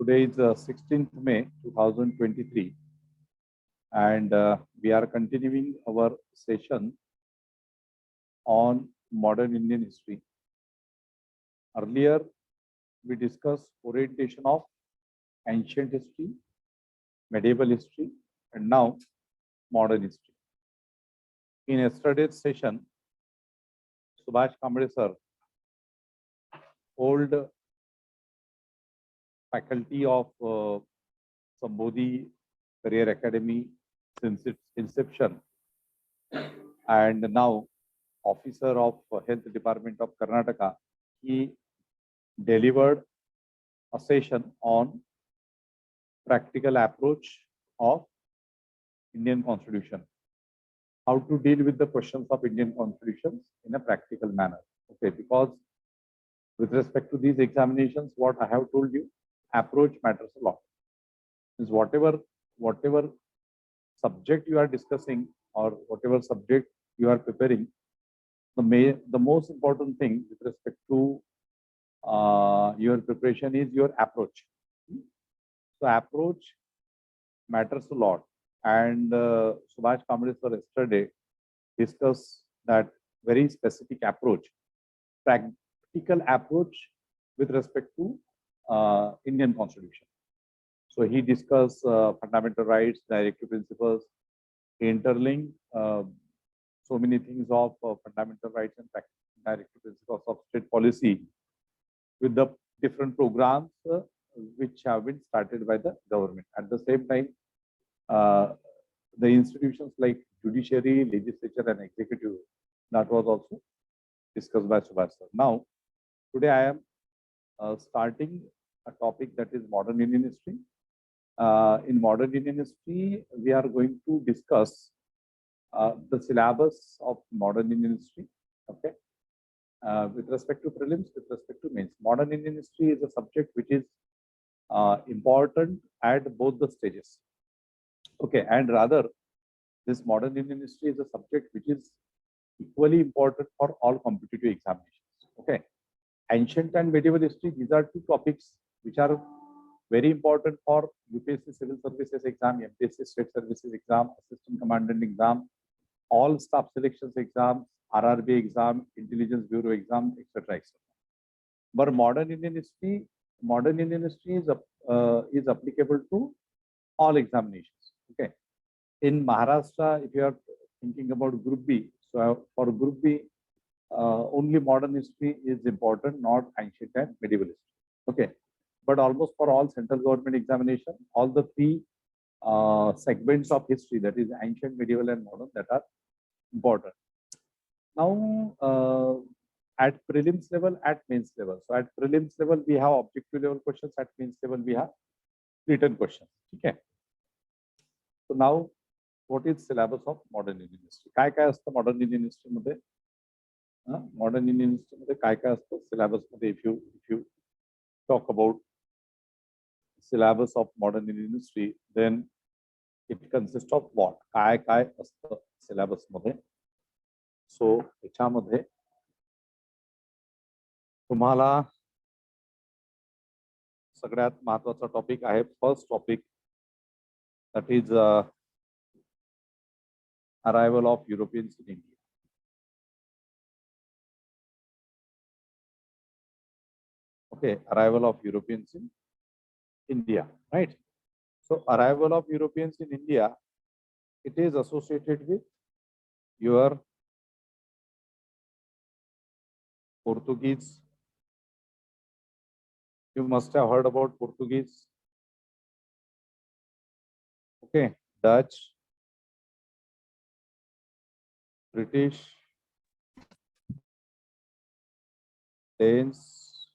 Today is 16th May 2023, and we are continuing our session on modern Indian history. Earlier, we discussed orientation of ancient history, medieval history, and now modern history. In yesterday's session, Subhash Kamble sir, old faculty of Sambodhi Career Academy since its inception, and now officer of Health Department of Karnataka, he delivered a session on practical approach of Indian Constitution, how to deal with the questions of Indian Constitutions in a practical manner. Okay, because with respect to these examinations, what I have told you, approach matters a lot. Means whatever subject you are discussing or whatever subject you are preparing, the most important thing with respect to your preparation is your approach. So approach matters a lot, and Subhash Kamble sir yesterday discussed that very specific approach, practical approach with respect to Indian Constitution. So he discussed fundamental rights, directive principles, interlinked so many things of fundamental rights and directive principles of state policy with the different programs which have been started by the government. At the same time, the institutions like judiciary, legislature, and executive, that was also discussed by Subhash sir. Now, today I am starting a topic that is modern Indian history. In modern Indian history, we are going to discuss the syllabus of modern Indian history. Okay, with respect to prelims, with respect to mains, modern Indian history is a subject which is important at both the stages. Okay, and rather, this modern Indian history is a subject which is equally important for all competitive examinations. Okay, ancient and medieval history, these are two topics which are very important for UPSC Civil Services exam, MPSC State Services exam, Assistant Commandant exam, all staff selections exams, RRB exam, Intelligence Bureau exam, etc., etc. But modern Indian history is applicable to all examinations. Okay, in Maharashtra, if you are thinking about Group B, so for Group B, only modern history is important, not ancient and medieval history. Okay, but almost for all central government examination, all the three segments of history, that is ancient, medieval, and modern, that are important. Now, at prelims level, at mains level. So at prelims level, we have objective level questions. At mains level, we have written questions. Okay. So now, what is syllabus of modern Indian history? काय असतं modern Indian history मध्ये? Modern Indian history मध्ये काय असतं syllabus मध्ये? If you talk about syllabus of modern Indian history, then it consists of what? काय असतं syllabus मध्ये? So याच्यामध्ये तुम्हाला सगळ्यात महत्त्वाचा टॉपिक आहे, first topic, that is arrival of Europeans in India. Okay, arrival of Europeans in India, right? So arrival of Europeans in India, it is associated with your Portuguese. You must have heard about Portuguese. Okay, Dutch, British, Danes,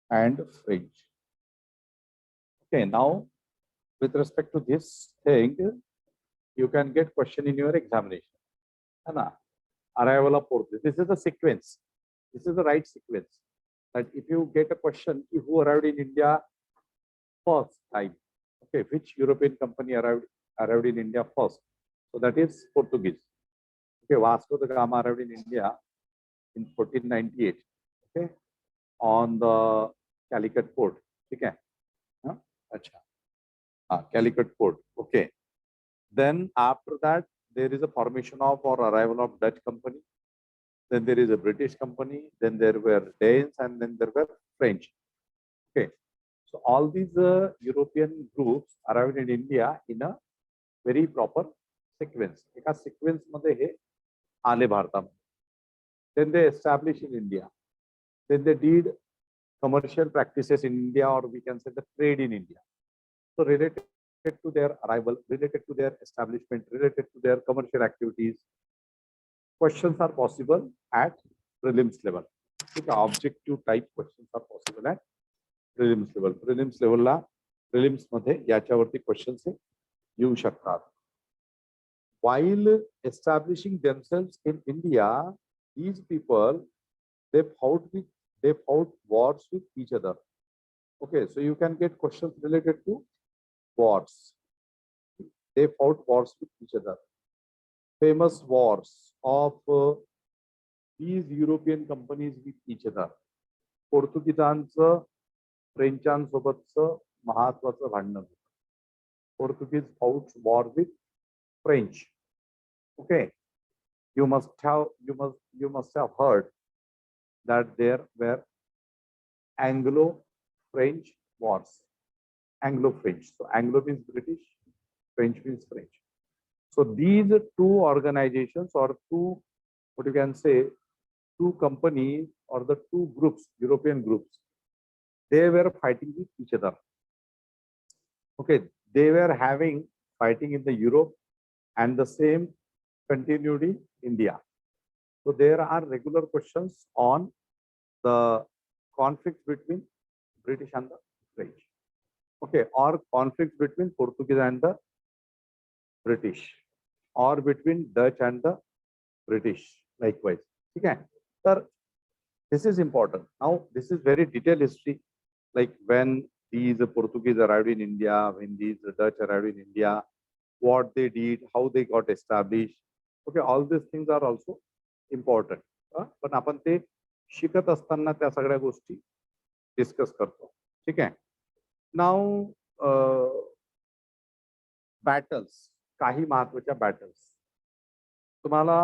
and French. Okay, now with respect to this thing, you can get question in your examination. Arrival of Portuguese. This is the sequence. This is the right sequence. That if you get a question, who arrived in India first time? Okay, which European company arrived in India first? So that is Portuguese. Okay, Vasco da Gama arrived in India in 1498. Okay, on the Calicut port. ठीक है? हाँ, अच्छा, हाँ, Calicut Port. Okay. Then after that, there is a formation of or arrival of Dutch company. Then there is a British company. Then there were Danes, and then there were French. Okay. So all these European groups arrived in India in a very proper sequence. एका sequence मध्ये हे आले भारतामध्ये. Then they established in India. Then they did commercial practices in India, or we can say the trade in India. So related to their arrival, related to their establishment, related to their commercial activities, questions are possible at prelims level. Okay, objective type questions are possible at prelims level. Prelims level ला prelims मध्ये याच्यावरती questions येऊ शकतात. While establishing themselves in India, these people they fought wars with each other. Okay, so you can get questions related to wars. They fought wars with each other. Famous wars of these European companies with each other. पोर्तुगीजांचं फ्रेंचांसोबतचं महत्वाचं भांडण होतं. Portuguese fought war with French. Okay, you must have heard that there were Anglo-French wars. Anglo-French. So Anglo means British, French means French. So these two organizations, or two, what you can say, two companies or the two groups, European groups, they were fighting with each other. Okay, they were having fighting in the Europe, and the same continued in India. So there are regular questions on the conflict between British and the French. Okay, or conflict between Portuguese and the British, or between Dutch and the British, likewise. Okay, sir, this is important. Now, this is very detailed history, like when these Portuguese arrived in India, when these Dutch arrived in India, what they did, how they got established. Okay, all these things are also important. पण आपण ते शिकत असताना त्या सगळ्या गोष्टी discuss करतो. ठीक आहे. नाउ बॅटल्स, काही महत्त्वाच्या बॅटल्स तुम्हाला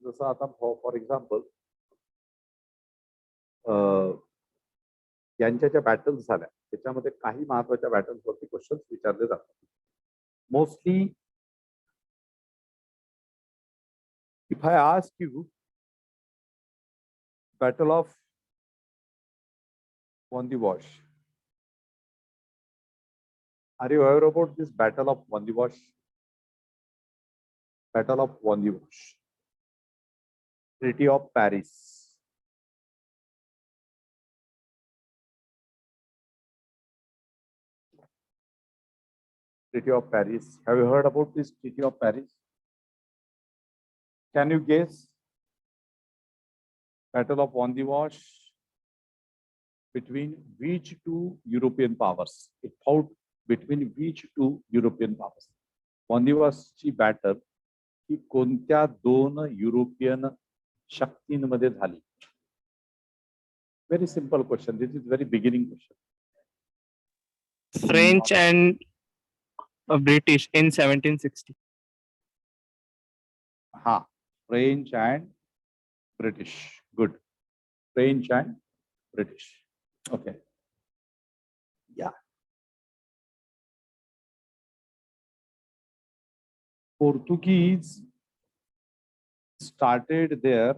जसं आता फॉर एक्झाम्पल यांच्या ज्या बॅटल्स झाल्या त्याच्यामध्ये काही महत्त्वाच्या बॅटल्स वरती क्वेश्चन्स विचारले जातात. Mostly if I ask you Battle of Wandiwash. Are you aware about this Battle of Wandiwash? Battle of Wandiwash. Treaty of Paris. Treaty of Paris. Have you heard about this Treaty of Paris? Can you guess? Battle of Wandiwash between which two European powers? It fought between which two European powers? Wandiwashची battle ही कोणत्या दोन European शक्तींमध्ये झाली? Very simple question. This is very beginning question. French and British in 1760. Ha, French and British. Good. French and British. Okay. Yeah. Portuguese started their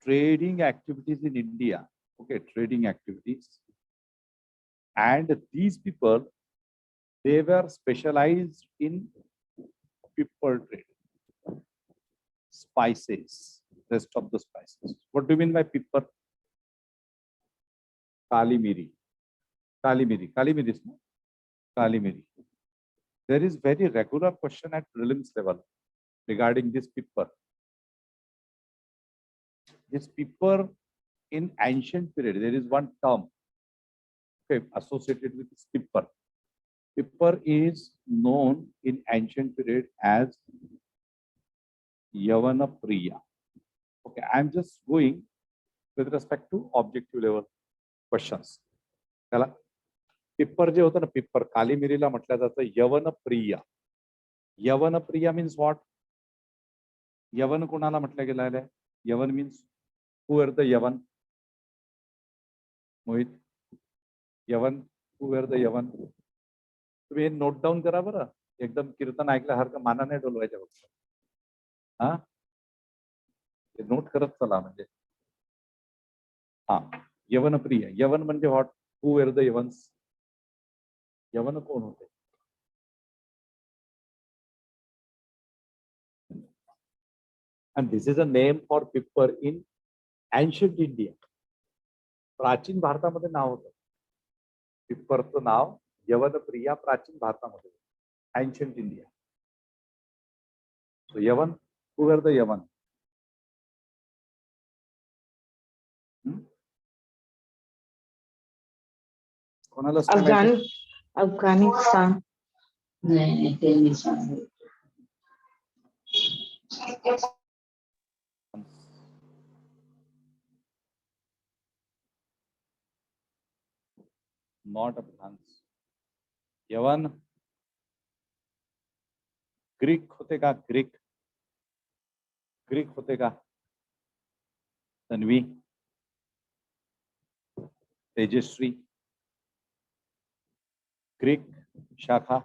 trading activities in India. Okay, trading activities. And these people, they were specialized in pepper trade. Spices, rest of the spices. What do you mean by pepper? Kali miri. Kali miri. Kali miri is no? Kali miri. There is very regular question at prelims level regarding this pepper. This pepper in ancient period, there is one term, okay, associated with this pepper. Pepper is known in ancient period as Yavana Priya. Okay, I'm just going with respect to objective level questions. त्याला paper जे होतं ना, paper कालीमिरीला म्हटलं जातं यवन प्रिया. यवन Priya means what? यवन कोणाला म्हटलं गेलं आहे? यवन मीन्स हू आर द यवन? मोहित, यवन, हू आर द यवन? तुम्ही नोट डाऊन करा बरं, एकदम कीर्तन ऐकल्यासारखं माना नाही डोलवायच्या फक्त. हा, नोट करत चला. म्हणजे हा, यवन प्रिय. यवन म्हणजे व्हॉट? हू आर द यवन्स? यवन कोण होते? And this is a name for paper in ancient India. प्राचीन भारतामध्ये नाव होतं पेपरचं नाव यवन प्रिया. प्राचीन भारतामध्ये, ancient India. So यवन, who were the यवन? कोणाला अफगाणिस्तान. नाही, ते मी सांगू. Not Afghans. यवन ग्रीक होते का? ग्रीक, ग्रीक होते का? तन्वी, तेजस्वी, ग्रीक शाखा,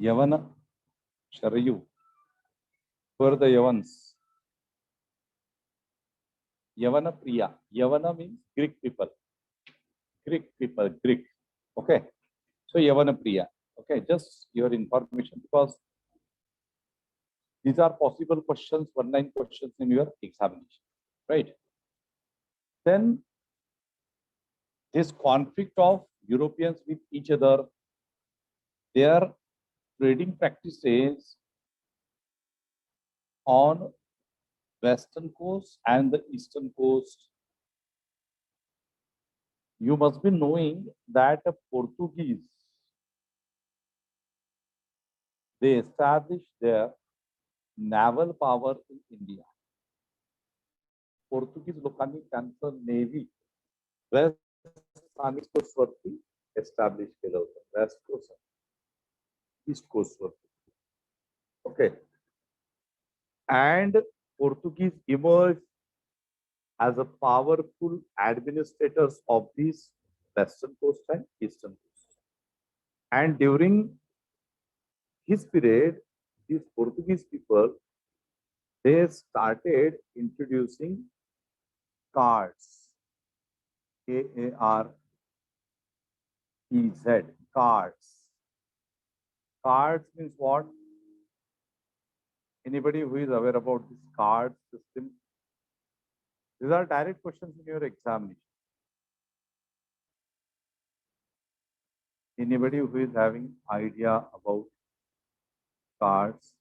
यवन, शरयू. For the यवन्स, यवन प्रिया. यवन means Greek people. Greek people, Greek. Okay. So यवन Priya. Okay, just your information, because these are possible questions, 1-line questions in your examination, right? Then this conflict of Europeans with each other, their trading practices on western coast and the eastern coast. You must be knowing that Portuguese, they established their naval power in India. पोर्तुगीज लोकांनी त्यांचं navy west coast वरती establish केलं होतं. West coast, east coast वरती. Okay. And Portuguese emerged as a powerful administrators of these western coast and eastern coast. And during his period, these Portuguese people, they started introducing cards. K-A-R-E-Z, cards. Cards means what? Anybody who is aware about this card system? These are direct questions in your examination. Anybody who is having idea about cards?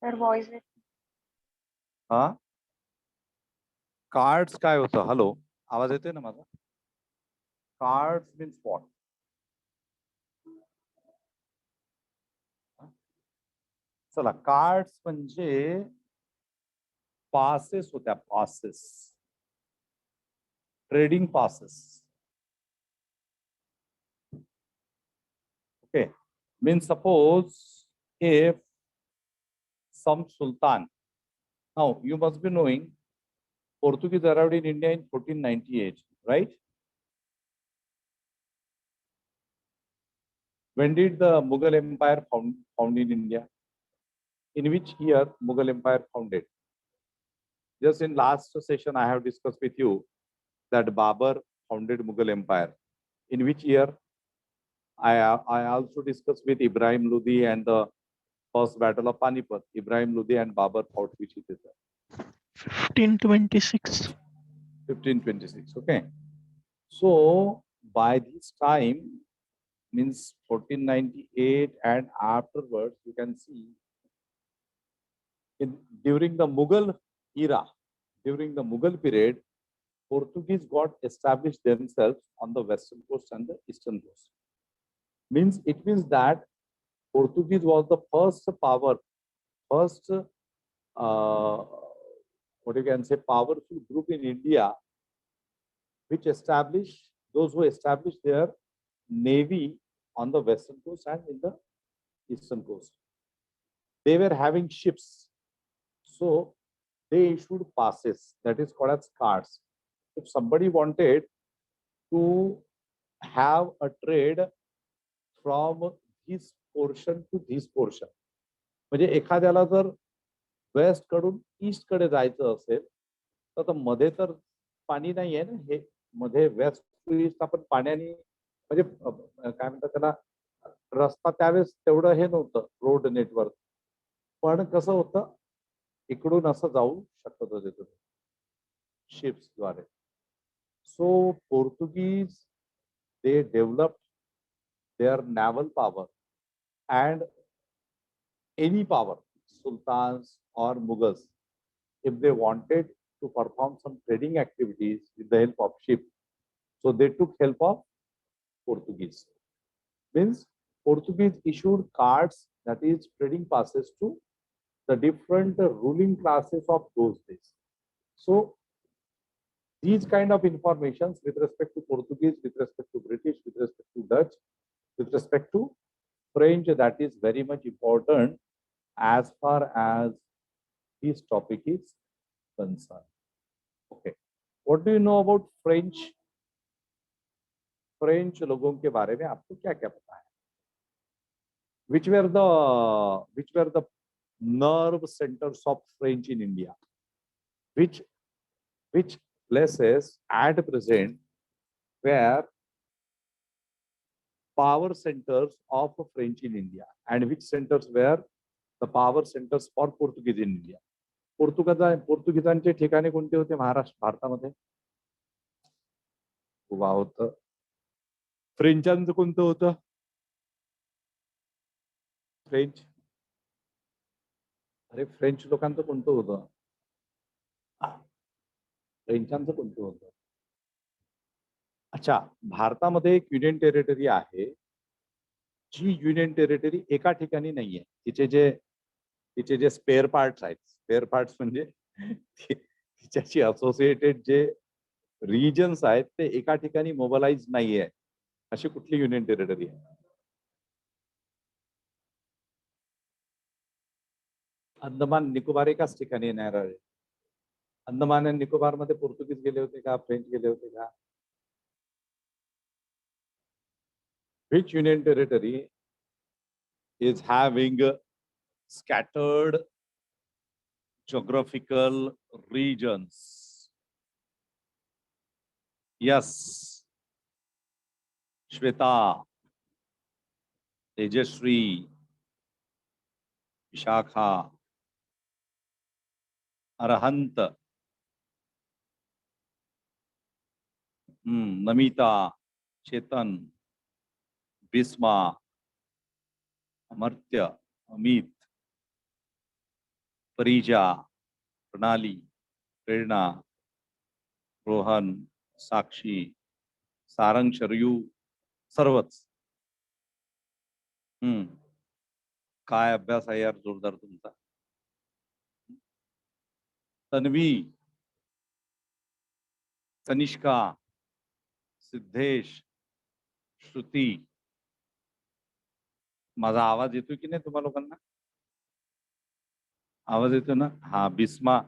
Sir, voice. हा, cards काय होतं? Hello, आवाज येतोय ना माझा? Cards means what? चला, cards म्हणजे passes होत्या. Passes, trading passes. Okay. Means suppose if some sultan, now you must be knowing Portuguese arrived in India in 1498, right? When did the Mughal Empire found in India? In which year Mughal Empire founded? Just in last session I have discussed with you that Babur founded Mughal Empire. In which year? I also discussed with Ibrahim Lodi and the first battle of Panipat. Ibrahim Lodi and Babur fought which is 1526. 1526. Okay. So by this time means 1498 and afterwards you can see during the Mughal era, during the Mughal period, Portuguese got established themselves on the western coast and the eastern coast. It means that Portuguese was the first power, first what you can say powerful group in India, which established those who established their navy on the western coast and in the eastern coast. They were having ships, so they issued passes, that is called as cards. If somebody wanted to have a trade from this portion to this portion, म्हणजे एखाद्याला जर waste कडून east कडे जायचं असेल तर मध्ये तर पाणी नाही आहे ना, हे मध्ये वेस्ट टू ईस्ट आपण पाण्याने म्हणजे काय म्हणतात त्याला रस्ता त्यावेळेस तेवढं हे नव्हतं रोड नेटवर्क, पण कसं होतं इकडून असं जाऊ शकत होते तुम्ही शिप्स द्वारे. So Portuguese they developed their naval power, and any power, sultans or Mughals, if they wanted to perform some trading activities with the help of ship, so they took help of Portuguese. Means Portuguese issued cards, that is trading passes, to the different ruling classes of those days. So these kind of informations with respect to Portuguese, with respect to British, with respect to Dutch, with respect to French, that is very much important as far as this topic is concerned. Okay, what do you know about French? French लोगों के बारे में आपको क्या क्या पता है? Which were the nerve centers of French in India? Which places at present were power centers of French in India, and which centers were the power centers for Portuguese in India? पोर्तुगीजांचे ठिकाणे कोणते होते महाराष्ट्र भारतामध्ये? गोवा होतं. फ्रेंचांचं कोणतं होतं? French. अरे French लोकांचं कोणतं होतं? फ्रेंचांचं कोणतं होतं? अच्छा, भारतामध्ये एक युनियन टेरिटरी आहे, जी युनियन टेरिटरी एका ठिकाणी नाहीये. तिचे जे स्पेअर पार्ट्स आहेत, स्पेअर पार्ट्स म्हणजे तिच्याशी असोसिएटेड जे रिजन्स आहेत ते एका ठिकाणी मोबालाइज नाहीये. अशी कुठली युनियन टेरिटरी आहे? अंदमान निकोबार एकाच ठिकाणी येणार आहे. अंदमान आणि निकोबार मध्ये पोर्तुगीज गेले होते का, फ्रेंच गेले होते का? Which union territory is having scattered geographical regions? Yes, Shweta, Tejasri, Vishakha, Arhant, Namita, Chetan, Bisma, Amartya, Amit, Parija, Pranali, Prerna, Rohan, Sakshi, Sarang, Sharyu, सर्वच. काय अभ्यास आहे यार जोरदार तुमचा. तन्वी, तनिष्का, सिद्धेश, श्रुती. माझा आवाज येतोय की नाही तुम्हा लोकांना? आवाज येतो ना? हा, Bisma.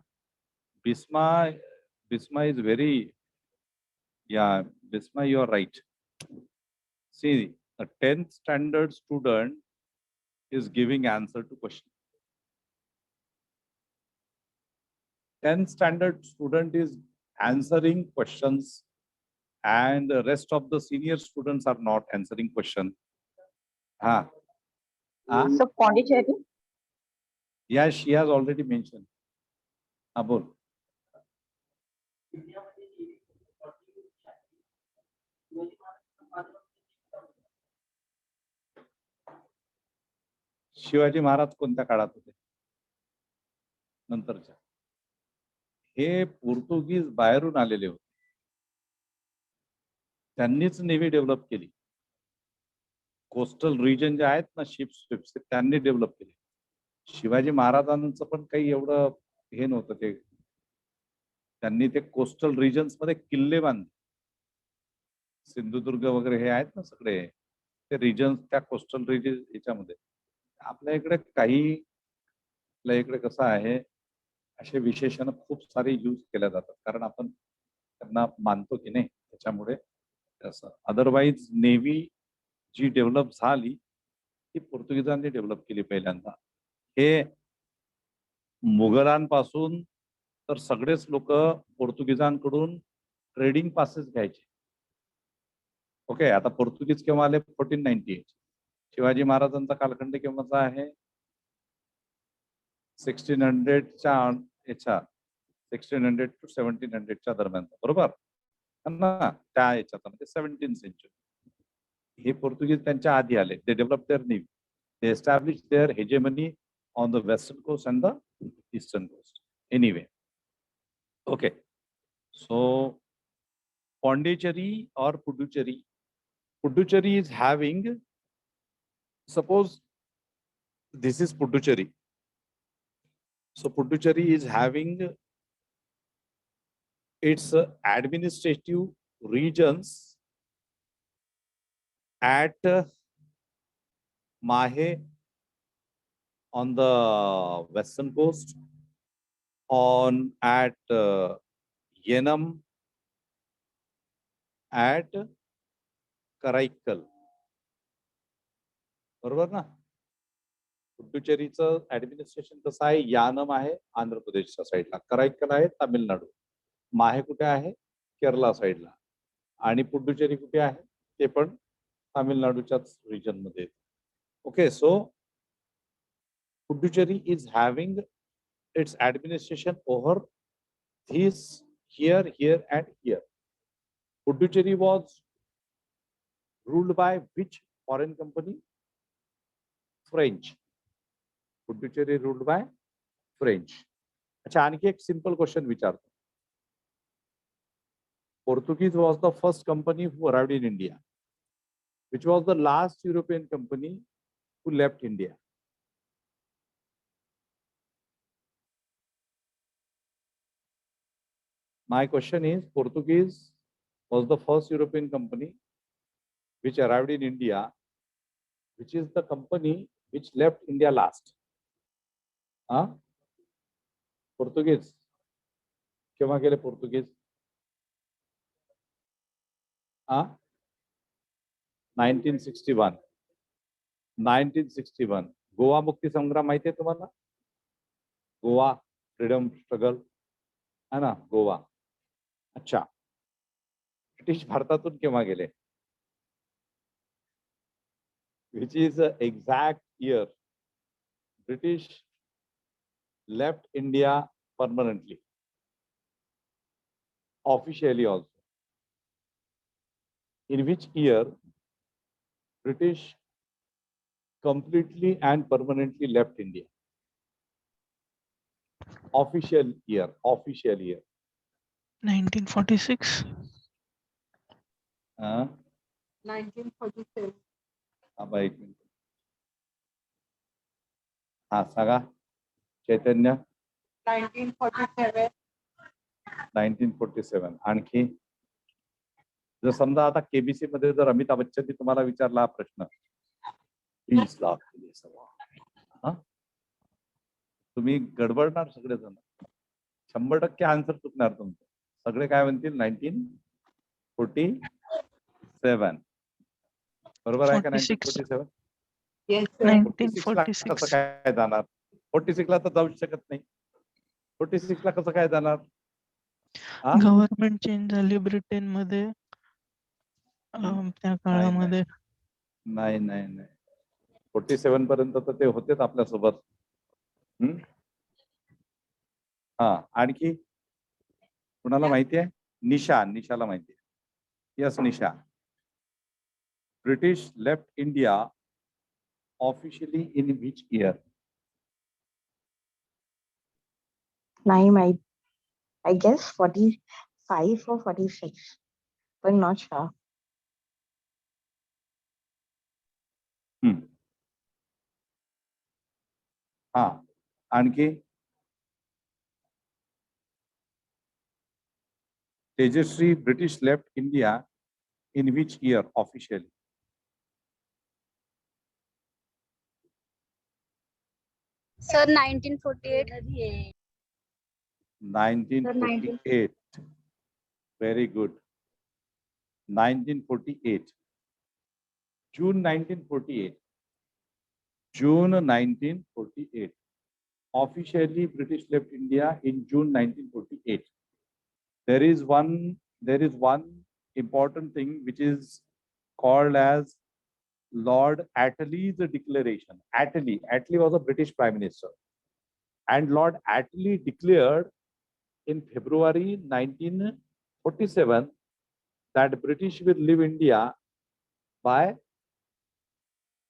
Bisma is very, yeah, Bisma, you are right. See, a 10th standard student is giving answer to question. 10th standard student is answering questions, and the rest of the senior students are not answering question. So Pondicherry? Yes, she has already mentioned. Abul. Shivaji Maharaj कोणत्या काळात होते? नंतरच्या. हे पोर्तुगीज बाहेरून आलेले होते, त्यांनीच navy develop केली. कोस्टल रिजन जे आहेत ना, शिप्स त्यांनी डेव्हलप केले. शिवाजी महाराजांचं पण काही एवढं हे नव्हतं. ते त्यांनी ते कोस्टल रिजन्स मध्ये किल्ले बांधले. सिंधुदुर्ग वगैरे हे आहेत ना सगळे, ते रिजन्स त्या कोस्टल रिजन याच्यामध्ये. आपल्या इकडे काही, आपल्या इकडे कसं आहे, असे विशेषण खूप सारे यूज केल्या जातात, कारण आपण त्यांना मानतो की नाही, त्याच्यामुळे असं. अदरवाईज नेव्ही जी डेव्हलप झाली ती पोर्तुगीजांनी डेव्हलप केली पहिल्यांदा. हे मुघलांपासून तर सगळेच लोक पोर्तुगीजांकडून ट्रेडिंग पासेस घ्यायचे. ओके, आता पोर्तुगीज केव्हा आले? 1498. शिवाजी महाराजांचा कालखंड केव्हाचा आहे? 1600च्या याच्या, 1600 to 1700च्या दरम्यान, बरोबर ना? त्या याच्यात म्हणजे 17th सेंचुरी. हे पोर्तुगीज त्यांच्या आधी आले. They develop their navy, they establish their hegemony on the western coast and the eastern coast. Anyway, okay. So Pondicherry or Puducherry. Puducherry is having, suppose this is Puducherry. So Puducherry is having its administrative regions at Mahe on the western coast, at Yenam, at Karaikal. बरोबर ना? पुडुचेरीचं administration कसं आहे? यानम आहे आंध्र प्रदेशच्या साईडला, कराईकल आहे तामिळनाडू, माहे कुठे आहे? केरला साईडला, आणि पुडुचेरी कुठे आहे? ते पण तामिळनाडूच्याच रिजन मध्ये. Okay, so Puducherry is having it's administration over this here, here and here. Puducherry was ruled by which foreign company? French. Puducherry ruled by French. अच्छा, आणखी एक सिंपल क्वेश्चन विचारतो. Portuguese was the first company who arrived in India. Which was the last European company who left India? My question is, Portuguese was the first European company which arrived in India. Which is the company which left India last? Portuguese. केव्हा गेले पोर्तुगीज? 1961. 1961. गोवा मुक्ती संग्राम माहिती आहे तुम्हाला? Goa freedom struggle है ना, गोवा. अच्छा, British भारतातून केव्हा गेले? Which is the exact year British left India permanently, officially also? In which year British completely and permanently left India? Official year, official year. 1946. 1947. एक मिनिट. हा सांगा चैतन्य. 1947. 1947. आणखी जर समजा आता केबीसी मध्ये जर अमिताभ बच्चननी तुम्हाला विचारला हा प्रश्न, 20 लाख दिले सव्वा, तुम्ही गडबडणार सगळेजण, 100% आन्सर चुकणार तुमचं. सगळे काय म्हणतील? 1947. बरोबर आहे का? 1947. Yes, sir. 1946. कसं काय जाणार? 46 ला तर जाऊ शकत नाही. 46 ला कसं काय जाणार? गव्हर्नमेंट चेंज झाली ब्रिटन मध्ये त्या काळामध्ये. नाही नाही नाही, 47 पर्यंत तर ते होतेच आपल्यासोबत. हा, आणखी कुणाला माहिती आहे? निशा, निशाला माहिती आहे. Yes Nisha. British left India officially in which year? Nine, I guess 45 or 46, but not sure. हा आणखी Tejasri British left India in which year officially? Sir, 1948. 1948. Very good. 1948. June 1948. June 1948. Officially, British left India in June 1948. There is one important thing which is called as Lord Attlee's declaration. Attlee was a British Prime Minister. And Lord Attlee declared in February 1947 that British will leave India by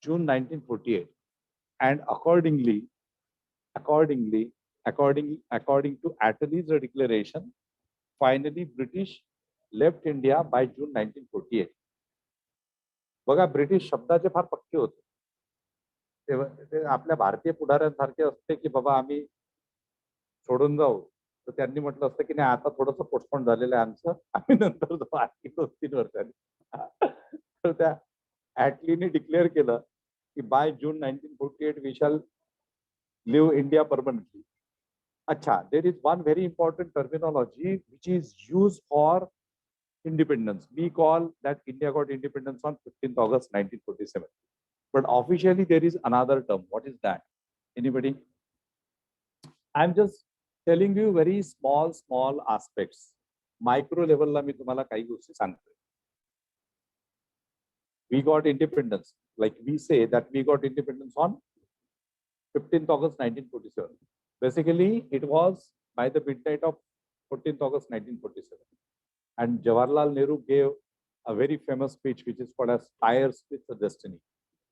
June 1948. And according to Attlee's declaration, finally British left India by June 1948. बघा British शब्दाचे फार पक्के होते. ते आपल्या भारतीय पुढाऱ्यांसारखे असते की बाबा आम्ही सोडून जाऊ, तर त्यांनी म्हटलं असतं की नाही आता थोडंसं पोस्टपोन झालेलं आहे आमचं, आम्ही नंतर जाऊ आणखी 2-3 वर्षांनी. तर त्या ॲटलीने डिक्लेअर केलं की by June 1948 we shall leave India permanently. अच्छा, there is one very important terminology which is use for independence. We call that India got independence on 15th August 1947. But officially there is another term. What is that? Anybody? I'm just telling you very small aspects. Micro level la mi tumhala kai goshti sangtoy. We got independence. Like we say that we got independence on 15th August 1947. Basically, it was by the midnight of 14th August 1947. And Jawaharlal Nehru gave a very famous speech which is called as Tires with the Destiny.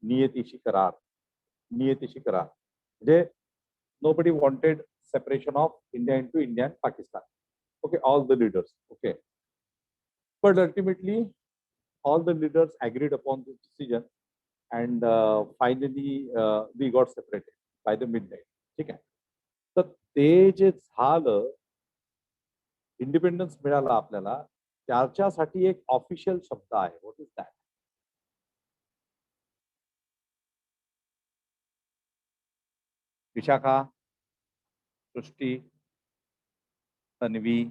Niyatishi Karar. Niyatishi Karar. Nobody wanted separation of India into India and Pakistan. Okay, all the leaders. Okay. But ultimately, all the leaders agreed upon this decision. And finally, we got separated by the midnight. Okay. So, ते जे झालं, independence मिळाला आपल्याला, त्याच्यासाठी एक official शब्द आहे. What is that? Vishakha, Srushti, Tanvi,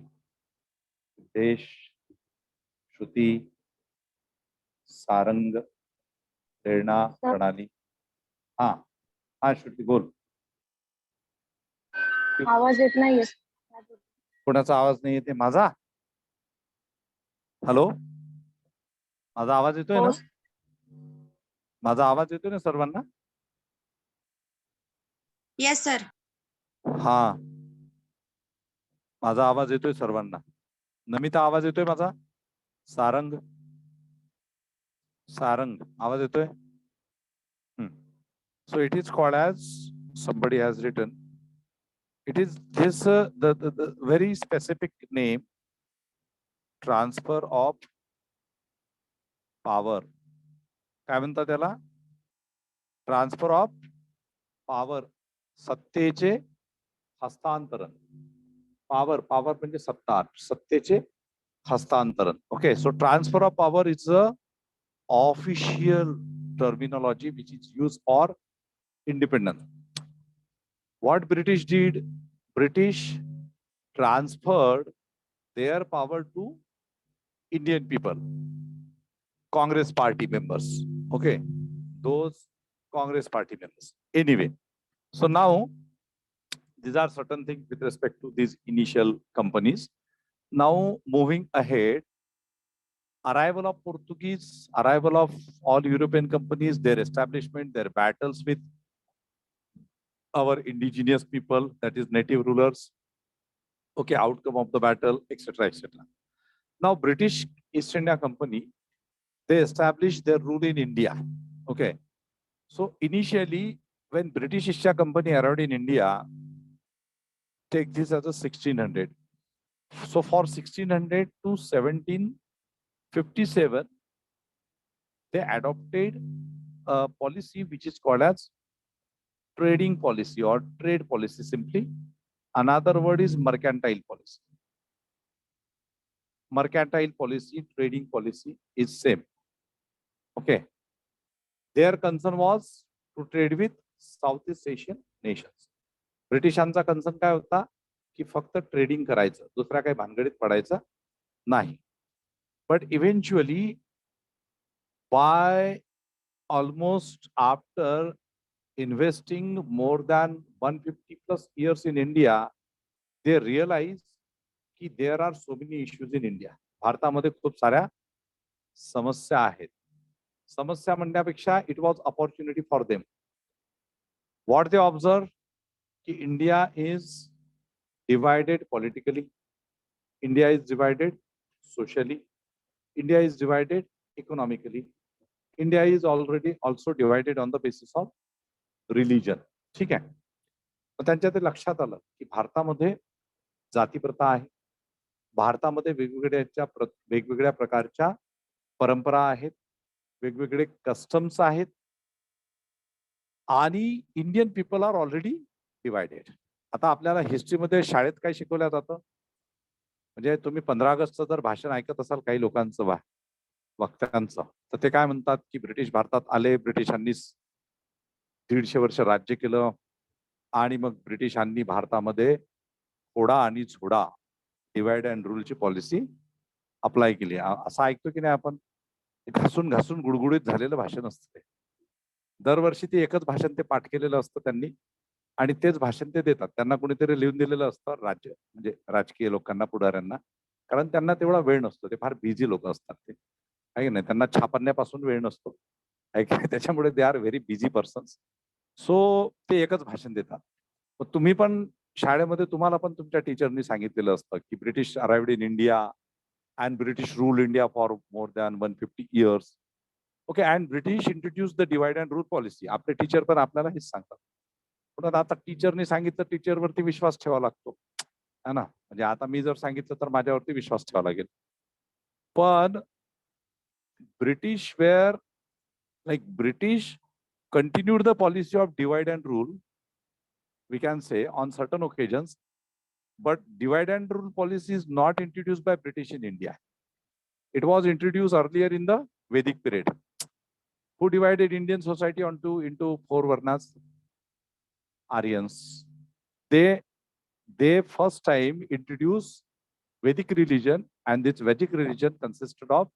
Desh, Shruti, Sarang, प्रेरणा, प्रणाली. हा हा श्रुती बोल. आवाज येत नाहीये. कोणाचा आवाज नाही येते? माझा? हॅलो, माझा आवाज येतोय ना? माझा आवाज येतोय ना सर्वांना? Yes sir. हा, माझा आवाज येतोय सर्वांना? नमिता आवाज येतोय माझा? सारंग, सारंग आवाज येतोय? So it is called as, somebody has written, it is this the very specific name, transfer of power. काय म्हणतात त्याला? Transfer of power. सत्तेचे हस्तांतरण. पॉवर म्हणजे सत्ता, सत्तेचे हस्तांतरण. Okay, so transfer of power is a official terminology which is used for independence. What British did? British transferred their power to Indian people, Congress party members. Okay, those Congress party members. Anyway, so now these are certain things with respect to these initial companies. Now moving ahead, arrival of Portuguese, arrival of all European companies, their establishment, their battles with our indigenous people, that is native rulers. Okay, outcome of the battle, etc., etc. Now British East India Company, they established their rule in India. Okay, So initially, when British East India Company arrived in India, take this as a 1600. So for 1600 to 1757, they adopted a policy which is called as trading policy or trade policy simply. Another word is mercantile policy. Mercantile policy, trading policy is same. Okay. Their concern was to trade with Southeast Asian nations. ब्रिटिशांचा concern काय होता की फक्त trading करायचं, दुसऱ्या काही भानगडीत पडायचं नाही. But eventually by almost after investing more than 150 plus years in India, they realize कि there are so many issues in India. भारतामध्ये खूप साऱ्या समस्या आहेत. समस्या म्हणण्यापेक्षा it was opportunity for them. What they observe कि India is divided politically, India is divided socially, India is divided economically, India is already also divided on the basis of religion. ठीक आहे. त्यांच्या ते लक्षात आलं की भारतामध्ये जातीप्रथा आहे, भारतामध्ये वेगवेगळ्या प्रकारच्या परंपरा आहेत, वेगवेगळे कस्टम्स आहेत आणि Indian people are already divided. आता आपल्याला हिस्ट्रीमध्ये शाळेत काय शिकवलं जातं, म्हणजे तुम्ही 15 ऑगस्टचं जर भाषण ऐकत असाल काही लोकांचं वक्त्यांचं, तर ते काय म्हणतात की ब्रिटिश भारतात आले, ब्रिटिशांनी 150 वर्ष राज्य केलं आणि मग ब्रिटिशांनी भारतामध्ये फोडा आणि झोडा डिवाइड अँड रूलची पॉलिसी अप्लाय केली. असं ऐकतो की नाही आपण? घासून घासून गुडगुडीत झालेलं भाषण असतं ते. दरवर्षी ते एकच भाषण ते पाठ केलेलं असतं त्यांनी आणि तेच भाषण ते देतात. त्यांना कोणीतरी लिहून दिलेलं असतं राज्य म्हणजे राजकीय लोकांना, पुढाऱ्यांना, कारण त्यांना तेवढा वेळ नसतो. ते फार बिझी लोक असतात ते, आहे नाही, त्यांना छापण्यापासून वेळ नसतो, त्याच्यामुळे they are very busy persons. So ते एकच भाषण देतात. तुम्ही पण शाळेमध्ये तुम्हाला पण तुमच्या टीचरनी सांगितलेलं असतं की British arrived in India and British rule India for more than 150 years. Okay, and British introduce the divide and rule policy. आपले टीचर पण आपल्याला हेच सांगतात. पण आता टीचरनी सांगितलं, टीचरवरती विश्वास ठेवावा लागतो, है ना. म्हणजे आता मी जर सांगितलं तर माझ्यावरती विश्वास ठेवावा लागेल. पण British were British continued the policy of divide and rule, we can say, on certain occasions, but divide and rule policy is not introduced by British in India. It was introduced earlier in the Vedic period. Who divided Indian society into 4 varnas? Aryans. They first time introduced Vedic religion, and this Vedic religion consisted of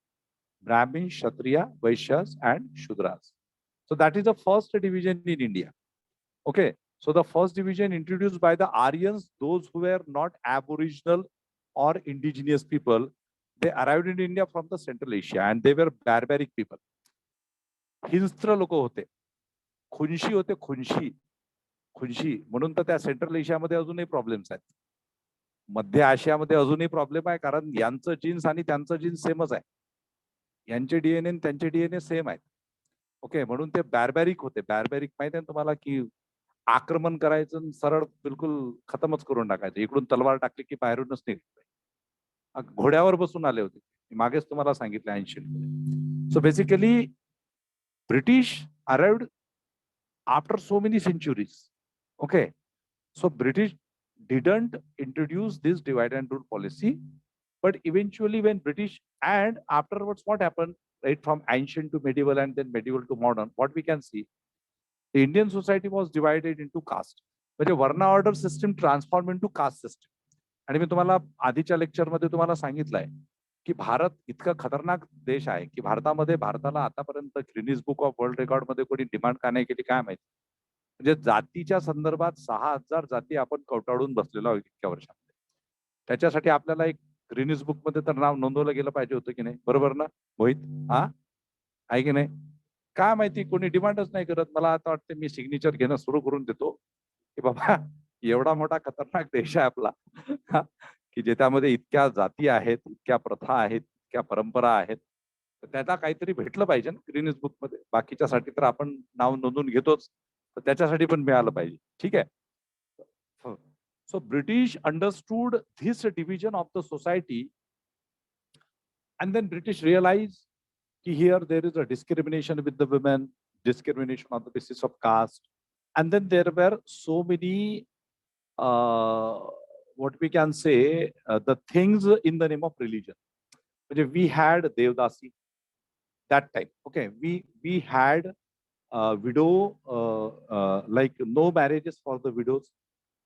Brahmins, Kshatriya, Vaishyas, and Shudras. So that is the first division in India. Okay, so the first division introduced by the Aryans, those who were not aboriginal or indigenous people, they arrived in India from the Central Asia and they were barbaric people. हिंस्त्र लोक होते, खुनशी होते, खुनशी म्हणून तर त्या central एशियामध्ये अजूनही problems आहेत. मध्य आशियामध्ये अजूनही प्रॉब्लेम आहे, कारण यांचं जीन्स आणि त्यांचं जीन्स सेमच आहे. यांचे डीएनए आणि त्यांचे डीएनए सेम आहेत. ओके, म्हणून ते बॅरबॅरिक होते. बॅरबॅरिक माहिती आहे तुम्हाला की आक्रमण करायचं, सरळ बिलकुल खतमच करून टाकायचं. इकडून तलवार टाकली की बाहेरूनच निघते. घोड्यावर बसून आले होते, मागेच तुम्हाला सांगितलं 80 मध्ये. So basically British arrived after so many centuries. Okay, so British didn't introduce this divide and rule policy, but eventually when British, and afterwards what happened, right, from ancient to medieval and then medieval to modern, what we can see, the Indian society was divided into caste. म्हणजे varna order system transform into caste system. आणि मी तुम्हाला आधीच्या लेक्चरमध्ये तुम्हाला सांगितलंय की भारत इतका खतरनाक देश आहे की भारताला आतापर्यंत Guinness book of world record मध्ये कोणी डिमांड का नाही केली काय माहिती. म्हणजे जातीच्या संदर्भात 6000 जाती आपण कवटाळून बसलेलो आहोत इतक्या वर्षामध्ये. त्याच्यासाठी आपल्याला एक गिनीज बुक मध्ये तर नाव नोंदवलं गेलं पाहिजे होतं की नाही, बरोबर ना मोहित? हा आहे की नाही? काय माहिती कोणी डिमांडच नाही करत. मला आता वाटतं मी सिग्नेचर घेणं सुरू करून देतो की बाबा एवढा मोठा खतरनाक देश आहे आपला की ज्याच्यामध्ये इतक्या जाती आहेत, इतक्या प्रथा आहेत, इतक्या परंपरा आहेत, तर त्याला काहीतरी भेटलं पाहिजे ना ग्रीनिज बुक मध्ये. बाकीच्यासाठी तर आपण नाव नोंदवून घेतोच, तर त्याच्यासाठी पण मिळालं पाहिजे. ठीक आहे. So British understood this division of the society, and then British realized that here there is a discrimination with the women, discrimination on the basis of caste, and then there were so many what we can say the things in the name of religion. We had Devdasi that time. Okay, we had widow like no marriages for the widows.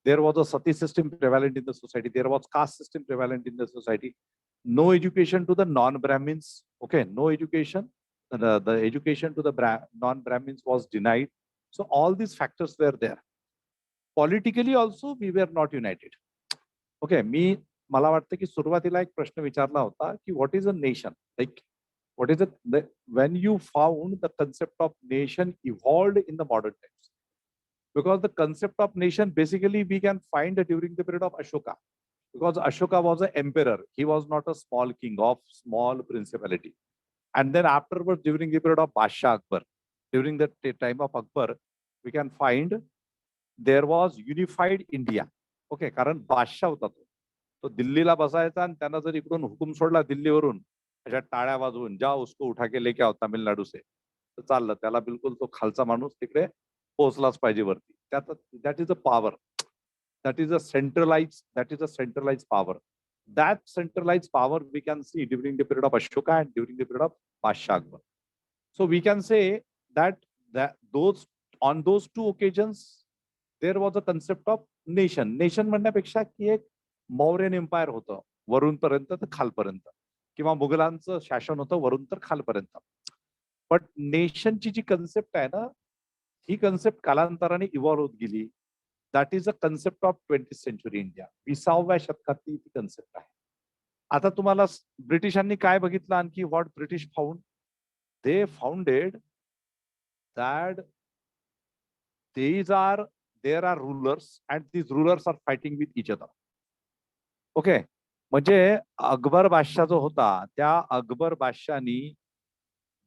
There was a sati system prevalent in the society. There was caste system prevalent in the society. No education to the non-Brahmins. Okay, no education. The education to the non-Brahmins was denied. So all these factors were there. Politically also we were not united. Okay, मला वाटतं की सुरुवातीला एक प्रश्न विचारला होता की what is a nation? Like what is it? When you found the concept of nation evolved in the modern times. Because the concept of nation basically we can find during the period of Ashoka. Because Ashoka was an emperor. He was not a small king of small principality. And then afterwards, during the period of Basha Akbar, during the time of Akbar, we can find there was unified India. Okay, कारण बादशाह होता तो दिल्लीला बसायचा आणि त्यांना जर इकडून हुकूम सोडला दिल्लीवरून अशा टाळ्या वाजवून जा उसको उठा के लेके आओ तामिळनाडू से, तर चाललं त्याला बिलकुल तो खालचा माणूस तिकडे पोहोचलाच पाहिजे वरती. That is a power. That is a centralized power. That centralized power we can see during the period of Ashoka and during the period of Basha Akbar. So we can say that on those two occasions there was a concept of nation. Nation म्हणण्यापेक्षा की एक Mauryan empire होतं वरून पर्यंत तर खालपर्यंत, किंवा मुघलांचं शासन होतं वरून तर खालपर्यंत. बट नेशनची जी कन्सेप्ट आहे ना, ही कन्सेप्ट कालांतराने इव्हॉल्व्ह होत गेली. That is a concept of 20th century India. 20व्या शतकातली ती कन्सेप्ट आहे. आता तुम्हाला ब्रिटिशांनी काय बघितलं आणखी, what British found? They founded that there are rulers and these rulers are fighting with each other. Okay, म्हणजे अकबर बादशाह जो होता त्या अकबर बादशाहनी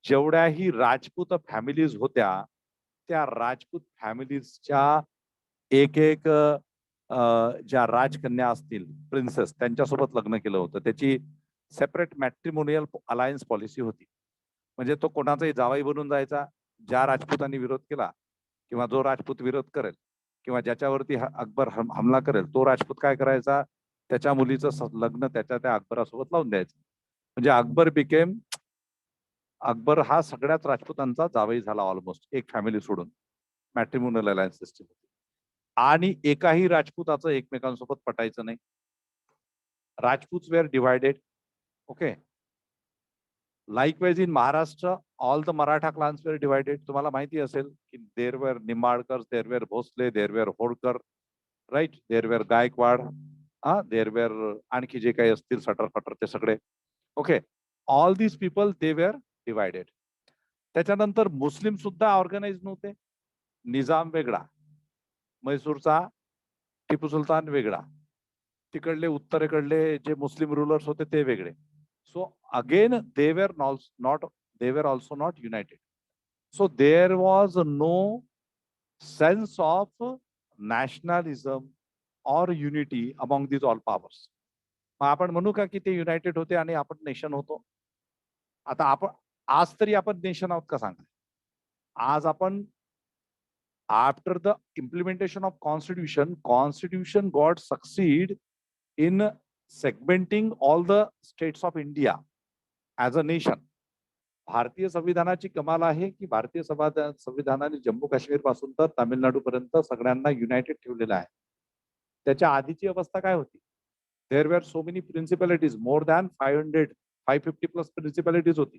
जेवढ्याही राजपूत फॅमिलीज होत्या त्या राजपूत फॅमिलीजच्या एक एक ज्या राजकन्या असतील प्रिन्सेस त्यांच्यासोबत लग्न केलं होतं. त्याची सेपरेट मॅट्रिमोनियल अलायन्स पॉलिसी होती. म्हणजे तो कोणाचाही जावाई बनून जायचा. ज्या राजपूतांनी विरोध केला किंवा जो राजपूत विरोध करेल किंवा ज्याच्यावरती अकबर हमला करेल तो राजपूत काय करायचा, त्याच्या मुलीचं लग्न त्या अकबरासोबत लावून द्यायचं. म्हणजे अकबर हा सगळ्याच राजपूतांचा जावई झाला ऑलमोस्ट, एक फॅमिली सोडून. मॅट्रिमोनियल अलायन्स सिस्टम होती आणि एकाही राजपूताचं एकमेकांसोबत पटायचं नाही. Rajput were divided. Okay, likewise in Maharashtra all the Maratha clans were divided. तुम्हाला माहिती असेल की there were Nimbadkar, there were Bhosle, there were Holkar, right, there were Gaikwad, there were आणखी जे काही असतील सटर ते सगळे. Okay, all these people they were divided. त्याच्यानंतर मुस्लिम सुद्धा ऑर्गनाइज नव्हते. निजाम वेगळा, मैसूरचा टिपू सुलतान वेगळा, तिकडले उत्तरेकडले जे मुस्लिम रूलर्स होते ते वेगळे. So again they were also not united. So there was no sense of nationalism or unity among these all powers. मग आपण म्हणू का की ते युनाइटेड होते आणि आपण नेशन होतो? आता आपण आज तरी आपण नेशन आहोत का सांगा? आज आपण after the implementation of constitution got succeed in segmenting all the states of India as a nation. भारतीय संविधानाची कमाल आहे की भारतीय संविधानाने जम्मू काश्मीर पासून तर तामिळनाडू पर्यंत सगळ्यांना युनाइटेड ठेवलेलं आहे. त्याच्या आधीची अवस्था काय होती? There were so many principalities, more than 550 plus principalities होती.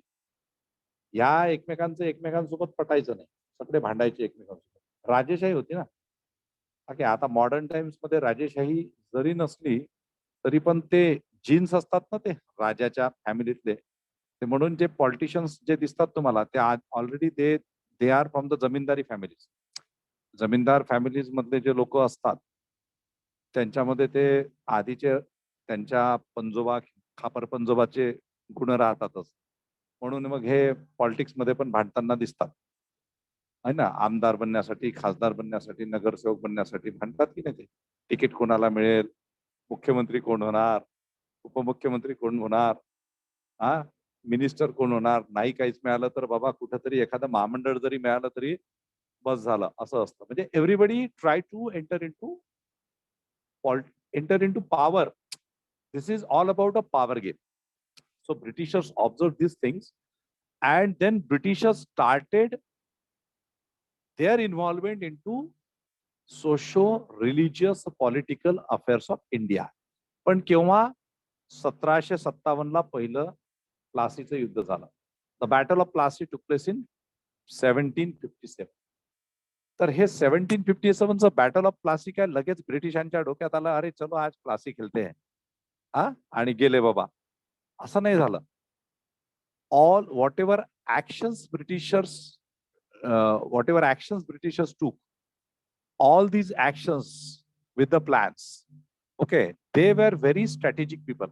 या एकमेकांसोबत पटायचं नाही, सगळे भांडायचे एकमेकांसोबत. राजेशाही होती ना. ओके, आता मॉडर्न टाइम्स मध्ये राजेशाही जरी नसली तरी पण ते जीन्स असतात ना ते राजाच्या फॅमिलीतले, ते म्हणून जे पॉलिटिशियन्स जे दिसतात तुम्हाला ते already they are from the Zamindari families. Zamindar families मधले जे लोक असतात त्यांच्यामध्ये ते आधीचे त्यांच्या पंजोबा खापर पंजोबाचे गुण राहतातच. म्हणून मग हे पॉलिटिक्स मध्ये पण भांडताना दिसतात आहे ना. आमदार बनण्यासाठी, खासदार बनण्यासाठी, नगरसेवक बनण्यासाठी भांडतात की नाही ते. तिकीट कोणाला मिळेल, मुख्यमंत्री कोण होणार, उपमुख्यमंत्री कोण होणार, हा मिनिस्टर कोण होणार. नाही काहीच मिळालं तर बाबा कुठेतरी एखादं महामंडळ जरी मिळालं तरी बस झालं, असं असतं. म्हणजे everybody try to enter in to power. This is all about a power game. So Britishers observed these things, and then Britishers started their involvement into socio-religious political affairs of India. पण केव्हा 1757 ला पहिलं प्लासीचं युद्ध झालं. The battle of Plassey took place in 1757. तर हे 1757चं battle of Plassey काय लगेच ब्रिटिशांच्या डोक्यात आलं, अरे चलो आज प्लासी खेळते हैं, हा, आणि गेले बाबा. असं नाही झालं. All whatever actions Britishers took, all these actions with the plans, okay, they were very strategic people.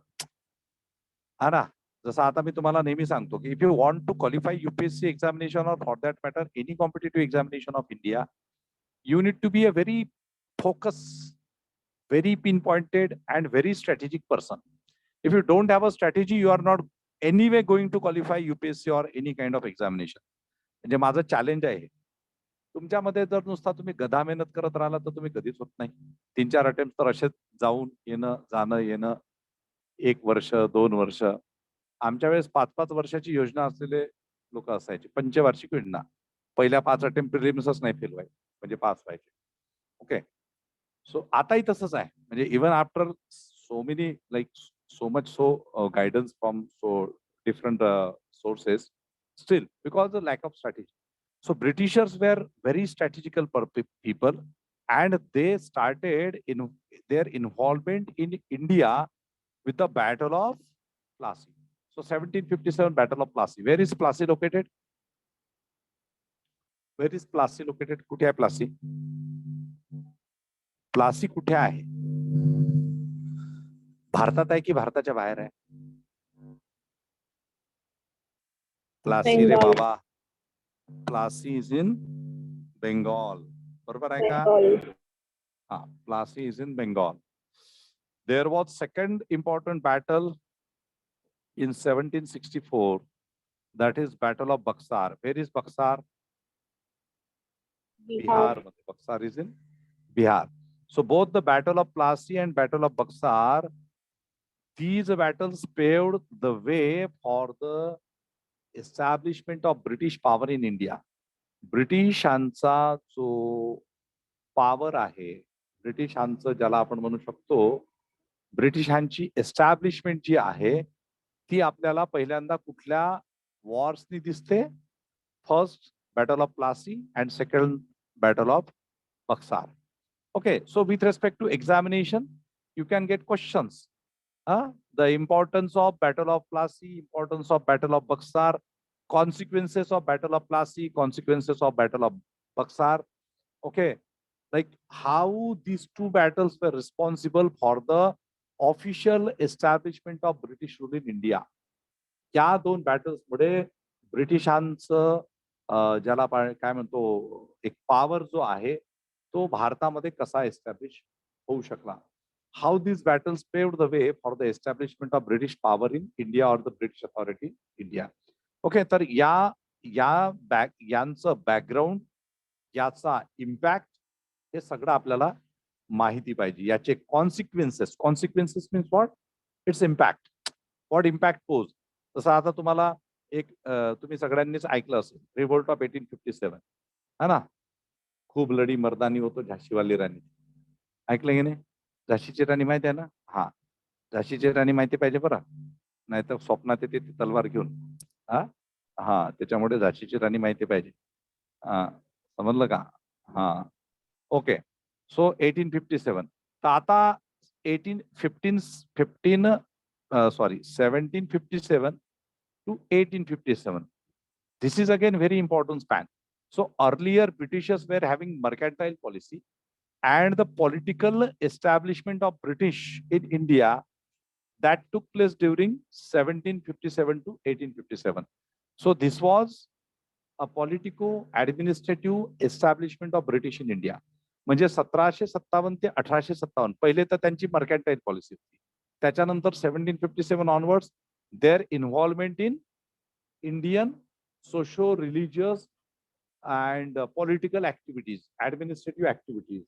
है ना. जसं आता मी तुम्हाला नेहमी सांगतो की if you want to qualify UPSC examination or for that matter any competitive examination of India, you need to be a very focused, very pinpointed and very strategic person. If you don't have a strategy, you are not anyway going to qualify UPSC or any kind of examination. म्हणजे माझं challenge आहे. तुमच्यामध्ये जर नुसता तुम्ही गधा मेहनत करत राहिला तर तुम्ही कधीच होत नाही. 3-4 अटेम्प्ट तर असेच जाऊन येणं, जाणं येणं, 1 वर्ष 2 वर्ष. आमच्या वेळेस 5-5 वर्षाची योजना असलेले लोक असायचे. पंचवार्षिक योजना. पहिल्या 5 अटेम्प्ट प्रिलिम्सच नाही फेल व्हायचे, म्हणजे पास व्हायचे. ओके. सो आताही तसंच आहे. म्हणजे even after so many so much guidance from so different sources, still because the lack of strategy. So Britishers were very strategical people, and they started in their involvement in India with the Battle of Plassey. So 1757 Battle of Plassey. Where is Plassey located? Where is Plassey located? कुठे आहे Plassey? Plassey कुठे आहे? भारतात आहे की भारताच्या बाहेर आहे? प्लासी रे बाबा. Plassey is in Bengal. बरोबर आहे का? हा, Plassey is in Bengal. There was second important battle in 1764, that is Battle of Buxar. Where is Buxar? Bihar. Buxar is in Bihar. So both the Battle of Plassey and Battle of Buxar, these battles paved the way for the establishment of British power in India. ब्रिटिशांचा जो power आहे, ब्रिटिशांचं ज्याला आपण म्हणू शकतो, ब्रिटिशांची establishment जी आहे ती आपल्याला पहिल्यांदा कुठल्या वॉर्सनी दिसते? First battle of Plassey and second battle of Buxar. Okay. So with respect to examination you can get questions. The importance of Battle of Plassey, importance of Battle of Buxar, consequences of Battle of Plassey, consequences of Battle of Buxar. Okay, like how these two battles were responsible for the official establishment of British rule in India. या दोन battles मुळे ब्रिटिशांचं ज्याला काय म्हणतो एक power जो आहे तो भारतामध्ये कसा एस्टॅब्लिश होऊ शकला. How these battles paved the way for the establishment of British power in India or the British authority in India. Okay, तर यांचं बॅकग्राऊंड, याचा इम्पॅक्ट हे सगळं आपल्याला माहिती पाहिजे. याचे consequences means what? It's impact. What impact pose. जसं आता तुम्हाला एक तुम्ही सगळ्यांनीच ऐकलं असेल, रिव्होल्ट ऑफ 1857 है ना. खूप लढी मर्दानी होतो झाशीवाली राणी. ऐकलं की नाही? झाशीची राणी माहिती आहे ना? हा, झाशीची राणी माहिती पाहिजे बरं, नाहीतर स्वप्नात येते ती तलवार घेऊन. हा हा, त्याच्यामुळे झाशीची राणी माहिती पाहिजे. समजलं का? हा. ओके. सो 1857. तर आता 1757 to 1857. This is again very important span. So earlier Britishers were having mercantile policy, and the political establishment of British in India that took place during 1757 to 1857. So this was a politico-administrative establishment of British in India. म्हणजे 1757 ते 1857 पहिले तर त्यांची मर्कॅन्टाईल policy होती. त्याच्यानंतर 1757 onwards their involvement in Indian socio religious and political activities, administrative activities.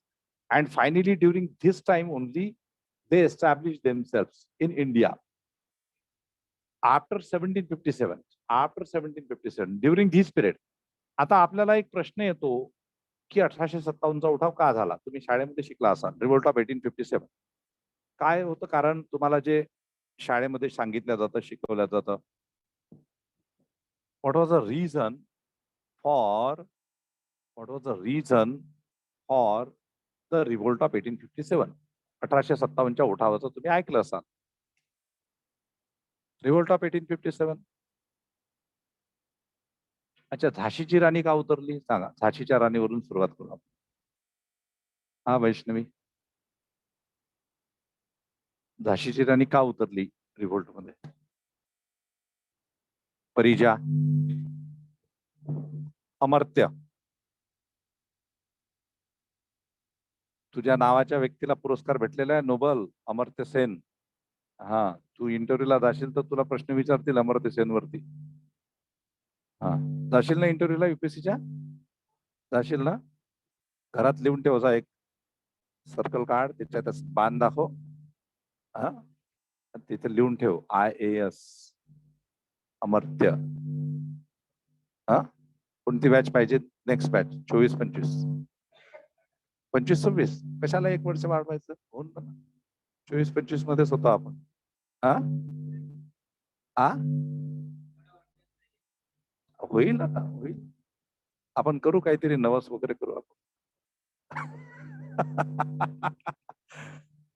And finally, during this time only, they established themselves in India. After 1757, during this period, आता आपल्याला एक प्रश्न येतो की 1857 चा उठाव का झाला? तुम्ही शाळेमध्ये शिकला असाल, रिव्होल्ट ऑफ 1857. काय होतं कारण? तुम्हाला जे शाळेमध्ये सांगितलं जातं, शिकवलं जातं. What was the reason for the revolt of 1857? 1857 च्या उठावाचं तुम्ही ऐकलं असाल. Revolt of 1857. अच्छा, झाशीची राणी का उतरली सांगा. झाशीच्या राणीवरून सुरुवात करू आपण. हा वैष्णवी, झाशीची राणी का उतरली रिव्होल्ट मध्ये? परिजा, अमर्त्य, तुझ्या नावाच्या व्यक्तीला पुरस्कार भेटलेला आहे नोबल, अमर्त्य सेन. हा, तू इंटरव्ह्यूला जाशील तर तुला प्रश्न विचारतील अमर्त्य सेन वरती. हा, जाशील ना इंटरव्ह्यूला युपीएससीच्या? जाशील ना? घरात लिहून ठेव, एक सर्कल काढ, त्याच्यात बाण दाखव, हा, तिथे लिहून ठेव IAS अमर्त्य. हा, कोणती बॅच पाहिजे? Next batch 24-25, 25-26. कशाला एक वर्ष वाढवायचं? होऊन पण 24-25 मध्येच होतो आपण. हा हा, होईल आता, होईल. आपण करू काहीतरी नवस वगैरे करू आपण.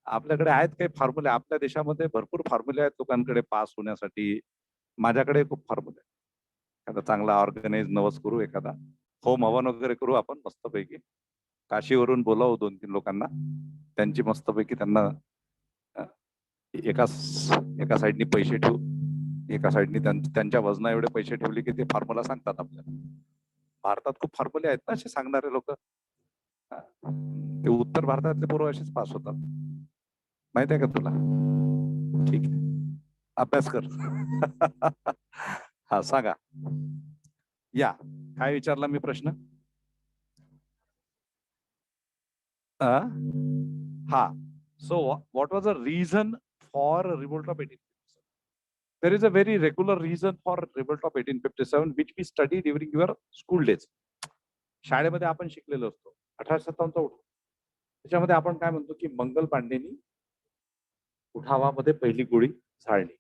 आपल्याकडे आहेत काही फॉर्म्युले. आपल्या देशामध्ये भरपूर फॉर्म्युले आहेत लोकांकडे पास होण्यासाठी. माझ्याकडे खूप फॉर्म्युले आहेत. एखादा चांगला ऑर्गनाइज नवस करू, एखादा होम हवन वगैरे करू आपण मस्तपैकी. काशीवरून बोलावू 2-3 लोकांना, त्यांची मस्तपैकी त्यांना एका साईडनी पैसे ठेवू, एका साईडनी त्यांच्या वजना एवढे पैसे ठेवले की ते फॉर्म्युला सांगतात आपल्याला. भारतात खूप फॉर्म्युले आहेत ना असे सांगणारे लोक. ते उत्तर भारतातले पोरं असेच पास होतात, माहित आहे का तुला? ठीक आहे, अभ्यास कर. हा, सांगा. या, काय विचारला मी प्रश्न? हा, so what was the reason for revolt of 1857? There is a very regular reason for revolt of 1857 which we study during your school days. शाळेमध्ये आपण शिकलेलो असतो. 1857 चा उठाव, त्याच्यामध्ये आपण काय म्हणतो की मंगल पांडेनी उठावामध्ये पहिली गोळी झाडली.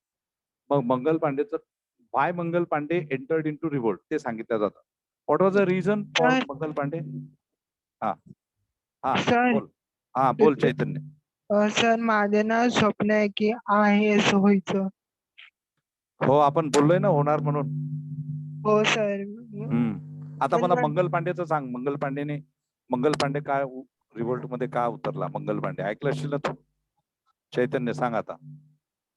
मग मंगल पांडेचं why Mangal Pandey entered into revolt ते सांगितलं जातं. What was the reason for Mangal Pandey? हा हा, बोल. हा, बोल चैतन्य. सर, माझे ना स्वप्न आहे की IAS व्हायचं. हो, आपण बोललोय ना होणार म्हणून. हो सर. आता मला मंगल पांडेचं सांग. मंगल पांडे काय रिव्होल्ट मध्ये का उतरला? मंगल पांडे ऐकलं असशील ना तू? चैतन्य सांग आता.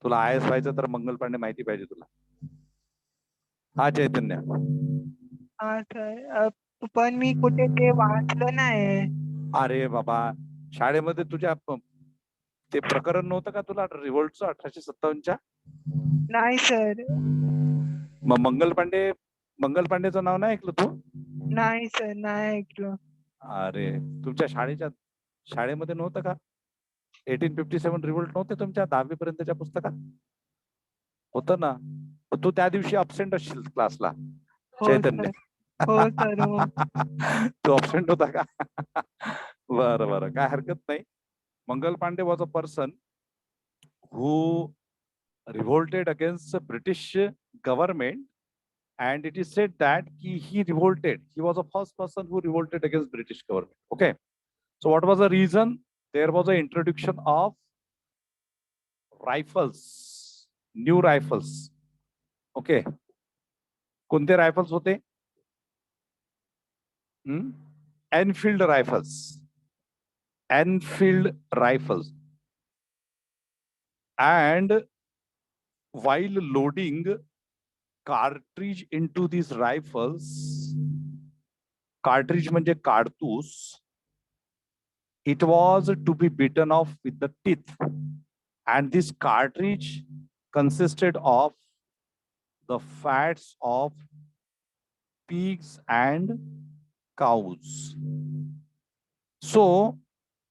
तुला IAS व्हायचं तर मंगल पांडे माहिती पाहिजे तुला. हा चैतन्य. हा सर, पण मी कुठे ते वाचलं नाही. अरे बाबा, शाळेमध्ये तुझ्या ते प्रकरण नव्हतं का तुला रिव्होल्टचं 1857च्या? नाही सर. मग मंगल पांडेचं नाव नाही ऐकलं तू? नाही सर, नाही ऐकलं. अरे, तुमच्या शाळेमध्ये नव्हतं का 1857 रिव्होल्ट? नव्हते तुमच्या 10वी पर्यंतच्या पुस्तकात? होतं ना. तू त्या दिवशी अब्सेंट असशील क्लासला. चैतन्य. हो सर. तू अब्सेंट होता का? बरं बरं, काय हरकत नाही. Mangal Pandey was a person who revolted against the British government, and it is said that he revolted. He was the first person who revolted against British government. Okay, so what was the reason? There was an introduction of rifles, new rifles. Okay, कोणते rifles होते? Enfield rifles. And while loading cartridge into these rifles. Cartridge म्हणजे काडतूस. It was to be bitten off with the teeth, and this cartridge consisted of the fats of pigs and cows. So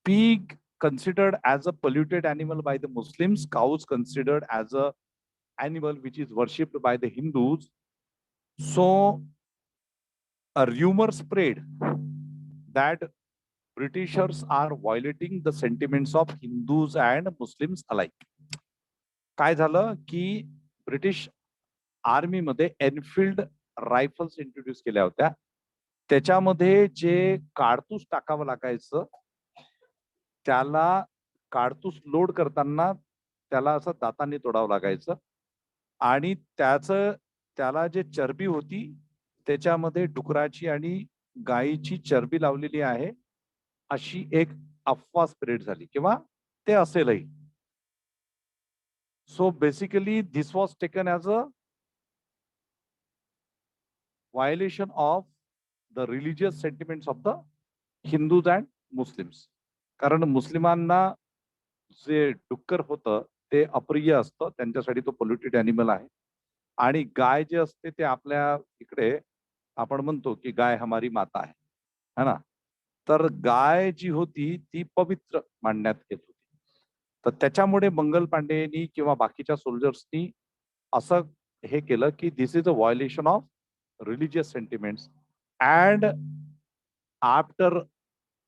pig considered as a polluted animal by the Muslims, cows considered as a animal which is worshipped by the Hindus. So a rumor spread that Britishers are violating the sentiments of Hindus and Muslims alike. काय झालं की British army मध्ये Enfield rifles introduce केल्या होत्या. त्याच्यामध्ये जे काडतूस टाकावं लागायचं त्याला काडतूस लोड करताना त्याला असं दातांनी तोडावं लागायचं आणि त्याला जे चरबी होती त्याच्यामध्ये डुकराची आणि गायीची चरबी लावलेली आहे अशी एक अफवा स्प्रेड झाली किंवा ते असेलही. So basically this was taken as a violation of the religious sentiments of the Hindus and Muslims. कारण मुस्लिमांना जे डुक्कर होतं ते अप्रिय असतं, त्यांच्यासाठी तो पोल्युटेड ॲनिमल आहे. आणि गाय जे असते ते आपल्या इकडे आपण म्हणतो की गाय हमारी माता आहे, है ना. तर गाय जी होती ती पवित्र मानण्यात येत होती. तर त्याच्यामुळे मंगल पांडेनी किंवा बाकीच्या सोल्जर्सनी असं हे केलं की this is a violation of religious sentiments. And after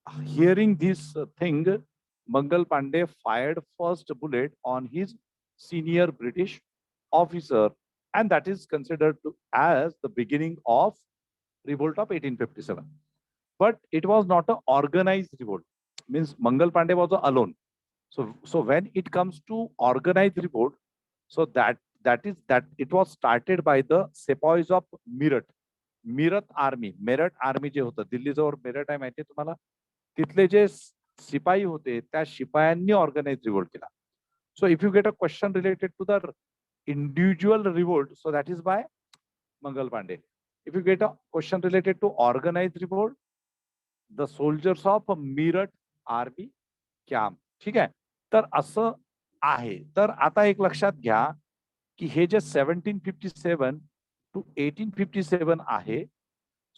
hearing this thing, Mangal Pandey fired first bullet on his senior British officer, and that is considered as the beginning of revolt of 1857. But it was not an organized revolt. Means Mangal Pandey was alone. So when it comes to organized revolt, so that it was started by the sepoys of Meerut. Meerut army, Meerut army जे होतं दिल्लीजवळ मेरठ आहे माहिती आहे तुम्हाला, तिथले जे शिपाई होते त्या शिपायांनी ऑर्गनाइज रिवोल्ट केला. So if you get a question related to the individual revolt, so that is by Mangal Pandey. If you get a question related to organise revolt, the soldiers of Meerut army camp. ठीक आहे. तर असं आहे. तर आता एक लक्षात घ्या की हे जे 1757 to 1857 आहे,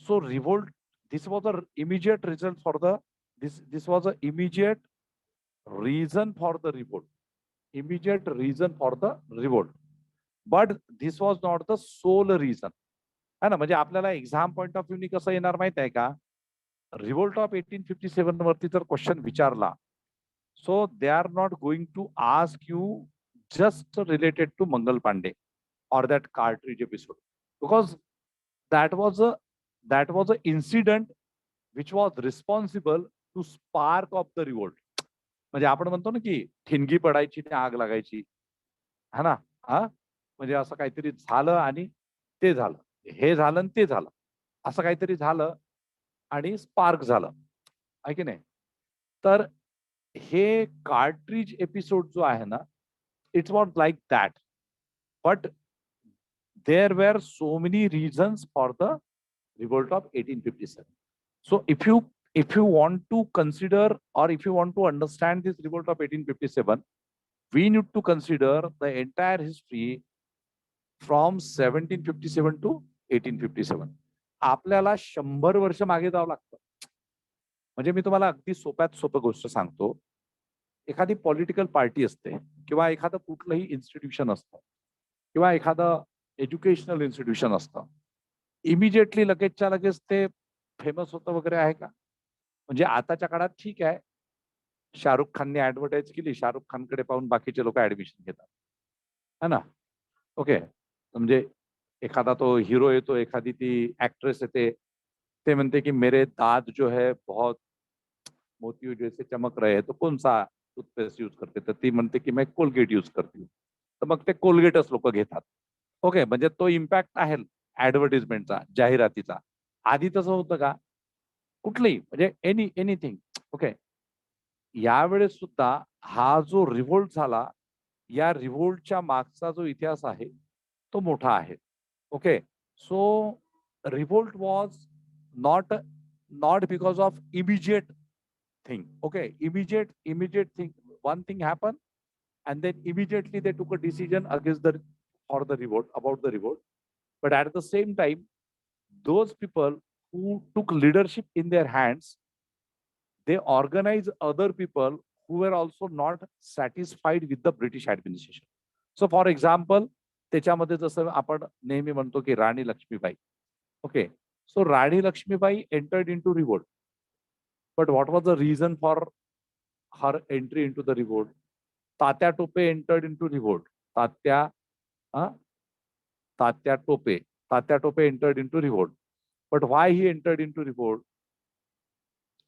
so revolt this was a immediate result for the this was an immediate reason for the revolt. Immediate reason for the revolt. But this was not the sole reason. है ना. म्हणजे आपल्याला एक्झाम पॉइंट ऑफ व्ह्यूनी कसं येणार माहित आहे का, revolt of 1857 वरती जर क्वेश्चन विचारला, so they are not going to ask you just related to Mangal Pandey or that cartridge episode, because that was a incident which was responsible to spark of the revolt. म्हणजे आपण म्हणतो ना की ठिणगी पडायची आणि आग लागायची, है ना. हा म्हणजे असं काहीतरी झालं आणि ते झालं, हे झालं आणि ते झालं, असं काहीतरी झालं आणि स्पार्क झालं, आहे की नाही. तर हे कार्ट्रिज एपिसोड जो आहे ना, it's what like that. But there were so many reasons for the revolt of 1857. So if you want to consider, or if you want to understand this revolt of 1857, we need to consider the entire history from 1757 to 1857. आपल्याला 100 वर्ष मागे जावं लागतं. म्हणजे मी तुम्हाला अगदी सोप्यात सोपं गोष्ट सांगतो. एखादी पॉलिटिकल पार्टी असते किंवा एखादं कुठलंही इन्स्टिट्यूशन असतं किंवा एखादं एज्युकेशनल इन्स्टिट्यूशन असतं, इमिजिएटली लगेचच्या लगेच ते फेमस होतं वगैरे आहे का. म्हणजे आताच्या काळात ठीक आहे, शाहरुख खानने ऍडव्हर्टाईज केली, शाहरुख खानकडे पाहून बाकीचे लोक ऍडमिशन घेतात, है ना. ओके. म्हणजे एखादा तो हिरो येतो, एखादी ती ऍक्ट्रेस येते, ते म्हणते की मेरे दांत जो है बहुत मोती जैसे चमक रहे हैं, तो कौन सा टूथपेस्ट यूज करते, तर ती म्हणते की मैं कोलगेट यूज करती हूँ. तर मग ते कोलगेटच लोक घेतात. ओके. म्हणजे तो इम्पॅक्ट आहे ऍडव्हर्टिजमेंटचा, जाहिरातीचा. आधी तसं होतं का, कुठलंही म्हणजे एनिथिंग. ओके. यावेळेस सुद्धा हा जो रिव्होल्ट झाला, या रिव्होल्टच्या मागचा जो इतिहास आहे तो मोठा आहे. Okay, so revolt was not because of immediate thing. Okay, immediate thing. One thing happened, and then immediately they took a decision against the for the revolt about the revolt. But at the same time, those people who took leadership in their hands, they organized other people who were also not satisfied with the British administration. So for example त्याच्यामध्ये जसं आपण नेहमी म्हणतो की राणी Lakshmibai. Okay, so Rani Lakshmibai entered into revolt. But what was the reason for her entry into the revolt? Tatya Tope entered into revolt. Tatya Tope entered into revolt. But why he entered into revolt?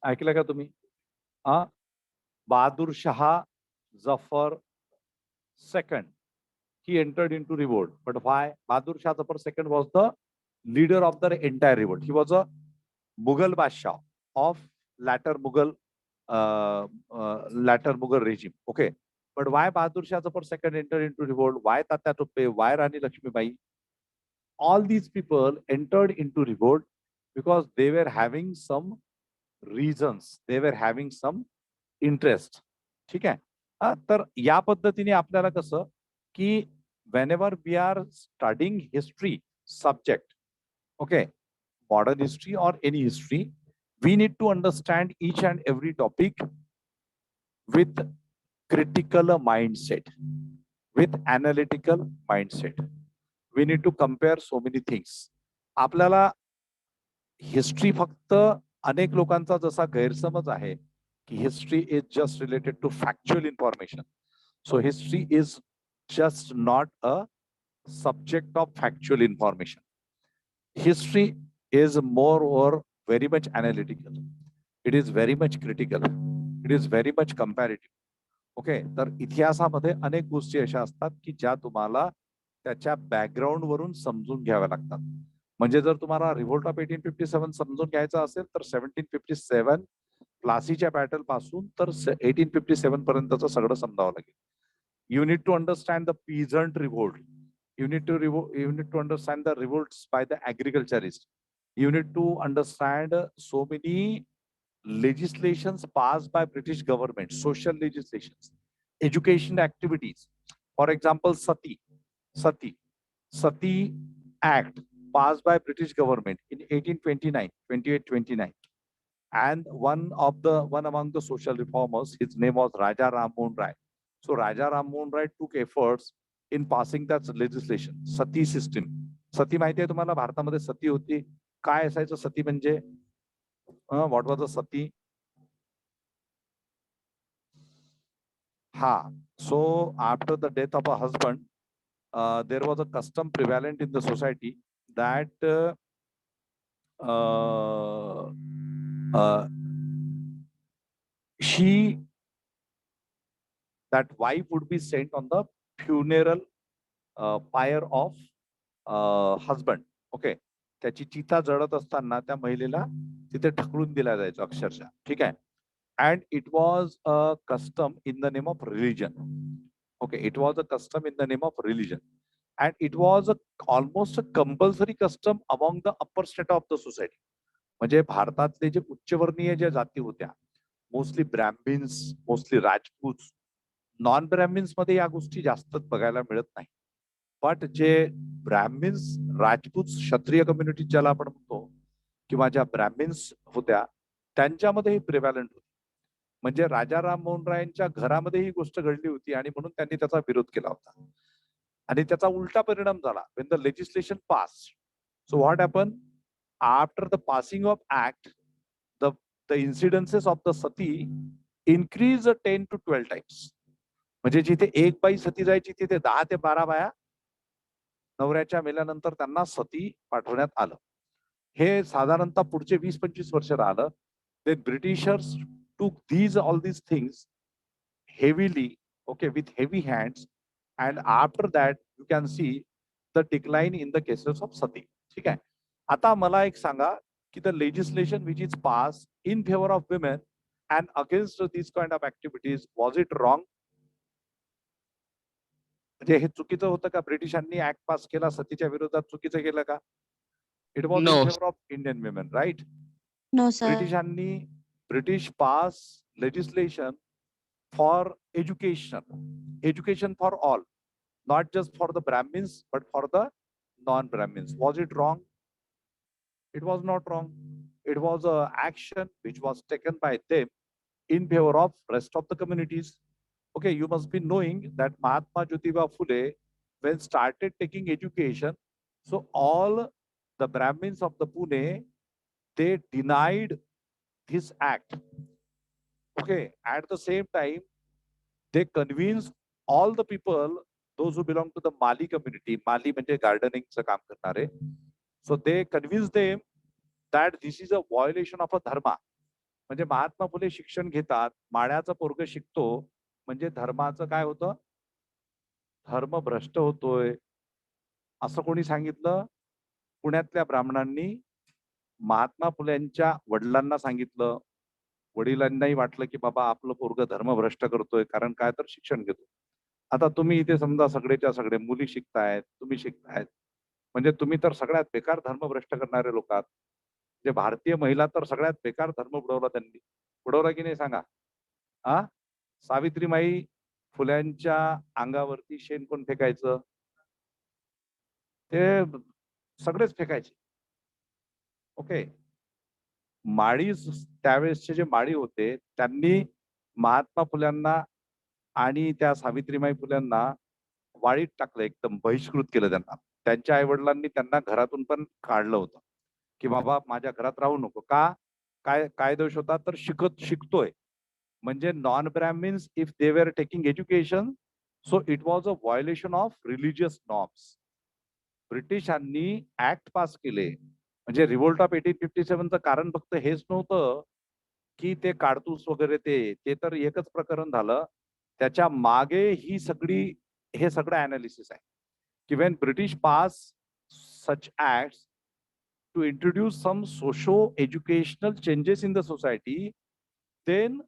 ऐकलं का तुम्ही? Bahadur Shah Zafar II, he entered into revolt. But why? Bahadur Shah Zafar II was the leader of the entire revolt. He was a Mughal Basha of latter Mughal regime. Okay, but why Bahadur Shah Zafar II entered into revolt? Why Tatya Tope? Why Rani Lakshmibai? All these people entered into revolt because they were having some reasons. They were having some interest. ठीक आहे. तर या पद्धतीने आपल्याला कसं की whenever we are studying history subject, okay, modern history or any history, we need to understand each and every topic with critical mindset, with analytical mindset. We need to compare so many things. आपल्याला history फक्त अनेक लोकांचा जसा गैरसमज आहे की history is just related to factual information. So history is just not a subject of factual information. History is more or very much analytical. It is very much critical. It is very much comparative. Okay, तर इतिहासामध्ये अनेक गोष्टी अशा असतात की ज्या तुम्हाला त्याच्या बॅकग्राऊंड वरून समजून घ्याव्या लागतात. म्हणजे जर तुम्हाला रिव्होल्ट ऑफ 1857 समजून घ्यायचा असेल तर 1757 प्लासीच्या बॅटल पासून तर 1857 पर्यंतचं सगळं समजावं लागेल. You need to understand the peasant revolt. You need to understand the revolts by the agriculturists. You need to understand so many legislations passed by British government, social legislations, education activities. For example, Sati Act passed by British government in 1829, 28-29. And one among the social reformers, his name was Raja Ram Mohan Rai. So Raja Ram Mohan Rai took efforts in passing that legislation, Sati system. सती माहिती आहे तुम्हाला भारतामध्ये सती होती. काय असायचं सती म्हणजे? What was the Sati? So after the death of a husband, there was a custom prevalent in the society that that wife would be sent on the funeral pyre of husband. Okay, त्याची चिता जळत असताना त्या महिलेला तिथे ढकलून दिला जायचं अक्षरशः. ठीक आहे. And it was a custom in the name of religion. Okay, it was a custom in the name of religion. And it was almost a compulsory custom among the upper strata of the society. म्हणजे भारतातले जे उच्चवर्णीय ज्या जाती होत्या, mostly Brahmins, mostly Rajput, non Brahmins मध्ये या गोष्टी जास्त बघायला मिळत नाही. बट जे ब्राह्मिन्स, राजपूत, क्षत्रिय कम्युनिटी ज्याला आपण म्हणतो किंवा ज्या ब्राह्मिन्स होत्या त्यांच्यामध्ये ही प्रिव्हॅलंट होती. म्हणजे राजा राम मोहन रायांच्या घरामध्ये ही गोष्ट घडली होती आणि म्हणून त्यांनी त्याचा विरोध केला होता. आणि त्याचा उलटा परिणाम झाला. when the legislation passed, so what happened after the passing of act, the incidences of the sati increased 10 to 12 times. म्हणजे जिथे एक बाई सती जायची तिथे 10 ते 12 बाया नवऱ्याच्या मेल्यानंतर त्यांना सती पाठवण्यात आलं. हे साधारणतः पुढचे 20-25 वर्ष राहिलं. Then Britishers took all these things heavily, okay, with heavy hands, and after that you can see the decline in the cases of sati. ठीक आहे. आता मला एक सांगा की the legislation which is passed in favor of women and against these kind of activities, was it wrong? म्हणजे हे चुकीचं होतं का? ब्रिटिशांनी ऍक्ट पास केला सतीच्या विरोधात, चुकीचं केलं का? It was in favour of Indian women, right? No, sir. ब्रिटिशांनी pass legislation for education for all, not just for the Brahmins, but for the non-Brahmins. Was it wrong? It was not wrong. It was a action which was taken by them in favor of rest of the communities. Okay, you must be knowing that Mahatma Jyotiba Phule, when started taking education, so all the Brahmins of the Pune, they denied this act. Okay, at the same time, they convinced all the people, those who belong to the Mali community, Mali म्हणजे gardening काम करणारे, so they convinced them that this is a violation of a dharma. म्हणजे महात्मा फुले शिक्षण घेतात, माळ्याचा पोरग शिकतो म्हणजे धर्माचं काय होतं? धर्म भ्रष्ट होतोय असं कोणी सांगितलं? पुण्यातल्या ब्राह्मणांनी महात्मा फुलेंच्या वडिलांना सांगितलं. वडिलांनाही वाटलं की बाबा आपलं पोरग धर्मभ्रष्ट करतोय, कारण काय तर शिक्षण घेतो. आता तुम्ही इथे समजा सगळेच्या सगळे मुली शिकतायत, तुम्ही शिकतायत, म्हणजे तुम्ही तर सगळ्यात बेकार धर्मभ्रष्ट करणारे लोक आहात. जे भारतीय महिला तर सगळ्यात बेकार धर्म बुडवला त्यांनी. बुडवला की नाही सांगा? हा, सावित्रीमाई फुल्यांच्या अंगावरती शेण कोण फेकायचं? ते सगळेच फेकायचे. ओके, माळी त्यावेळेसचे जे माळी होते त्यांनी महात्मा फुल्यांना आणि त्या सावित्रीमाई फुल्यांना वाळीत टाकलं, एकदम बहिष्कृत केलं त्यांना. त्यांच्या आई वडिलांनी त्यांना घरातून पण काढलं होतं की बाबा माझ्या घरात राहू नको. का? काय दोष होता? तर शिकतोय म्हणजे non Brahmins if they were taking education, so it was a violation of religious norms. ब्रिटिशांनी ऍक्ट पास केले म्हणजे रिव्होल्ट ऑफ 1857चं कारण फक्त हेच नव्हतं की ते काडतूस वगैरे, ते तर एकच प्रकरण झालं. त्याच्या मागे ही सगळी हे सगळं अनालिसिस आहे की when British pass such acts to introduce some socio-educational changes in the society, then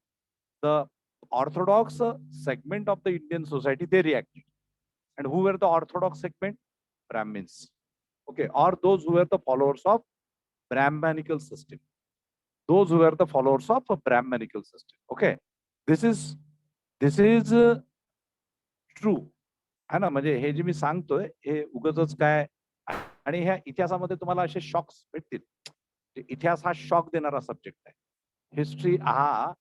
the orthodox segment of the Indian society, they reacted. And who were the orthodox segment? Brahmins. Okay, or those who were the followers of Brahmanical system. Those who were the followers of a Brahmanical system. Okay, this is true. है ना? म्हणजे हे जे मी सांगतोय हे उगाचच काय, आणि ह्या इतिहासामध्ये तुम्हाला असे शॉक्स भेटतील. इतिहास हा शॉक देणारा सब्जेक्ट आहे. हिस्ट्री हा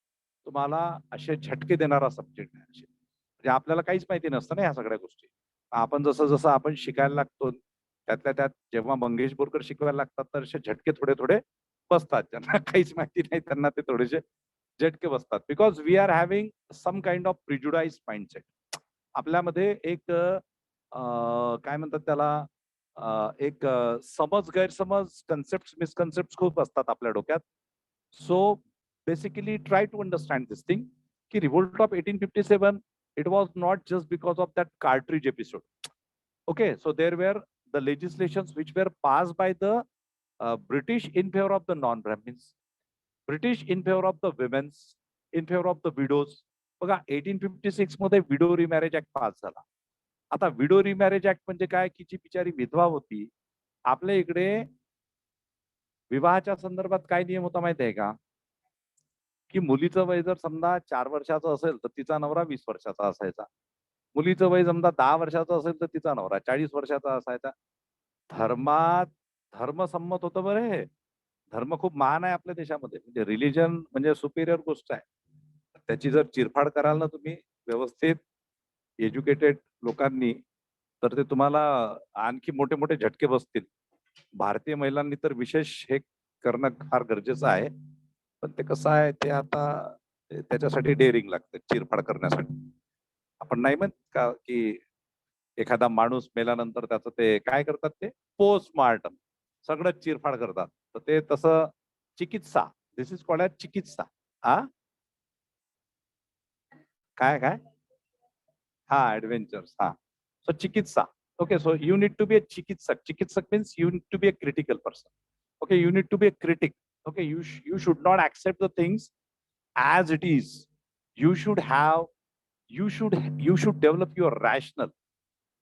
तुम्हाला असे झटके देणारा सब्जेक्ट आहे. म्हणजे आपल्याला काहीच माहिती नसतं ना ह्या सगळ्या गोष्टी. आपण जसं जसं आपण शिकायला लागतो, त्यातल्या त्यात जेव्हा मंगेश बोरकर शिकवायला लागतात तर असे झटके थोडे थोडे बसतात. ज्यांना काहीच माहिती नाही त्यांना ते थोडेसे झटके बसतात. Because we are having some kind of prejudice mindset. आपल्यामध्ये एक काय म्हणतात त्याला, एक समज गैरसमज, कन्सेप्ट मिसकन्सेप्ट खूप असतात आपल्या डोक्यात. So basically try to understand this thing की revolt of 1857 it was not just because of that cartridge episode. Okay, so there were the legislations which were passed by the British in favor of the non-Brahmins, British in favor of the women's, in favor of the widows. बघा 1856 मध्ये widow remarriage act pass झाला. आता widow remarriage act म्हणजे काय की जी बिचारी विधवा होती, आपल्या इकडे विवाहाच्या संदर्भात काय नियम होता माहिती आहे का? की मुलीचं वय जर समजा 4 वर्षाचं असेल तर तिचा नवरा 20 वर्षाचा असायचा. मुलीचं वय समजा 10 वर्षाचं असेल तर तिचा नवरा 40 वर्षाचा असायचा. धर्मात धर्मसंमत होतं बरं हे. धर्म खूप महान आहे आपल्या देशामध्ये. म्हणजे रिलिजन म्हणजे सुपिरियर गोष्ट आहे. त्याची जर चिरफाड कराल ना तुम्ही व्यवस्थित एज्युकेटेड लोकांनी, तर ते तुम्हाला आणखी मोठे मोठे झटके बसतील. भारतीय महिलांनी तर विशेष हे करणं फार गरजेचं आहे. पण ते कसं आहे ते आता त्याच्यासाठी डेअरिंग लागते चिरफाड करण्यासाठी. आपण नाही म्हणत का की एखादा माणूस मेल्यानंतर त्याचं ते काय करतात, ते पोस्टमार्टम सगळं चिरफाड करतात. तर ते तसं चिकित्सा, दिस इज कॉल्ड ॲज चिकित्सा. हा काय काय हा ऍडव्हेंचर्स. हा, सो चिकित्सा. Okay, so you need to be a chikitsak. Chikitsak means you need to be a critical person. Okay, you need to be a critic. Okay, you should not accept the things as it is. You should develop your rational.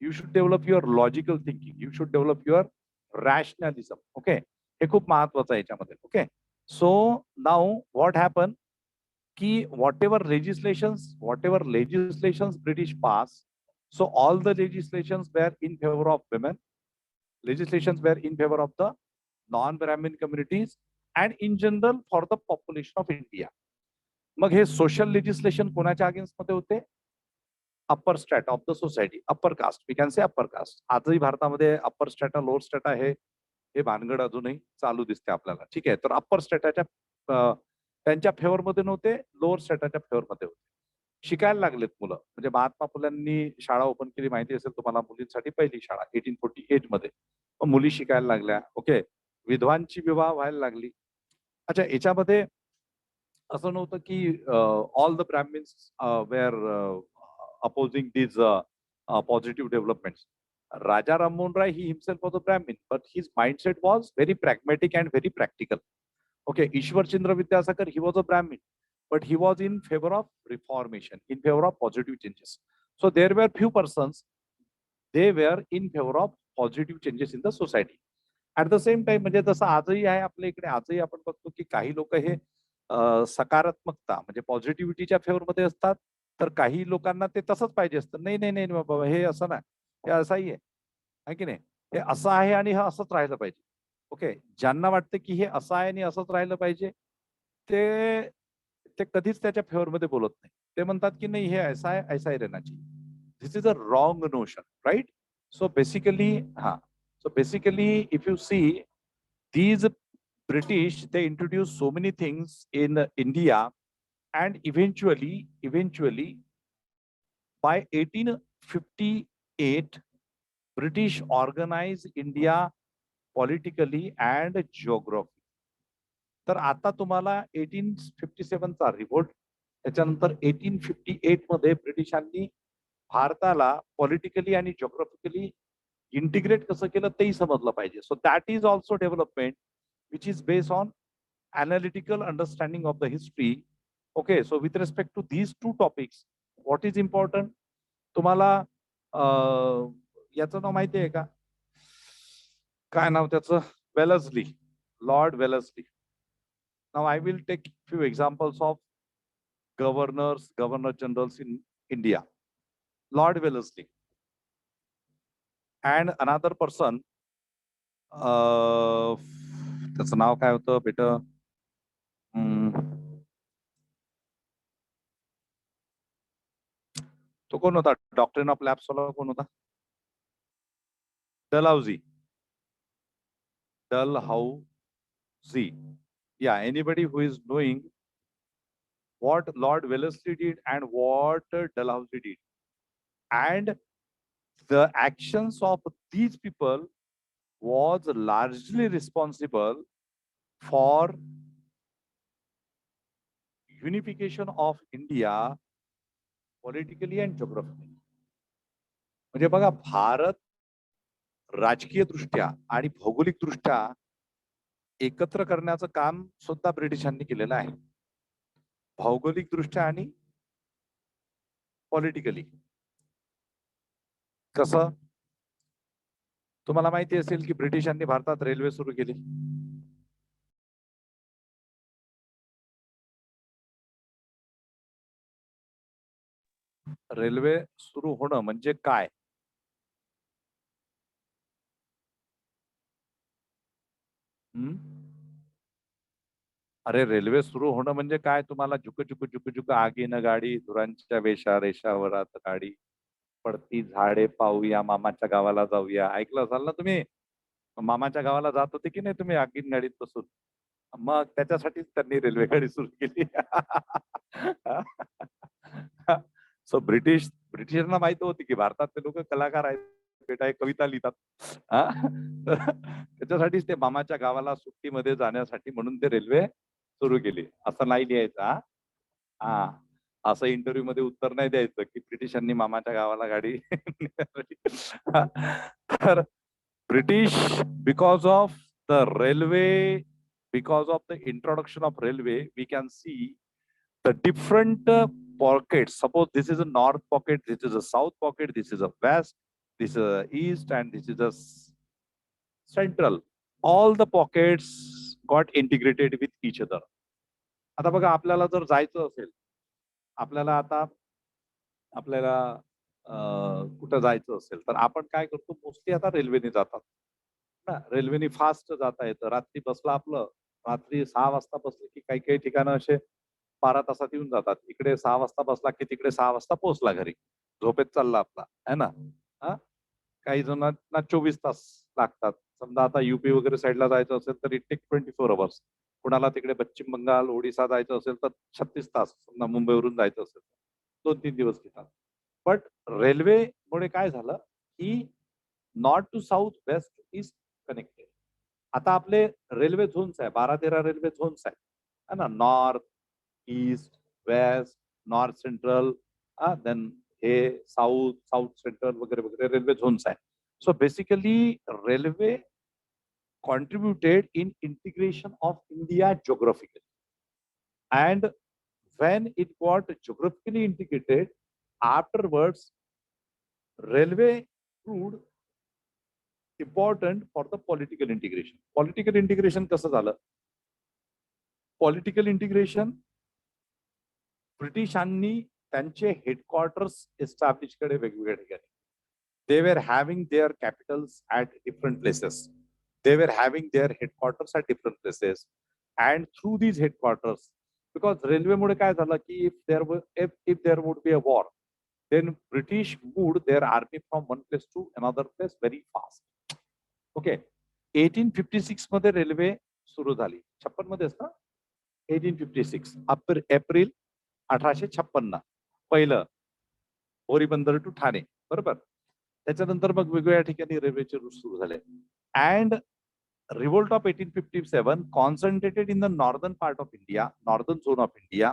You should develop your logical thinking. You should develop your rationalism. Okay. हे खूप महत्वाचं आहे याच्यामध्ये. Okay. So now what happened? Ki whatever legislations British passed, so all the legislations were in favor of women. Legislations were in favor of the non-Brahmin communities and in general for the population of India. मग हे social legislation कोणाच्या against मध्ये होते? Upper strata of the society, upper caste, we can say upper caste. आजही भारतामध्ये upper स्ट्रॅटा lower स्ट्रॅटा हे भानगड अजूनही चालू दिसते आपल्याला. ठीक आहे. तर अप्पर स्ट्रॅटाच्या त्यांच्या फेवर मध्ये नव्हते, लोअर स्ट्रॅटाच्या फेवर मध्ये होते. शिकायला लागलेत मुलं. म्हणजे महात्मा फुल्यांनी शाळा ओपन केली, माहिती असेल तुम्हाला, मुलींसाठी पहिली शाळा 1848 मध्ये. मुली शिकायला लागल्या. ओके. विधवांची विवाह व्हायला लागली. अच्छा, याच्यामध्ये असं नव्हतं की all the Brahmins were opposing these positive developments. Raja Rammohn Rai, he himself was a Brahmin, but his mindset was very pragmatic and very practical. Okay, Ishwar Chandra Vidyasakar, he was a Brahmin, but he was in favor of reformation, in favor of positive changes. So there were few persons, they were in favor of positive changes in the society. At the same time, म्हणजे जसं आजही आहे आपल्या इकडे, आजही आपण बघतो की काही लोक हे सकारात्मकता म्हणजे पॉझिटिव्हिटीच्या फेवर मध्ये असतात, तर काही लोकांना ते तसंच पाहिजे असतं. नाही नाही नाही बाबा, हे असं नाही, हे असंही आहे की नाही, हे असं आहे आणि हे असंच राहिलं पाहिजे. ओके. ज्यांना वाटतं की हे असं आहे आणि असंच राहिलं पाहिजे, ते कधीच त्याच्या फेवर मध्ये बोलत नाही. ते म्हणतात की नाही, हे ऐसा आहे, ऐसा ही रहना चाहिए. This is a wrong notion, right? So basically if you see, these British, they introduced so many things in India, and eventually by 1858 British organized India politically and geographically. तर आता तुम्हाला 1857 चा रिव्होल्ट, त्याच्यानंतर 1858 मध्ये ब्रिटिशांनी भारताला पॉलिटिकली आणि geographically integrate कसं केलं तेही समजलं पाहिजे. So that is also development which is based on analytical understanding of the history. Okay, so with respect to these two topics, what is important? तुम्हाला याचं नाव माहिती आहे का? काय नाव त्याचं? Wellesley, Lord Wellesley. Now I will take few examples of governors, governor generals in India. Lord Wellesley and another person, त्याचं नाव काय होतं बेटा? तो कोण होता? डॉक्ट्रिन ऑफ लॅप्स वाला कोण होता? Dalhousie. Dalhousie. Yeah, anybody who is knowing what Lord Wellesley did and what Dalhousie did, and the actions of these people was largely responsible for unification of India politically and geographically. म्हणजे बघा, भारत राजकीय दृष्ट्या आणि भौगोलिक दृष्ट्या एकत्र करण्याचं काम सुद्धा ब्रिटिशांनी केलेलं आहे, भौगोलिक दृष्ट्या आणि पॉलिटिकली. कसं? तुम्हाला माहिती असेल की ब्रिटिशांनी भारतात रेल्वे सुरू केली. रेल्वे सुरू होणं म्हणजे काय? अरे, रेल्वे सुरू होणं म्हणजे काय? तुम्हाला झुक झुक झुक झुक आगीन गाडी, धुरांच्या वेशा रेषावरात गाडी, पडती झाडे पाहूया, मामाच्या गावाला जाऊया. ऐकलं असाल ना तुम्ही? मामाच्या गावाला जात होते की नाही तुम्ही आगीन गाडीत बसून? मग त्याच्यासाठीच त्यांनी रेल्वे गाडी सुरू केली. सो ब्रिटिशांना माहिती होती की भारतातले लोक कलाकार आहेत बेटा, एक कविता लिहितात. त्याच्यासाठीच ते मामाच्या गावाला सुट्टीमध्ये जाण्यासाठी म्हणून ते रेल्वे सुरू केली. असं नाही लिहायचं. असं इंटरव्ह्यू मध्ये उत्तर नाही द्यायचं की ब्रिटिशांनी मामाच्या गावाला गाडी. तर British, because of the railway, because of the introduction of railway, we can see the different pockets. Suppose this is a north pocket, this is a south pocket, this is a west, this is east and this is the central. All the pockets got integrated with each other. आता बघा आपल्याला जर जायचं असेल, आपल्याला आता कुठं जायचं असेल तर आपण काय करतो, मोस्टली आता रेल्वेने जातात ना. रेल्वेने फास्ट जाता येतं. रात्री बसला आपलं, रात्री 6 वाजता बसलं की काही काही ठिकाणं असे 12 तासात येऊन जातात. इकडे 6 वाजता बसला की तिकडे 6 वाजता पोहोचला घरी, झोपेत चालला आपला, है ना. हा, काही जणांना 24 तास लागतात. समजा आता युपी वगैरे साईडला जायचं असेल तर इट टेक 24 अवर्स. कुणाला तिकडे पश्चिम बंगाल, ओडिसा जायचं असेल तर 36 तास. समजा मुंबईवरून जायचं असेल 2-3 दिवस घेतात. बट रेल्वेमुळे काय झालं की north to south, west to east connected. आता आपले रेल्वे झोन्स आहे, 12-13 रेल्वे झोन्स आहे ना. North, east, west, north central, then हे साऊथ, साऊथ सेंट्रल वगैरे वगैरे रेल्वे झोन्स आहे. So basically railway contributed in integration of India geographically, and when it got geographically integrated, afterwards railway proved important for the political integration. Political integration कसं झालं? Political integration ब्रिटिशांनी त्यांचे headquarters establish केले वेगवेगळ्या ठिकाणी. They were having their capitals at different places. They were having their headquarters at different places, and through these headquarters, because railway मुळे काय झालं की if there would be a war, then British moved their army from one place to another place very fast. Okay, 1856 मध्ये railway सुरू झाली. 56 मध्येच ना, 1856 April 1856 पहिलं बोरीबंदर टू ठाणे, बरोबर. त्याच्यानंतर मग वेगवेगळ्या ठिकाणी रेल्वेचे रूट सुरू झाले. And revolt of 1857 concentrated in the northern part of India, northern zone of India,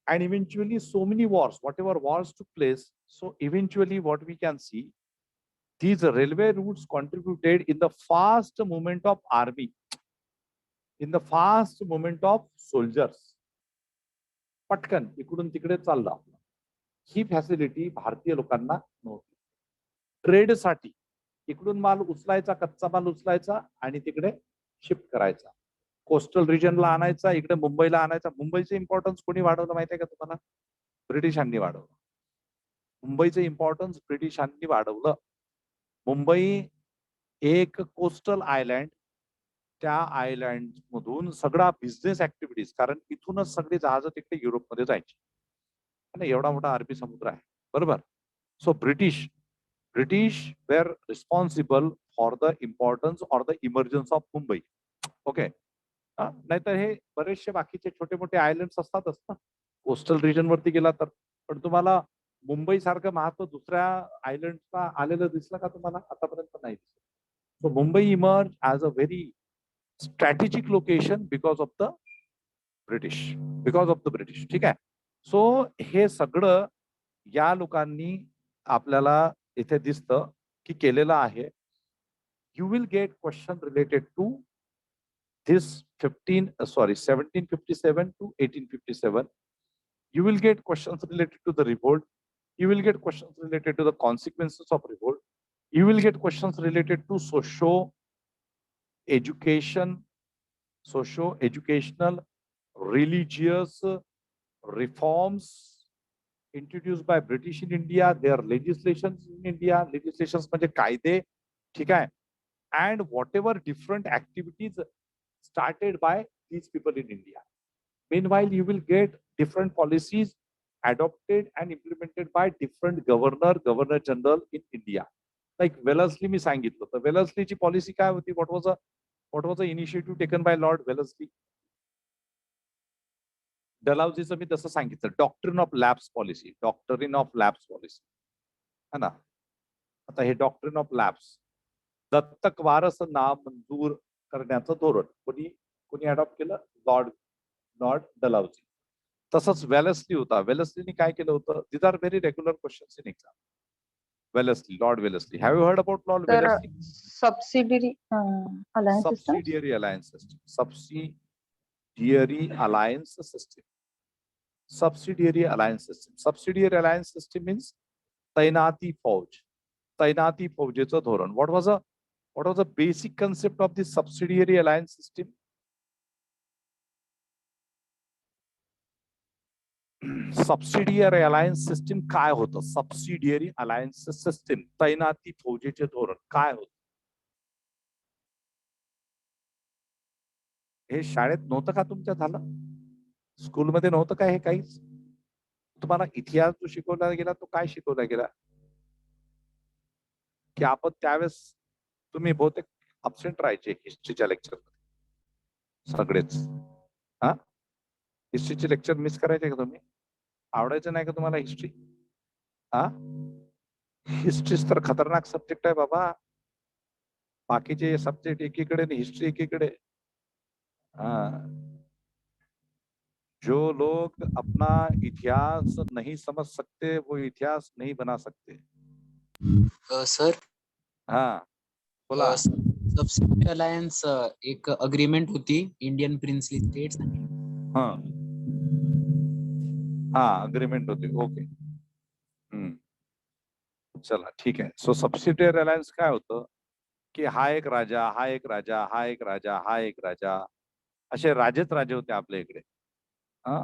and eventually so many wars, whatever wars took place. So eventually what we can see, these railway routes contributed in the fast movement of army, in the fast movement of soldiers. पटकन इकडून तिकडे चालला. ही facility भारतीय लोकांना नव्हती. Trade साठी इकडून माल उचलायचा, कच्चा माल उचलायचा आणि तिकडे शिफ्ट करायचा, कोस्टल रिजनला आणायचा, इकडे मुंबईला आणायचा. मुंबईचे इम्पॉर्टन्स कोणी वाढवलं माहिती आहे का तुम्हाला? ब्रिटिशांनी वाढवलं. मुंबईचे इम्पॉर्टन्स ब्रिटिशांनी वाढवलं. मुंबई एक कोस्टल आयलँड, त्या आयलँड मधून सगळा बिझनेस ऍक्टिव्हिटीज, कारण इथूनच सगळी जहाजं तिकडे युरोपमध्ये जायची आणि एवढा मोठा अरबी समुद्र आहे, बरोबर. So British were responsible for the importance or the emergence of Mumbai. Okay, नाहीतर हे बरेचसे बाकीचे छोटे मोठे आयलंड्स असतातच ना कोस्टल रिजन वरती गेला तर. पण तुम्हाला मुंबई सारखं महत्व दुसऱ्या आयलंडला आलेलं दिसलं का तुम्हाला? आतापर्यंत नाही दिसलं. So Mumbai emerge as a very strategic location because of the British. ठीक आहे. सो हे सगळं या लोकांनी आपल्याला इथे दिसतं की केलेलं आहे. You will get question related to this 1757 to 1857. You will get questions related to the revolt. You will get questions related to the consequences of revolt. You will get questions related to socio-educational, religious reforms introduced by British in India, their legislations in India, legislations म्हणजे कायदे, ठीक आहे, and whatever different activities started by these people in India. Meanwhile, you will get different policies adopted and implemented by different governor general in India. Like Wellesley मी सांगितलं तर वेलस्लीची policy काय होती? what was the initiative taken by Lord Wellesley? डलहौसीचं मी तसं सांगितलं, doctrine of labs policy है ना. आता हे डॉक्ट्रिन ऑफ लॅब्स, दत्तक वारस नामंजूर करण्याचं धोरण कोणी अडॉप्ट केलं? Lord Dalhousie. तसंच वेलेस्ली होता. वेलेस्लीने काय केलं होतं? These are very regular questions in exam. Lord Wellesley. Have you heard about Lord Wellesley? Subsidiary alliance system. Subsidiary alliance system means तैनाती फौज. तैनाती फौजेचं धोरण. What was the basic concept of the subsidiary alliance system? Subsidiary alliance system काय होतं? Subsidiary alliance system, तैनाती फौजेचे धोरण काय होतं? हे शाळेत नव्हतं का तुमच्या? झालं स्कूलमध्ये नव्हतं का हे? काहीच तुम्हाला इतिहास जो शिकवला गेला तो काय शिकवला गेला? की आपण त्यावेळेस तुम्ही बहुतेक अब्सेंट राहायचे हिस्ट्रीच्या लेक्चर सगळेच. हा, हिस्ट्रीचे लेक्चर मिस करायचे का तुम्ही? आवडायचं नाही का तुम्हाला हिस्ट्री? हा, हिस्ट्रीच तर खतरनाक सब्जेक्ट आहे बाबा. बाकीचे सब्जेक्ट एकीकडे आणि हिस्ट्री एकीकडे. जो लोग अपना इतिहास नहीं समझ सकते वो इतिहास नहीं बना सकते. सर हाँ बोला. सबसिडी अलायन्स एक अग्रीमेंट होती इंडियन प्रिन्सली स्टेट्स. हाँ हाँ अग्रीमेंट होती. ओके. चला ठीक आहे. सो सबसिडियरी अलायन्स काय होतं की हा एक राजा, हा एक राजा, हा एक राजा, हा एक राजा, असे राजेच राजे होते आपल्या इकडे. हा,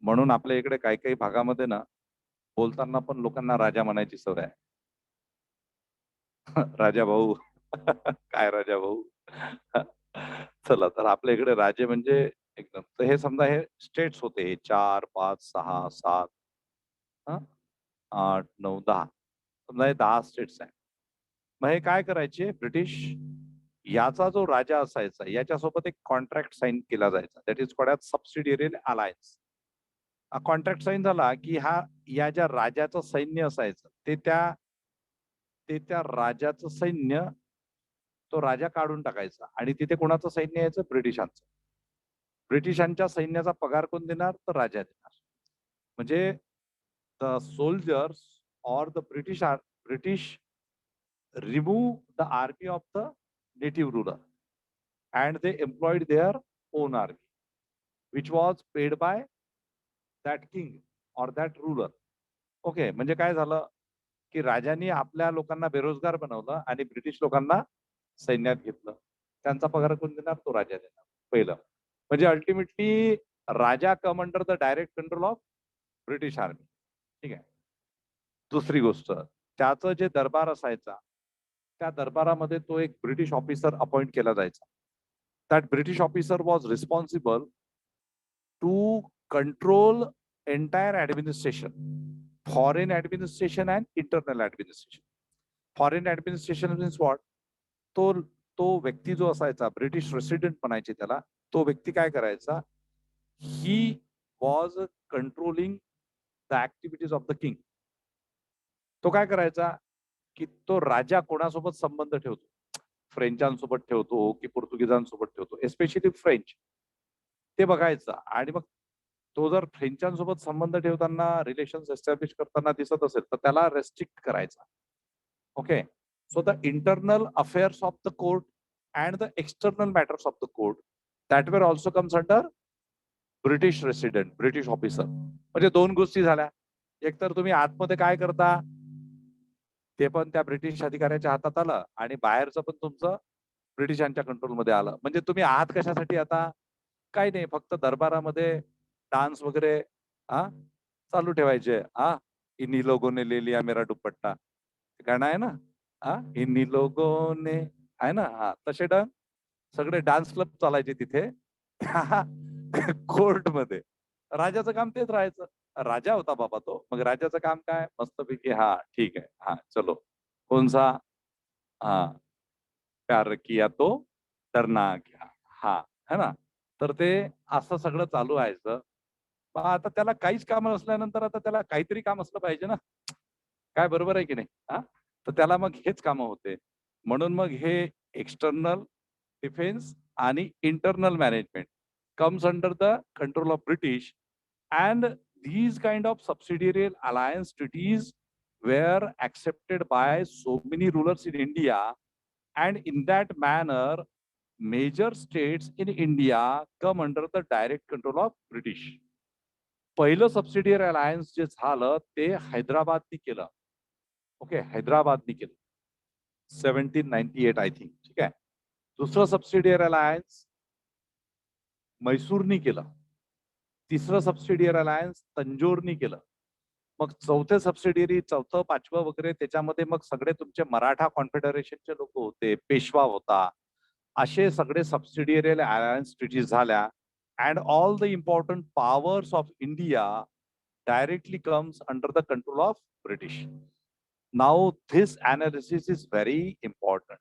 म्हणून आपल्या इकडे काही काही भागामध्ये ना बोलताना पण लोकांना राजा म्हणायची सवय आहे. राजा भाऊ. काय राजा भाऊ. चला, तर आपल्या इकडे राजे म्हणजे एकदम. तर हे समजा हे स्टेट्स होते, हे 4, 5, 6, 7, 8, 9, 10, समजा हे 10 स्टेट्स आहे. मग हे काय करायचे ब्रिटिश, याचा जो राजा असायचा याच्यासोबत एक कॉन्ट्रॅक्ट साइन केला जायचा. That is called as subsidiary alliance. Contract sign झाला की हा, या ज्या राजाचं सैन्य असायचं ते त्या राजाचं सैन्य, तो राजा काढून टाकायचा आणि तिथे कोणाचं सैन्य यायचं? ब्रिटिशांचं. ब्रिटिशांच्या सैन्याचा पगार कोण देणार? तर राजा देणार. म्हणजे द सोल्जर्स और the British remove the army of the native ruler and they employed their own army which was paid by that king or that ruler. Okay, म्हणजे काय झालं की राजांनी आपल्या लोकांना बेरोजगार बनवलं आणि ब्रिटिश लोकांना सैन्यात घेतलं. त्यांचा पगार कोण देणार? तो राजा देणार पहिलं. म्हणजे ultimately Raja come under the direct control of British army. ठीक आहे. दुसरी गोष्ट, त्याचं जे दरबार असायचा त्या दरबारामध्ये तो एक ब्रिटिश ऑफिसर अपॉइंट केला जायचा. That British officer was responsible to control entire administration, foreign administration and internal administration. Foreign administration means what? तो व्यक्ती जो असायचा, ब्रिटिश रेसिडेंट म्हणायचे त्याला, तो व्यक्ती काय करायचा? He was controlling the activities of the king. तो काय करायचा की तो राजा कोणासोबत संबंध ठेवतो? फ्रेंचांसोबत ठेवतो की पोर्तुगीजांसोबत ठेवतो? Especially French. ते बघायचं. आणि मग तो जर फ्रेंचांसोबत संबंध ठेवताना, रिलेशन्स एस्टॅब्लिश करताना दिसत असेल तर त्याला रेस्ट्रिक्ट करायचा. Okay. So the internal affairs of the court and the external matters of the court that were also comes under British resident, British officer. म्हणजे दोन गोष्टी झाल्या. एकतर तुम्ही आतमध्ये काय करता ते पण त्या ब्रिटिश अधिकाऱ्याच्या हातात आलं आणि बाहेरचं पण तुमचं ब्रिटिशांच्या कंट्रोलमध्ये आलं. म्हणजे तुम्ही आहात कशासाठी आता? काही नाही, फक्त दरबारामध्ये डान्स वगैरे चालू ठेवायचे. इन्ही लोगोने ले लिया मेरा दुपट्टा, गाणं आहे ना, इन्ही लोगोने, आहे ना, तसे सगळे डान्स क्लब चालायचे तिथे कोर्ट मध्ये. राजाचं काम तेच राहायचं. राजा होता बाबा तो. मग राजाचं काम काय? मस्तपैकी ठीक आहे, चलो कोणसा प्यार किया तो डरना क्या, है ना. तर ते असं सगळं चालू व्हायचं. आता त्याला काहीच काम नसल्यानंतर आता त्याला काहीतरी काम असलं पाहिजे ना. काय, बरोबर आहे की नाही? तर त्याला मग हेच कामं होते. म्हणून मग हे एक्सटर्नल डिफेन्स आणि internal management comes under the control of British, and these kind of subsidiary alliance treaties were accepted by so many rulers in India, and in that manner major states in India come under the direct control of British. पहिलं subsidiary alliance जे झालं ते हैदराबादनी केलं. Okay, हैदराबादनी केलं. 1798 I think. ठीक आहे. दुसरं subsidiary alliance मैसूरनी केलं. तिसरं सबसिडियरी अलायन्स तंजोरनी केलं. मग चौथे सबसिडियरी, चौथं, पाचवं वगैरे त्याच्यामध्ये मग सगळे तुमचे मराठा कॉन्फेडरेशनचे लोक होते, पेशवा होता, असे सगळे सबसिडियरी अलायन्स ट्रीटी झाल्या. And all the important powers of India directly comes under the control of British. Now this analysis is very important.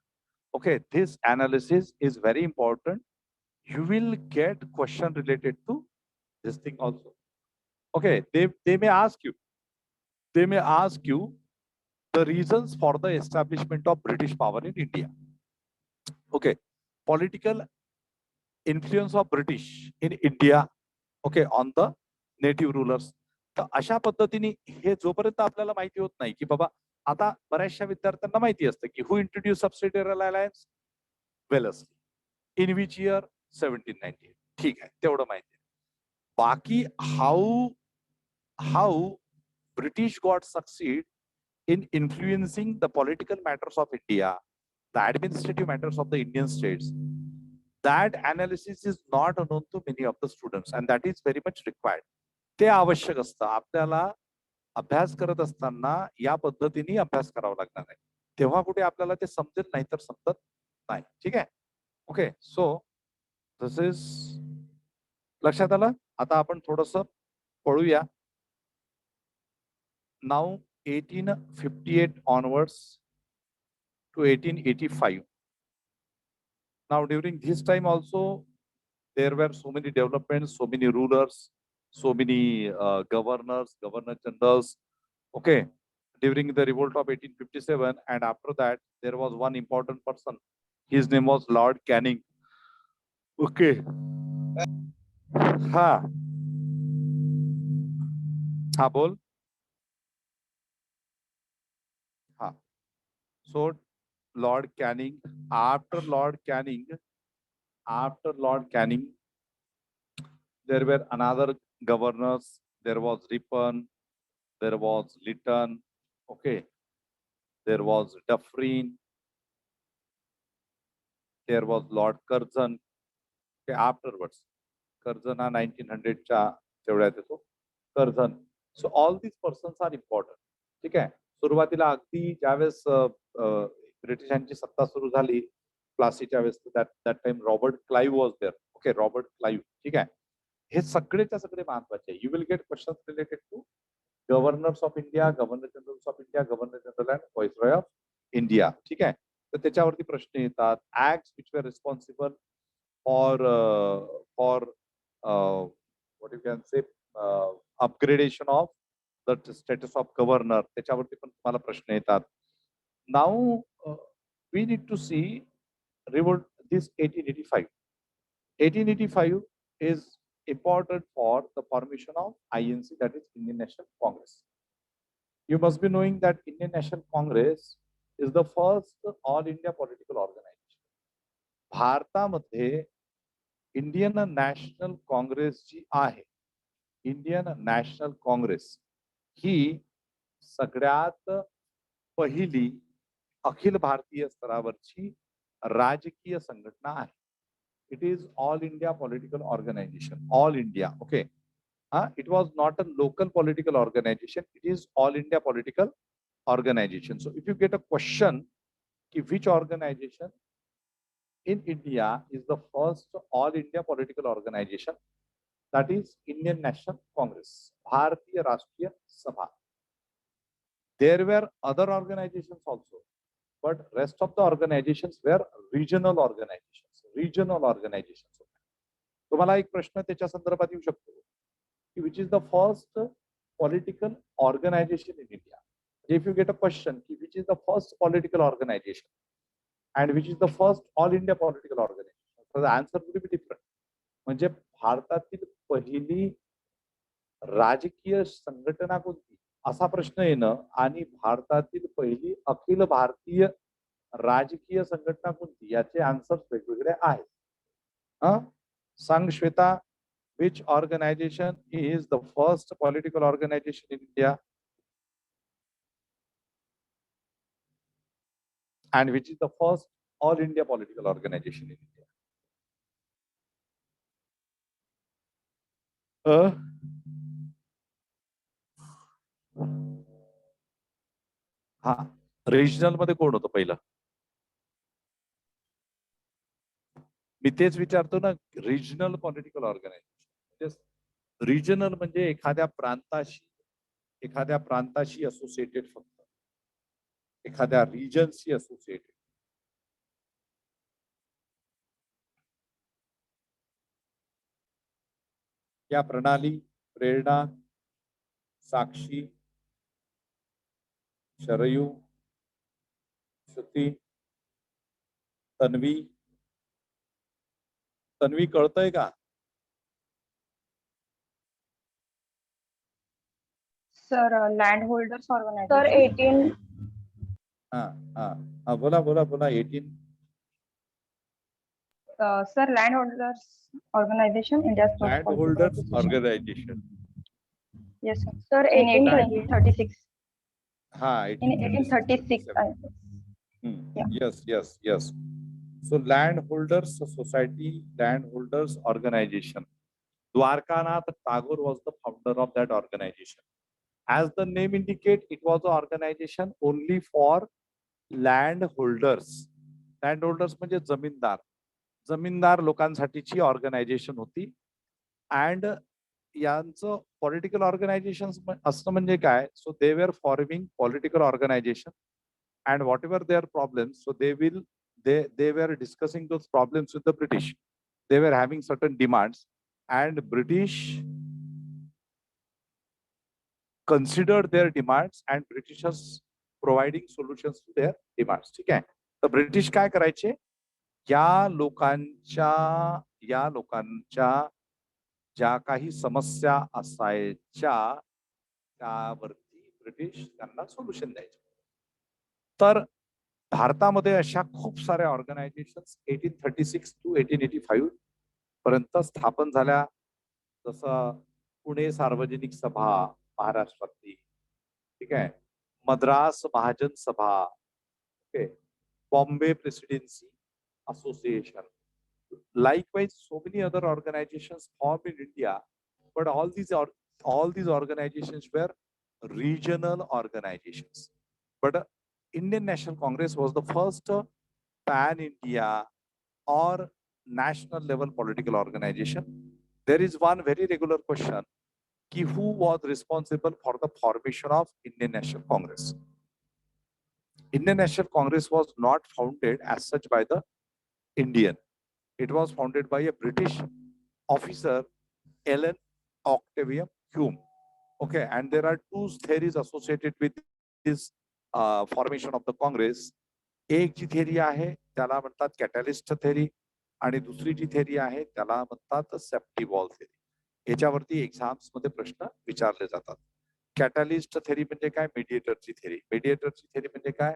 Okay, this analysis is very important. You will get question related to this thing also. Okay, they may ask you the reasons for the establishment of British power in India. Okay, political influence of British in India, okay, on the native rulers. तर अशा पद्धतीने हे जोपर्यंत आपल्याला माहिती होत नाही की बाबा, आता बऱ्याचशा विद्यार्थ्यांना माहिती असतं की who introduce subsidiary alliance, Wellesley, in which year 1798. ठीक आहे, तेवढं माहिती आहे. बाकी how British got succeed in influencing the political matters of India, the administrative matters of the Indian states, that analysis is not known to many of the students, and that is very much required. ते आवश्यक असतं. आपल्याला अभ्यास करत असताना या पद्धतीने अभ्यास करावा लागणार आहे, तेव्हा कुठे आपल्याला ते समजेल, नाही तर समजत नाही. ठीक आहे. ओके, सो दिस इज लक्षात आलं. आता आपण थोडस पळूया. Now 1858 onwards to 1885. Now during this time also there were so many developments, so many rulers, so many governors, governor generals. Okay, during the revolt of 1857, and after that there was one important person. His name was Lord Canning. Okay. Ha bol. Ha. So Lord Canning, after Lord Canning, there were another governors. There was Ripon, there was Lytton, okay, there was Dufferin, there was Lord Curzon. Okay, afterwards, Curzon 1900 च्या तेवढ्यात येतो Curzon. So all these persons are important. ठीक आहे. सुरुवातीला अगदी ज्यावेळेस ब्रिटिशांची सत्ता सुरू झाली प्लासीच्या वेळेस, that time Robert Clive was there. Okay, Robert Clive. ठीक आहे. हे सगळेच्या सगळे महत्वाचे. You will get questions related to governors of India, governor generals of India, governor general and viceroy of India. ठीक आहे. तर त्याच्यावरती प्रश्न येतात. Acts which were responsible for what you can say upgradation of the status of governor, त्याच्यावरती पण तुम्हाला प्रश्न येतात. Now we need to see revolt this 1885. 1885 is important for the formation of INC, that is Indian National Congress. You must be knowing that Indian National Congress is the first all India political organization. भारतामध्ये Indian national Congress जी आहे, Indian national Congress ही सगळ्यात पहिली अखिल भारतीय स्तरावरची राजकीय संघटना आहे. It is all India political organization, all India. Okay, it was not a local political organization, it is all India political organization. So if you get a question which organization in India is the first all India political organization, that is Indian National Congress, Bharatiya Rashtriya Sabha. There were other organizations also, but rest of the organizations were regional organizations. तुम्हाला एक प्रश्न त्याच्या संदर्भात येऊ शकतो की which is the first political organisation in India. If you get a question की which is the first political organisation and which is the first all India political organisation, तर आन्सर विल बी डिफरंट. म्हणजे भारतातील पहिली राजकीय संघटना कोणती असा प्रश्न येणं आणि भारतातील पहिली अखिल भारतीय राजकीय संघटना कोणती याचे आन्सर्स वेगवेगळे आहेत. सांग Shweta, which organization is the first political organization in India? and which is the first all India political organization in India. हा रिजनल मध्ये कोण होतं पहिलं? मी तेच विचारतो ना, रिजनल पॉलिटिकल ऑर्गनायझेशन. रिजनल म्हणजे एखाद्या प्रांताशी असोसिएटेड, फक्त एखाद्या रिजनशी असोसिएटेड. या प्रणाली, प्रेरणा, साक्षी, शरयू, श्रुती, तन्वी कळतंय का? Sir land holders organisation. Sir 18. हा बोला 18. Sir land holders organisation, India land holders organisation. Yes sir. 1836. हा, In 1836. Yes. So landholders society, landholders organization. Dwarkanath Tagore was the founder of that organization. As the name indicates, it was an organization only for landholders. Landholders म्हणजे जमीनदार लोकांसाठीची organisation होती. And यांचं political organisation असं म्हणजे काय? So they were forming political organisation and whatever their problems, so they were discussing those problems with the British. They were having certain demands and British considered their demands and Britishers providing solutions to their demands. ठीक आहे. तर British काय करायचे? या लोकांच्या ज्या काही समस्या असायच्या त्यावरती ब्रिटिश त्यांना सोल्युशन द्यायचे. तर भारतामध्ये अशा खूप साऱ्या ऑर्गनायझेशन्स 1836 to 1885 पर्यंत स्थापन झाल्या. जसं पुणे सार्वजनिक सभा महाराष्ट्रातली, ठीक आहे, मद्रास महाजन सभा, okay, Bombay presidency association. Likewise, so many other organizations formed in India, but all these organizations were regional organizations. But Indian National Congress was the first pan-India or national level political organization. There is one very regular question: who was responsible for the formation of Indian National Congress? Indian National Congress was not founded as such by the Indian. It was founded by a British officer, Ellen Octavian Hume. Okay, and there are two theories associated with this formation of the Congress. एक जी theory आहे त्याला म्हणतात catalyst theory आणि दुसरी जी theory आहे त्याला म्हणतात safety valve theory. याच्यावरती एक्झाम्स मध्ये प्रश्न विचारले जातात. कॅटलिस्ट थेरी म्हणजे काय? मीडिएटरची थेरी. मीडिएटरची थेरी म्हणजे काय?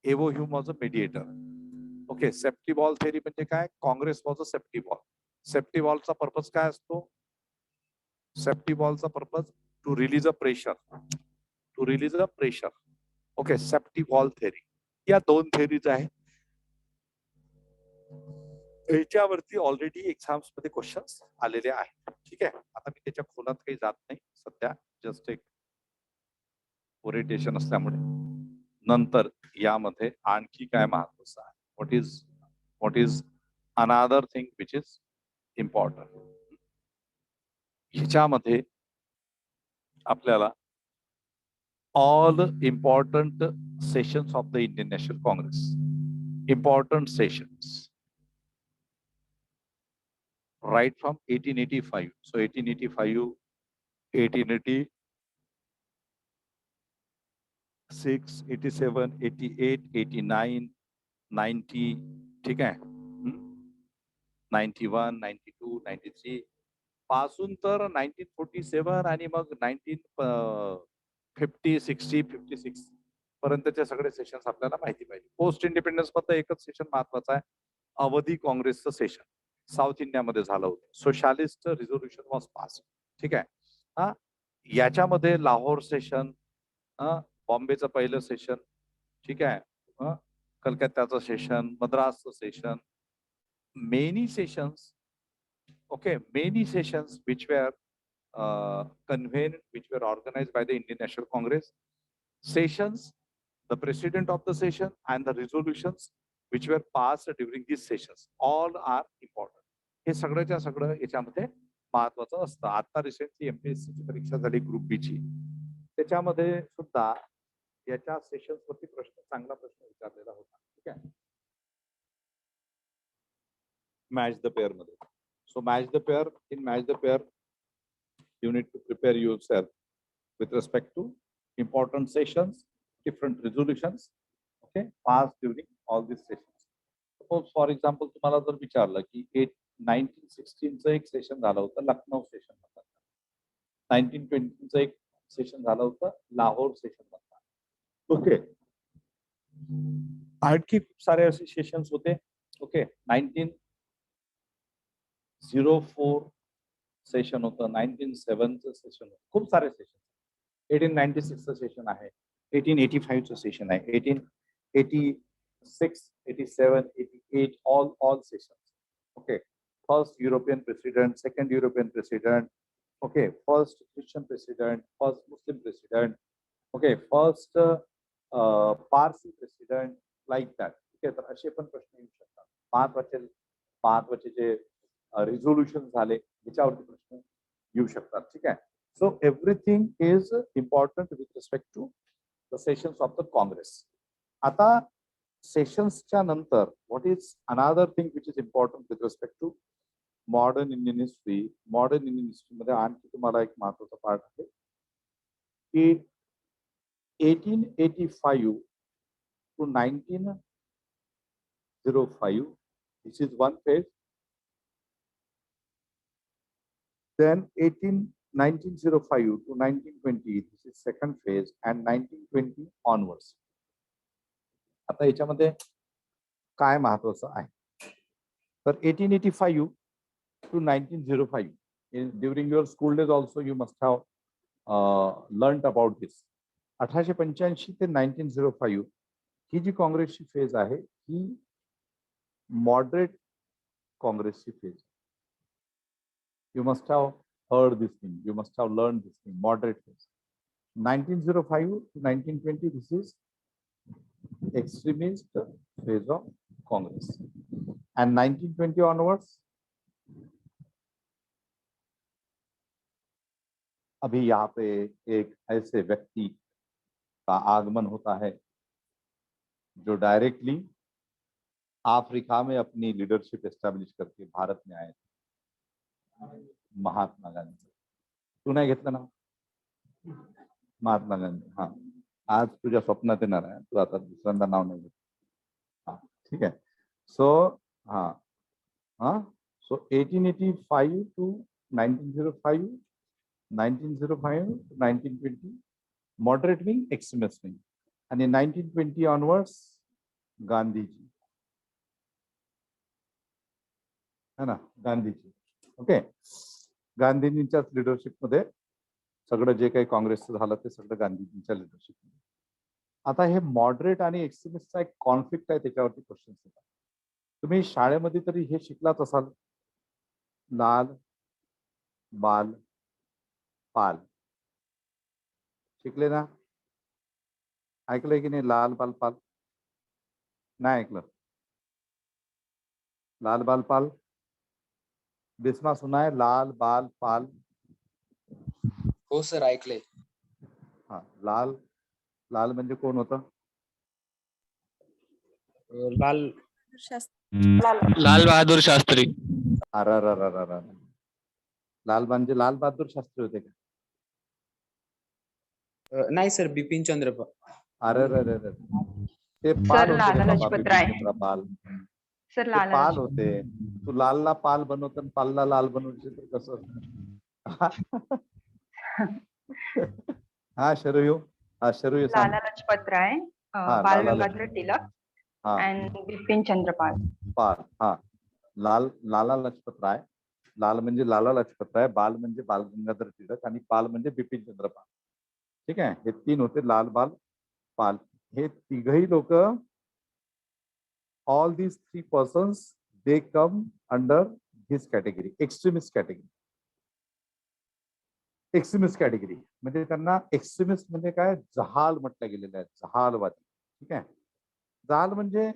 A O Hume was a mediator. Okay, safety valve theory म्हणजे काय? Congress was a safety valve. Safety वॉलचा पर्पज काय असतो? सेफ्टी वॉलचा purpose to release a pressure. Okay, safety valve theory. या दोन थेरीज आहेत. याच्यावरती ऑलरेडी एक्झाम्स मध्ये क्वेश्चन्स आलेले आहेत. ठीक आहे, आता मी त्याच्या खोलात काही जात नाही सध्या, जस्ट एक ओरिएंटेशन असल्यामुळे. नंतर यामध्ये आणखी काय महत्वाचं आहे? what is another thing which is important? ह्याच्यामध्ये आपल्याला all important sessions of the Indian National Congress, important sessions right from 1885. So 1885, 1886, 87, 88, 89, 90, ठीक आहे, 91, 92, 93 पासून तर 1947 आणि मग 1950, 60, 56 पर्यंतचे सगळे सेशन्स आपल्याला माहिती पाहिजे. पोस्ट इंडिपेंडन्स मधलं एकच सेशन महत्वाचं आहे, अवधी काँग्रेसचं सेशन. साऊथ इंडियामध्ये झालं होतं. Socialist resolution was pass. ठीक आहे. हा, याच्यामध्ये लाहोर सेशन, बॉम्बेचं पहिलं सेशन, ठीक आहे, कलकत्त्याचं सेशन, मद्रासचं सेशन, many sessions, okay, many sessions which were convened, which were organized by the Indian National Congress, sessions, the president of the session and the resolutions which were passed during these sessions, all are important. हे सगळ्याच्या सगळं याच्यामध्ये महत्वाचं असतं. आता recently MPSC ची परीक्षा झाली ग्रुप बी ची, त्याच्यामध्ये सुद्धा याच्या सेशन्स वरती चांगला प्रश्न विचारलेला होता. ठीक आहे, मॅच द पेअर मध्ये. So match the pair. In match the pair, you need to prepare yourself with respect to important sessions, different resolutions, okay, passed during all these sessions. Suppose, for example, तुम्हाला जर विचारलं की 1916 चं एक session झालं होतं Lucknow session म्हणतात, 1920 चं एक सेशन झालं होतं लाहोर सेशन म्हणतात. ओके, आणखी खूप सारे असे सेशन्स होते. ओके, 1904 सेशन होतं, 1907 चं सेशन होतं, खूप सारे सेशन. 1896 चं सेशन आहे, 1885 चं सेशन आहे, 1886, 87, 88, all sessions. Okay, first European president, second European president, okay, first Christian president, first Muslim president, okay, first Parsi president, like that. Okay, तर असे पण प्रश्न येऊ शकतात. महत्वाचे जे रिझोल्युशन झाले याच्यावरती प्रश्न येऊ शकतात. ठीक आहे, so everything is important with respect to the sessions of the Congress. आता सेशन्सच्या नंतर what is another thing which is important with respect to modern Indian history. Modern Indian history मध्ये आणखी तुम्हाला एक महत्वाचा पार्ट आहे की 1885 to 1905, this is one phase. Then 1905 to 1920, this is second phase, and 1920 onwards. आता याच्यामध्ये काय महत्वाचं आहे तर 1885 to 1905, during your school days also you must have learnt about this. 1885 ते 1905 ही जी काँग्रेसची फेज आहे ही मॉडरेट काँग्रेसची phase. You must have heard this thing, you must have learned this thing, moderate phase. 1905 to 1920, this is extremist phase of Congress. And 1920 onwards, अभी यहाँ पे एक ऐसे व्यक्ति का आगमन होता है जो डायरेक्टली अफ्रीका में अपनी लीडरशिप एस्टैब्लिश करके भारत में आए, महात्मा गांधी. तू नाही घेतलं ना महात्मा गांधी? हा, आज तुझ्या स्वप्नात येणार आहे, तू आता दुसऱ्यांदा नाव नाही घेत. हा, ठीक आहे. सो हा हा so 1885 to 1905, 1905 to 1920 moderate wing, extremist wing, and in 1920 onwards Gandhiji है ना, गांधीजी. ओके, गांधीजींच्याच लिडरशिप मध्ये सगळं जे काही काँग्रेसचं झालं ते सगळं गांधीजींच्या लिडरशिप मध्ये. आता हे मॉडरेट आणि एक्स्ट्रीमिस्टचा एक कॉन्फ्लिक्ट आहे, त्याच्यावरती क्वेश्चन येतात. तुम्ही शाळेमध्ये तरी हे शिकलाच असाल, लाल बाल पाल शिकले ना? ऐकलंय की नाही लाल बाल पाल? नाही ऐकलं? लाल बाल पाल बिस्मा सुना है, लाल बाल पाल? हो सर, ऐकलंय. हा, लाल लाल म्हणजे कोण होतं? लाल लाल बहादूर शास्त्री. अरे लाल म्हणजे लाल बहादूर शास्त्री होते का? नाही सर, बिपिन चंद्र पाल. अरे ते पाल होते रे बाबा, बिपिनचंद्र पाल. सर ते लाला पाल होते. तू लालला पाल बनवत आणि पालला लाल बनवशील तर कसं? हा शरयू, हा शरयू सांग. लाला लजपत राय, लाला बाल लजपत. गंगाधर टिलक हा, and बिपिन चंद्र पाल. पाल. हा, लाला लजपत राय. लाल म्हणजे लाला लजपत राय, बाल म्हणजे बाल गंगाधर टिळक आणि पाल म्हणजे बिपिन चंद्र पाल. ठीक आहे, हे तीन होते लाल बाल पाल. हे तिघही लोक all these three persons, they come under this category, extremist category. Extremist category म्हणजे त्यांना एक्स्ट्रीमिस्ट म्हणजे काय, जहाल म्हटलं गेलेलं आहे, जहालवादी. ठीक आहे. जहाल म्हणजे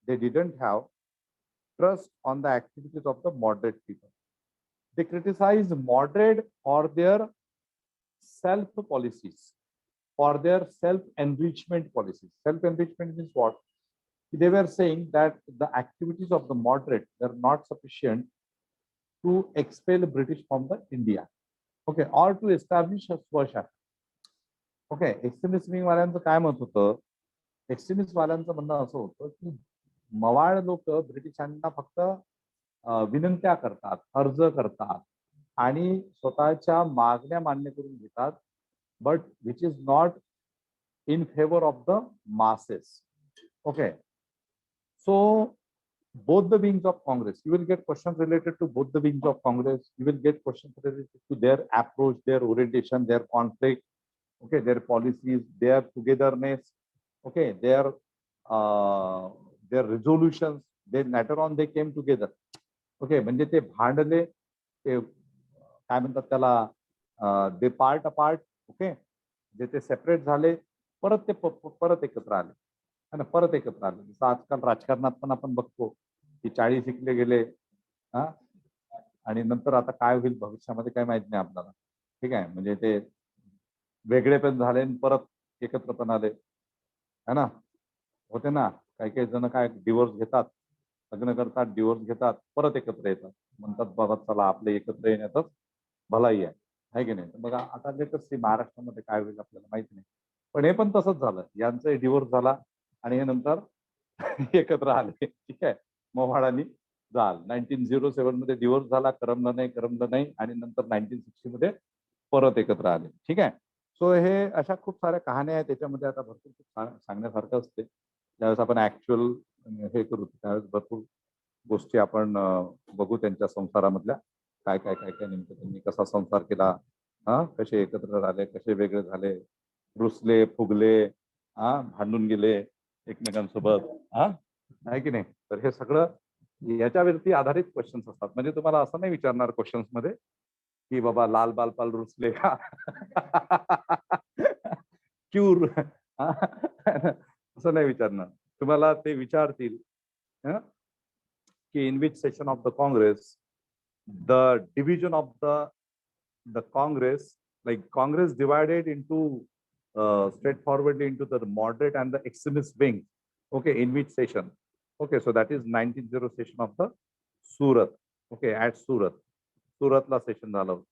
they didn't have trust on the activities of the moderate people. They criticize moderate for their self policies, for their self enrichment policies. Self enrichment means what? They were saying that the activities of the moderate were not sufficient to expel British from the India, okay, or to establish a स्वशासन. Okay, extremist wing वाल्यांचं काय मत होतं? Extremist वाल्यांचं म्हणणं असं होतं की मवाळ लोक ब्रिटिशांना फक्त विनंत्या करतात, अर्ज करतात आणि स्वतःच्या मागण्या मान्य करून घेतात, but which is not in favor of the masses. Okay, so both the wings of Congress, you will get questions related to both the wings of Congress. You will get questions related to their approach, their orientation, their conflict, okay, their policies, their togetherness, okay, their resolutions. They later on they came together. Okay, म्हणजे ते भांडले, ते काय म्हणतात त्याला, they part apart. Okay, जे ते separate झाले, परत ते परत एकत्र आले आणि परत एकत्र आले. जसं आजकाल राजकारणात पण आपण बघतो की 40 शिकले गेले आणि नंतर आता काय होईल भविष्यामध्ये काय माहित नाही आपल्याला. ठीक आहे, म्हणजे ते वेगळे पण झाले आणि परत एकत्र पण आले, है ना. होते ना, काही काही जण काय डिवोर्स घेतात, लग्न करतात, डिवोर्स घेतात, परत एकत्र येतात, म्हणतात बाबा चला आपले एकत्र येण्यातच भलाई आहे की नाही. बघा आता लेटेस्ट महाराष्ट्रामध्ये काय होईल आपल्याला माहिती नाही, पण हे पण तसंच झालं. यांचं डिवोर्स झाला आणि हे नंतर एकत्र आले. ठीक आहे, मोवाड आणि जाल. 1907 मध्ये डिवोर्स झाला, करमलं नाही आणि नंतर 1960 मध्ये परत एकत्र आले. ठीक आहे. सो हे अशा खूप साऱ्या कहाण्या आहेत त्याच्यामध्ये. आता भरपूर खूप सांगण्यासारखं असते. ज्यावेळेस आपण ऍक्च्युअल हे करू त्यावेळेस भरपूर गोष्टी आपण बघू त्यांच्या संसारामधल्या, काय काय काय काय नेमकं त्यांनी कसा संसार केला, कसे एकत्र झाले, कसे वेगळे झाले, रुसले फुगले, भांडून गेले एकमेकांसोबत, आहे की नाही. तर हे सगळं याच्यावरती आधारित क्वेश्चन्स असतात. म्हणजे तुम्हाला असं नाही विचारणार क्वेश्चन्स मध्ये की बाबा लाल बाल पाल रुसले का क्यूर, असं नाही विचारणार. तुम्हाला ते विचारतील की in which session of the Congress the division of the Congress, like Congress divided into straightforwardly into the moderate and the extremist wing. Okay, in which session? Okay, so that is 1900 session of the Surat. Okay, at Surat ला session झालं होतं.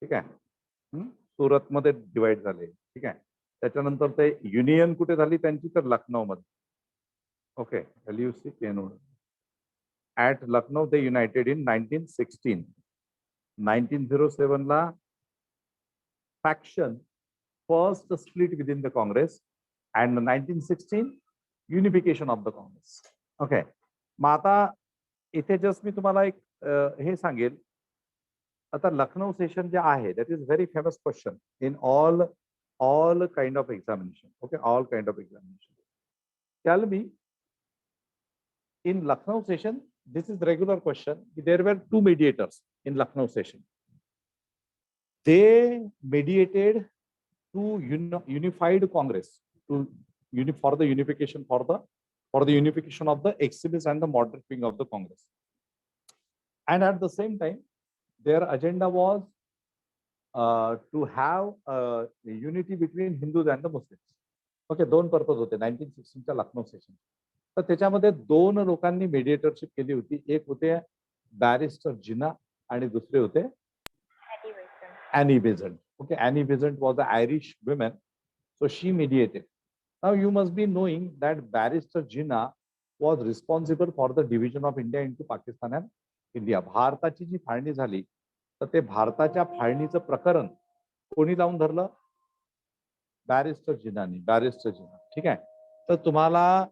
ठीक आहे, सुरत मध्ये divide झाले. ठीक आहे, त्याच्यानंतर ते युनियन कुठे झाली त्यांची, तर लखनौ मध्ये. Okay, LUC at Lucknow they united in 1916. 1907 ला faction first split within the Congress and 1916 unification of the Congress. Okay, मग आता इथे जस्ट मी तुम्हाला एक हे सांगेल. आता लखनौ सेशन जे आहे that is very famous question in all kind of examination. Okay, all kind of examination. Tell me, in Lucknow session, this is the regular question. There were two mediators in Lucknow session. They mediated to unified Congress, to for the unification of the extremist and the moderate wing of the Congress. And at the same time, their agenda was to have unity between Hindus and the Muslims. Okay, दोन purpose होते 1916च्या Lucknow session. तर त्याच्यामध्ये दोन लोकांनी मेडिएटरशिप केली होती. एक होते बॅरिस्टर जिना आणि दुसरे होते Annie Besant. Okay, Annie Besant was an Irish woman, so she mediated. Now you must be knowing that Barrister Jinnah was responsible for the division of India into Pakistan and India. भारताची जी फाळणी झाली तर ते भारताच्या फाळणीचं प्रकरण कोणी लावून धरलं? बॅरिस्टर जिनानी, बॅरिस्टर जिना. ठीक आहे, तर तुम्हाला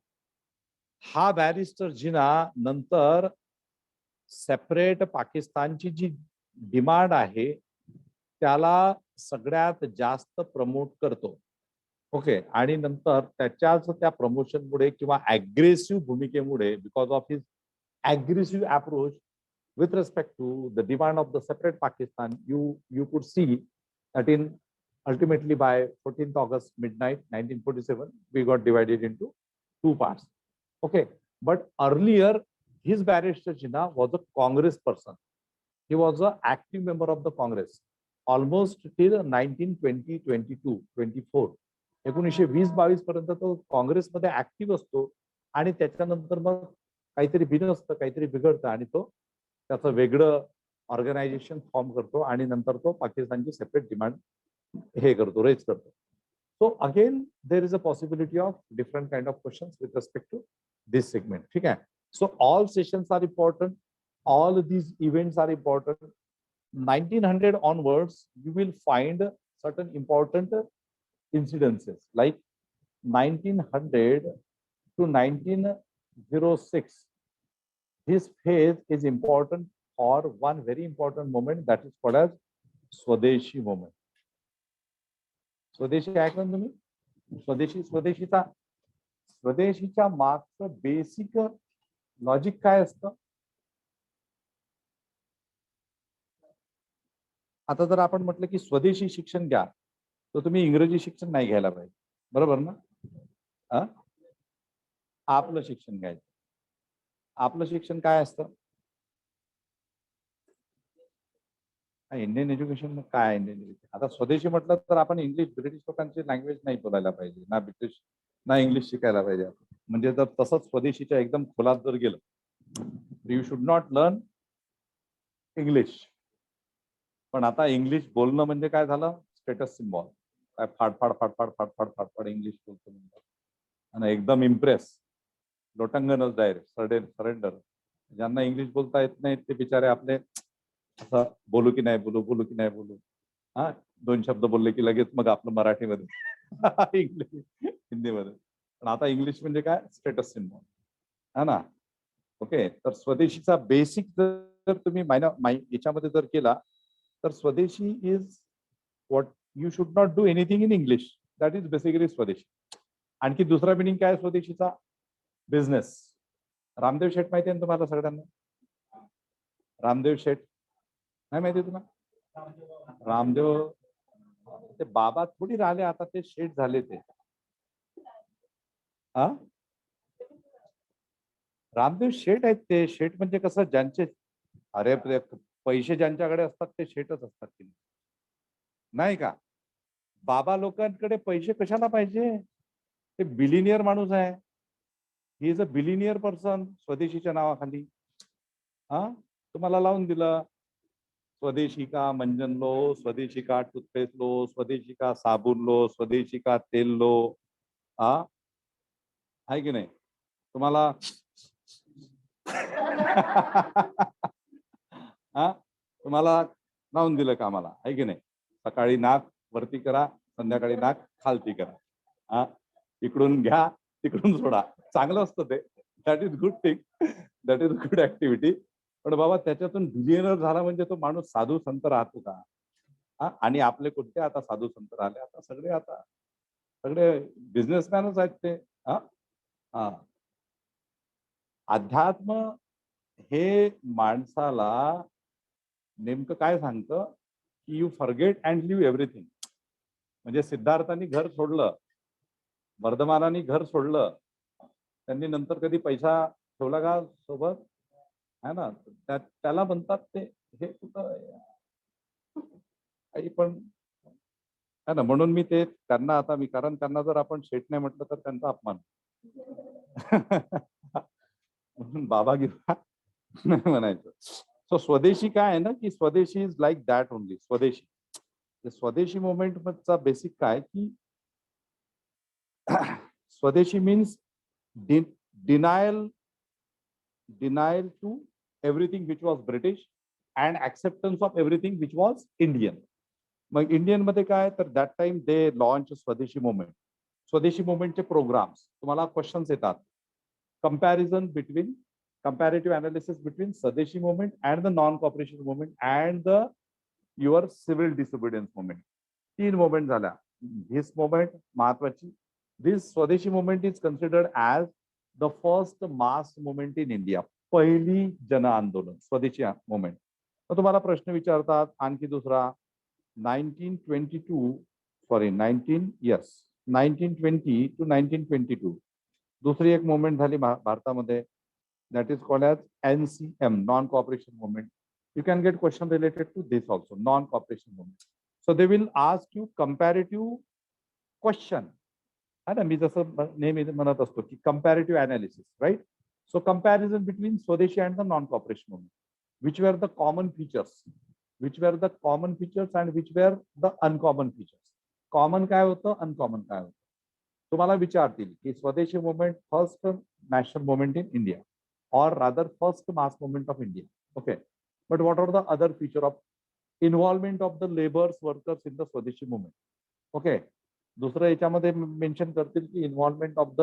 हा बॅरिस्टर जिना नंतर सेपरेट पाकिस्तानची जी डिमांड आहे त्याला सगळ्यात जास्त प्रमोट करतो. ओके. आणि नंतर त्याच्याच त्या प्रमोशनमुळे किंवा अग्रेसिव्ह भूमिकेमुळे, because of his aggressive approach with respect to the demand of the separate Pakistan, you could see that in ultimately by 14th August midnight 1947, we got divided into two parts. Okay, but earlier his barrister Jinnah was a Congress person. He was an active member of the Congress almost till 1920, 22, 24. 1920-22 पर्यंत तो काँग्रेसमध्ये active असतो आणि त्याच्यानंतर मग काहीतरी बिनसतं, काहीतरी बिघडतं आणि तो त्याचं वेगळं ऑर्गनायझेशन फॉर्म करतो आणि नंतर तो पाकिस्तानची सेपरेट डिमांड हे करतो, रेज करतो. So again there is a possibility of different kind of questions with respect to this segment. ठीक आहे. So all sessions are important, all these events are important. 1900 onwards, you will find certain important incidences like 1900 to 1906. This phase is important for one very important moment that is called as Swadeshi moment. स्वदेशी ऐकलं तुम्ही? स्वदेशीच्या मागचं basic logic काय असतं? आता जर आपण म्हटलं की स्वदेशी शिक्षण घ्या, तर तुम्ही इंग्रजी शिक्षण नाही घ्यायला पाहिजे, बरोबर ना? आपलं शिक्षण घ्यायचं. आपलं शिक्षण काय असतं? इंडियन एज्युकेशन काय? इंडियन एज्युकेशन आता स्वदेशी म्हटलं तर आपण इंग्लिश, ब्रिटिश लोकांची लँग्वेज नाही बोलायला पाहिजे, ना ब्रिटिश ना इंग्लिश शिकायला पाहिजे. म्हणजे जर तसंच स्वदेशीच्या एकदम खोलात जर गेलं, you should not learn English. पण आता इंग्लिश बोलणं म्हणजे काय झालं? Status symbol. काय फाडफाड फाडफाड फाडफाड फाडफाड इंग्लिश बोलतो म्हणतात आणि एकदम इम्प्रेस, लोटंगणच डायरेक्ट सरेंडर. ज्यांना इंग्लिश बोलता येत नाही ते बिचारे आपले असं बोलू की नाही बोलू, बोलू की नाही बोलू, हा 2 शब्द बोलले की लगेच मग आपलं मराठीमध्ये इंग्लिश हिंदीमध्ये. पण आता इंग्लिश म्हणजे काय? स्टेटस सिम्बॉल, हा ना. ओके. तर स्वदेशीचा बेसिक जर तुम्ही याच्यामध्ये जर केला तर स्वदेशी is what you should not do anything in English. That is basically स्वदेशी. आणखी दुसरा मिनिंग काय स्वदेशीचा? बिझनेस. रामदेव शेठ माहिती आहे तुम्हाला सगळ्यांना? रामदेव शेठ नाही माहिती तुम्हाला? रामदेव ते बाबा थोडी राहिले, आता ते शेठ झाले ते. हा, रामदेव शेठ आहेत ते. शेठ म्हणजे कसं? ज्यांचे अरे पैसे ज्यांच्याकडे असतात ते शेठच असतात की नाही का? बाबा लोकांकडे पैसे कशाला पाहिजे? ते बिलिनियर माणूस आहे. He is a billionaire person. स्वदेशीच्या नावाखाली हा तुम्हाला लावून दिलं, स्वदेशी का मंजन लो, स्वदेशी का टूथपेस्ट लो, स्वदेशी का साबुन लो, स्वदेशी का तेल लो. हा आहे की नाही? तुम्हाला हा तुम्हाला लावून दिलं कामाला, आहे की नाही? सकाळी नाक वरती करा, संध्याकाळी नाक खालती करा. हा इकडून घ्या, तिकडून सोडा. चांगलं असतं ते. That is good thing, that is good activity. पण बाबा त्याच्यातून बिलियनर झाला म्हणजे तो माणूस साधू संत राहतो का? हा, आणि आपले कुठे आता साधू संत राहिले? आता सगळे बिझनेसमॅनच आहेत ते. हा हा अध्यात्म हे माणसाला नेमकं काय सांगतं की you forget and leave everything. म्हणजे सिद्धार्थांनी घर सोडलं, वर्धमानाने घर सोडलं, त्यांनी नंतर कधी पैसा ठेवला का सोबत? है ना. त्याला म्हणतात ते हे कुठं काही पण है ना. म्हणून मी ते त्यांना आता मी, कारण त्यांना जर आपण शेठ नाही म्हटलं तर त्यांचा अपमान. म्हणून बाबा गिरा नाही म्हणायचं. सो स्वदेशी काय आहे ना की swadeshi is like that only. Swadeshi movement मधचा बेसिक काय की swadeshi means denial to everything which was British and acceptance of everything which was Indian. मग इंडियन मध्ये काय? तर that time they launch swadeshi movement. स्वदेशी मुवमेंटचे प्रोग्राम्स तुम्हाला क्वेश्चन्स येतात. comparative analysis between Swadeshi movement and the non-cooperation movement and the your civil disobedience movement. 3 movement झाल्या. This moment महत्वाची. दिस स्वदेशी movement is considered as the first mass movement in India. पहिली जन आंदोलन स्वदेशी मुवमेंट. मग तुम्हाला प्रश्न विचारतात आणखी दुसरा 1920 to 1922 दुसरी एक मुवमेंट झाली भारतामध्ये. That is called as NCM, non cooperation movement. You can get question related to this also, non-cooperation movement. So they will ask you comparative question. है ना, मी जसं नेहमी म्हणत असतो की comparative analysis, right? So comparison between Swadeshi and the non-cooperation movement. Which were the common features? Which were the common features and which were the uncommon features? Common काय होतं, uncommon काय होतं? तुम्हाला विचारतील की स्वदेशी movement first national movement in India or rather first mass movement of India. Okay. But what are the other feature of involvement of the laborers workers in the Swadeshi movement? Okay. दुसरं याच्यामध्ये mention करतील की involvement of the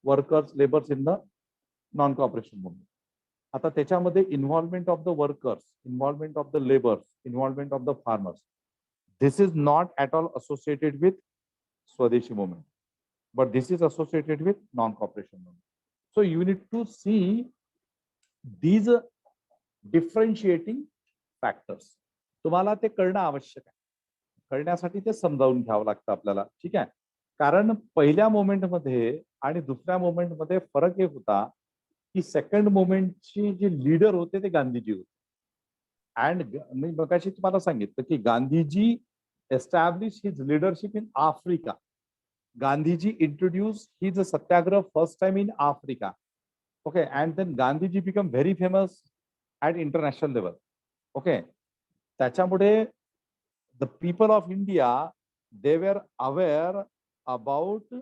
workers labours in the non cooperation movement. आता त्याच्यामध्ये involvement of the workers, involvement of the labours, involvement of the farmers, this is not at all associated with स्वदेशी movement, but this is associated with non-cooperation movement. So you need to see these differentiating factors. तुम्हाला ते कळणं आवश्यक आहे. कळण्यासाठी ते समजावून घ्यावं लागतं आपल्याला. ठीक आहे. कारण पहिल्या मोमेंटमध्ये आणि दुसऱ्या मोमेंटमध्ये फरक एक होता की सेकंड मोमेंटची जे लीडर होते ते गांधीजी होते. अँड मी मगाशी तुम्हाला सांगितलं की Gandhiji establish his leadership in Africa. Gandhiji introduced his satyagraha first time in Africa. Okay, and then Gandhiji became very famous at international level. Okay, त्याच्यामुळे the people of India, they were aware about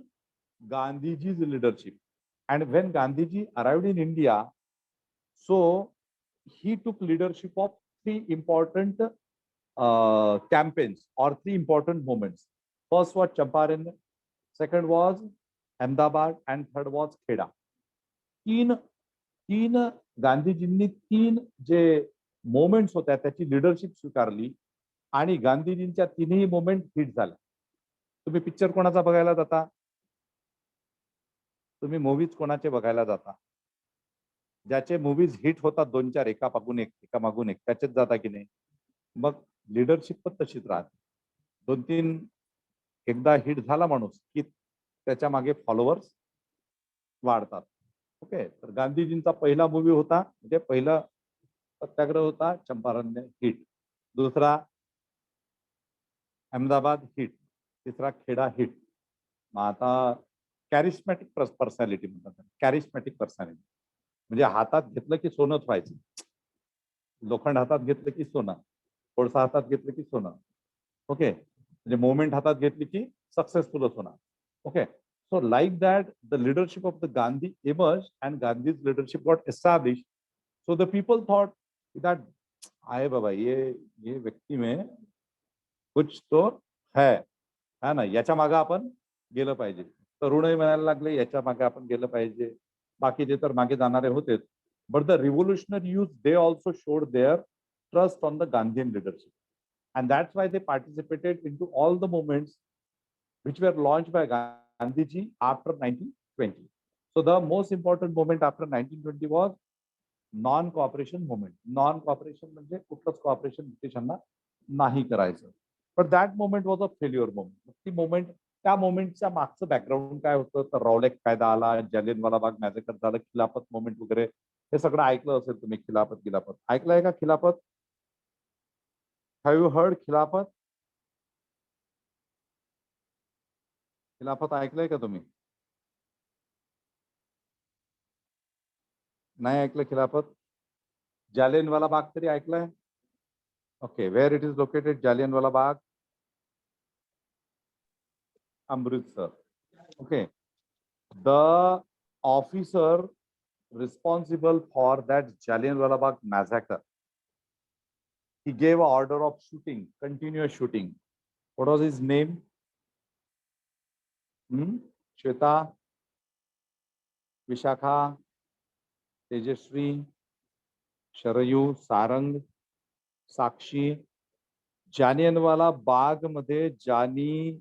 Gandhiji's leadership. And when Gandhiji arrived in India, so he took leadership of three important campaigns or three important moments. First was Champaran, second was Ahmedabad, and third was Kheda. तीन गांधीजींनी तीन जे moments होत्या त्याची leadership स्वीकारली आणि गांधीजींच्या तिन्ही मोमेंट हिट झाल्या. तुम्ही पिक्चर कोणाचा बघायला जाता? तुम्ही मूवीज कोणाचे बघायला जाता? ज्याचे मूवीज हिट होतात 2-4 एका मागून एक त्याचेच जाता की नाही? मग लिडरशिप पण तशीच राहते. 2-3 एकदा हिट झाला माणूस की त्याच्या मागे फॉलोअर्स वाढतात. ओके, तर गांधीजींचा पहिला मूवी होता म्हणजे पहिला सत्याग्रह होता चंपारण हिट, दुसरा अहमदाबाद हिट, तिसरा खेडा हिट. मग आता कॅरिस्मॅटिक पर्सनॅलिटी म्हणतात. कॅरिस्मॅटिक पर्सनॅलिटी म्हणजे हातात घेतलं की सोनंच व्हायचं. लोखंड हातात घेतलं की सोनं, कोळसा हातात घेतलं की सोनं. ओके, म्हणजे मोमेंट हातात घेतली की सक्सेसफुलच होणार. Okay, so like that the leadership of the Gandhi emerged and Gandhi's leadership got established. So the people thought that आए बाबा ये व्यक्ती में कुछ तो है ना, याच्या मागे आपण गेलं पाहिजे. तरुणही म्हणायला लागले याच्या मागे आपण गेलं पाहिजे. बाकीचे तर मागे जाणारे होतेच. But the revolutionary youth, they also showed their trust on the Gandhian leadership. And that's why they participated into all the movements which were launched by Gandhiji after 1920. So the most important movement after 1920 was non-cooperation movement. Non-cooperation म्हणजे कुठलंच cooperation ब्रिटिशांना नाही करायचं. But that moment was a failure moment. ती moment, त्या मोमेंटच्या मागचं background काय होतं तर रॉलेक कायदा आला, जालियनवाला बाग मॅसेकर झालं, खिलाफत मोमेंट वगैरे हे सगळं ऐकलं असेल तुम्ही. खिलाफत ऐकलंय का? खिलाफत, हॅव यू हर्ड खिलाफत? खिलाफत ऐकलंय का तुम्ही? नाही ऐकलं खिलाफत? जालियनवाला बाग तरी ऐकलंय? Okay, where it is located Jallianwala Bagh? Amritsar. Okay, the officer responsible for that Jallianwala Bagh massacre, he gave an order of shooting, continuous shooting. What was his name? Shweta, Vishakha, Tejasvi, Sharayu, Sarang, Sakshi. Jallianwala Bagh मध्ये ज्यांनी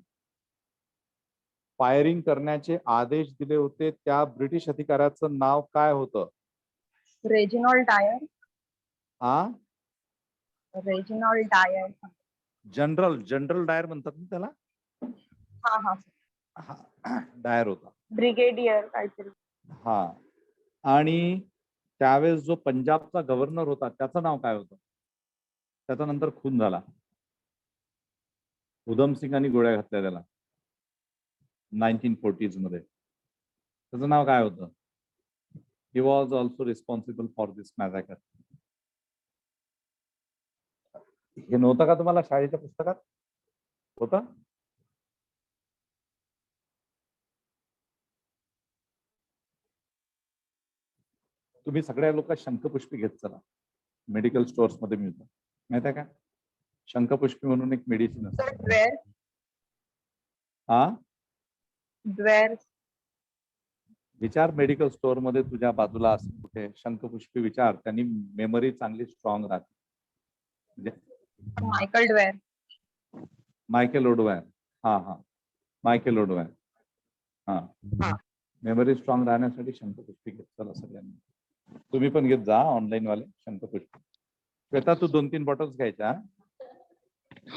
firing करण्याचे आदेश दिले होते त्या British अधिकाऱ्याचं नाव काय होतं? रेजिनॉल्ड डायर. हा, रेजिनॉल्ड डायर. जनरल डायर म्हणतात ना त्याला. हा हा. डायर होता. ब्रिगेडियर काहीतरी. हा, आणि त्यावेळेस जो पंजाबचा गव्हर्नर होता त्याचं नाव काय होतं? त्याचा नंतर खून झाला. उधम सिंगांनी गोळ्या घातल्या त्याला 1940s मध्ये. त्याचं नाव काय होतं? He was also responsible for this massacre. हे नव्हतं का तुम्हाला शाळेच्या पुस्तकात? होतं? तुम्ही सगळ्या लोक शंखपुष्पी घेत चला, मेडिकल स्टोअर्स मध्ये मिळतं, माहित आहे का? शंखपुष्पी म्हणून एक मेडिसिन असतं. ड्वेर. हा, ड्वेर. विचार मेडिकल स्टोअर मध्ये तुझ्या बाजूला असेल कुठे शंखपुष्पी, विचार. त्यांनी मेमरी चांगली स्ट्रॉंग राहते. म्हणजे मायकल ड्वेर. मायकेल ओडवेअर. हा हा, मायकेल ओडवेअर. हा, मेमरी स्ट्रॉंग राहण्यासाठी शंखपुष्पी घेत चला सगळ्यांनी. तुम्ही पण घेत जा ऑनलाईन वाले शंखपुष्पी. श्वेता, तू 2-3 बॉटल्स घ्यायच्या.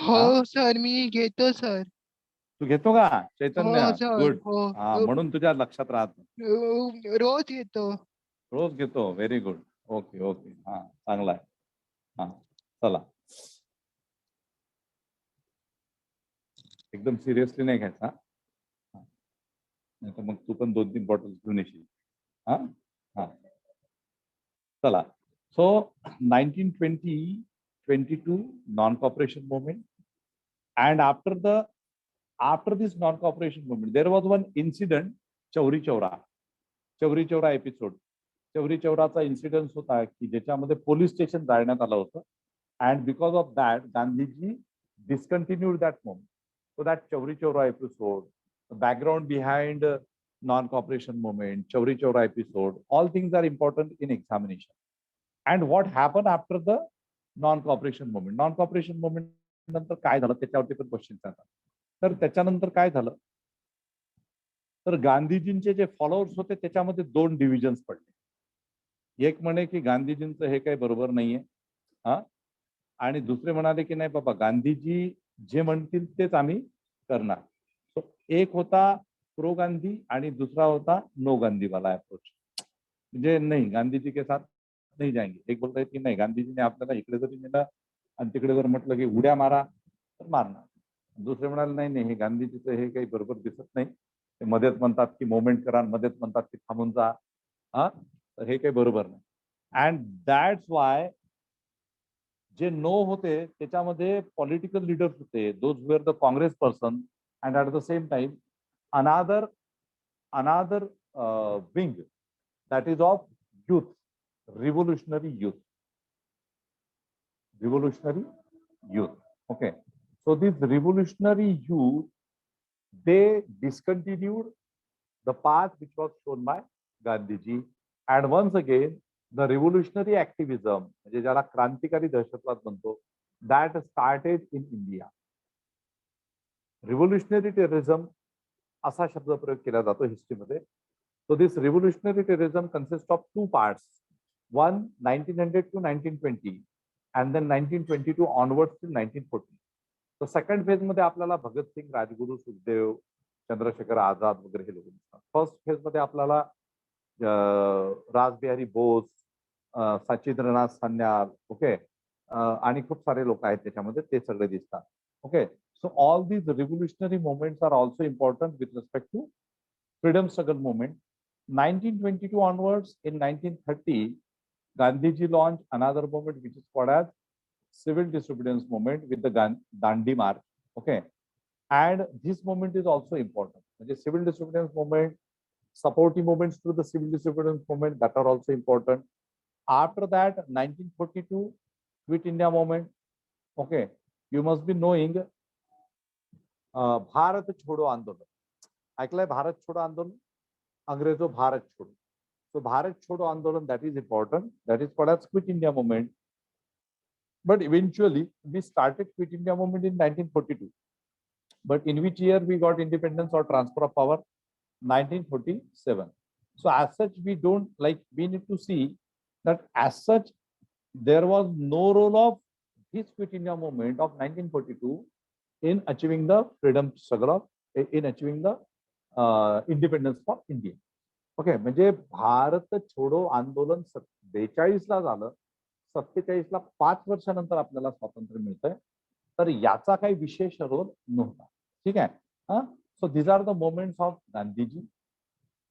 हो सर, मी घेतो सर. तू घेतो का चैतन्य? हो सर. गुड. हो. हा, म्हणून तुझ्या लक्षात राहत. रोज घेतो. रोज घेतो. Very good. Okay okay. हा, चांगला आहे. हा, चला. एकदम सिरियसली नाही घ्यायचा, नाही तर मग तू पण 2-3 बॉटल्स घेऊन येशील. हा हा, चला. So 1922 non-cooperation movement, and after this non-cooperation movement there was one incident, Chauri Chaura episode. Chauri चौराचा इन्सिडेंट होता की ज्याच्यामध्ये पोलीस स्टेशन जाळण्यात आलं होतं. And because of that Gandhiji discontinued that moment. So that Chauri Chaura episode, background behind non-cooperation movement, Chauri Chaura episode, all things are important in examination. And what happened after the non-cooperation movement? Non-cooperation movement नंतर काय झालं त्याच्यावरती पण question येतात. तर त्याच्यानंतर काय झालं, तर गांधीजींचे जे फॉलोअर्स होते त्याच्यामध्ये 2 डिव्हिजन्स पडले. एक म्हणे की गांधीजींचं हे काही बरोबर नाहीये, हा, आणि दुसरे म्हणाले की नाही बाबा, गांधीजी जे म्हणतील तेच आम्ही करणार. एक होता प्रो गांधी आणि दुसरा होता नो गांधी वाला अप्रोच. म्हणजे नाही, गांधीजी के साथ नाही जाएंगे. एक बोलता की नाही, गांधीजीने आपल्याला इकडे जरी नेलं आणि तिकडे जर म्हटलं की उड्या मारा तर मारणार. दुसरे म्हणाले नाही नाही, हे गांधीजीचं हे काही बरोबर दिसत नाही. ते मध्येच म्हणतात की मोमेंट करा, मध्येच म्हणतात की थांबून जा, हा, तर हे काही बरोबर नाही. अँड दॅट्स वाय जे नो होते त्याच्यामध्ये पॉलिटिकल लीडर्स होते, those were the Congress person, and at the same time another wing, that is of youth, revolutionary youth. Okay, so these revolutionary youth, they discontinued the path which was shown by Gandhiji, and once again the revolutionary activism, म्हणजे ज्याला क्रांतिकारी दहशतवाद म्हणतो, that started in India. Revolutionary terrorism असा शब्द प्रयोग केला जातो हिस्ट्रीमध्ये. So this revolutionary terrorism consist of 2 parts. One 1900 to 1920 and then 1922 onwards till 1940. तर सेकंड फेज मध्ये आपल्याला भगतसिंग, राजगुरू, सुखदेव, चंद्रशेखर आझाद वगैरे हे लोक दिसतात. फर्स्ट फेज मध्ये आपल्याला रासबिहारी बोस, सचिंद्रनाथ सान्याल, ओके, आणि खूप सारे लोक आहेत त्याच्यामध्ये, ते सगळे दिसतात. Okay, so all these revolutionary movements are also important with respect to freedom struggle movement. 1922 onwards, in 1930 Gandhiji launched another movement which is called as civil disobedience movement with the Dandi March. Okay, and this movement is also important. The civil disobedience movement, supporting movements to the civil disobedience movement, that are also important. After that 1942 Quit India movement. Okay, you must be knowing Bharat छोड़ो आंदोलन. ऐकलंय भारत छोड़ो आंदोलन? अंग्रेजो भारत छोड़ो. So Bharat छोड़ो आंदोलन, that is important, that is called as Quit India movement. But eventually we started Quit India movement in 1942. but in which year we got independence or transfer of power? 1947. So as such, we need to see that as such, there was no role of this Quit India movement of 1942 in achieving the freedom struggle in achieving the independence for India. Okay, म्हणजे भारत छोडो आंदोलन 42 ला झालं, 47 ला 5 वर्षानंतर आपल्याला स्वातंत्र्य मिळतंय, तर याचा काही विशेष रोल नव्हता. ठीक आहे. So these are the moments of Gandhiji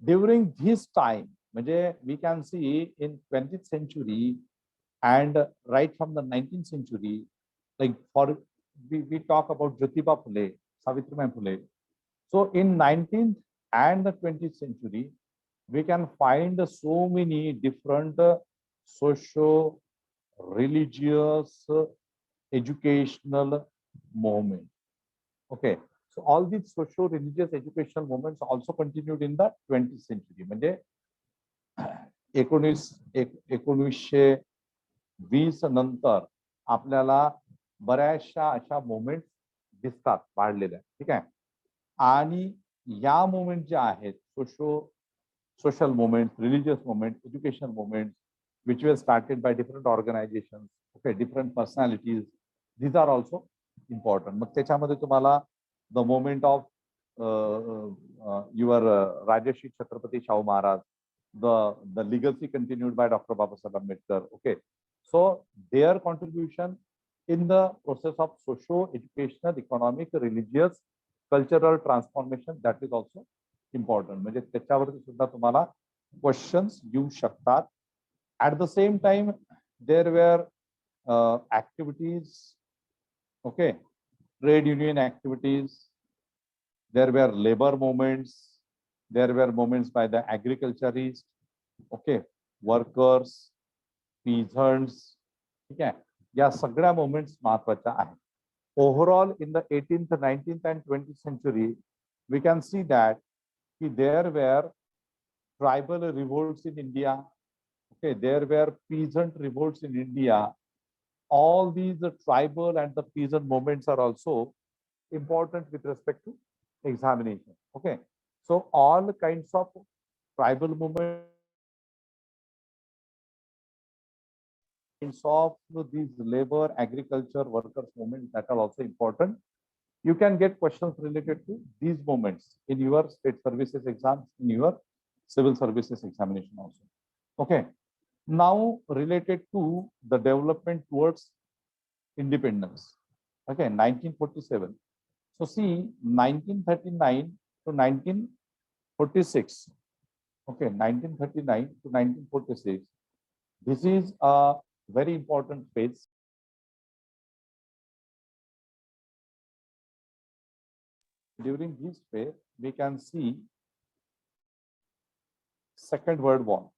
during this time. म्हणजे we can see in 20th century and right from the 19th century, like for we talk about Jyotiba Phule, Savitribai Phule. So in 19th and the 20th century, we can find so many different socio-religious, educational movements. Okay, so all these socio-religious educational movements also continued in the 20th century. म्हणजे 1920 नंतर आपल्याला बऱ्याचशा अशा movement दिसतात वाढलेल्या. ठीक आहे. आणि या मुवमेंट ज्या आहेत, social movements, religious movements, educational movements, which were started by different organizations, okay, different personalities, these are also important. मग त्याच्यामध्ये तुम्हाला the movement of your Rajarshi Chhatrapati Shahu Maharaj, the legacy continued by Dr. Babasaheb Ambedkar. Okay, so their contribution in the process of socio-educational, economic, religious, cultural transformation, that is also important. म्हणजे त्याच्यावरती सुद्धा तुम्हाला questions येऊ शकतात. At the same time there were activities, okay, trade union activities, there were labour movements, there were movements by the agriculturist, okay, workers, peasants. ठीक आहे. या सगळ्या मूवमेंट्स महत्वाच्या आहेत. Overall in the 18th, 19th and 20th century, we can see that there were tribal revolts in India. Okay, there were peasant revolts in India. All these tribal and the peasant movements are also important with respect to examination. Okay, so all kinds of tribal movements of these labor, agriculture, workers movements, that are also important. You can get questions related to these moments in your state services exams, in your civil services examination also. Okay, now related to the development towards independence. Okay, 1947. So see, 1939 to 1946. Okay, 1939 to 1946. This is a very important phase. During this phase, we can see Second World War.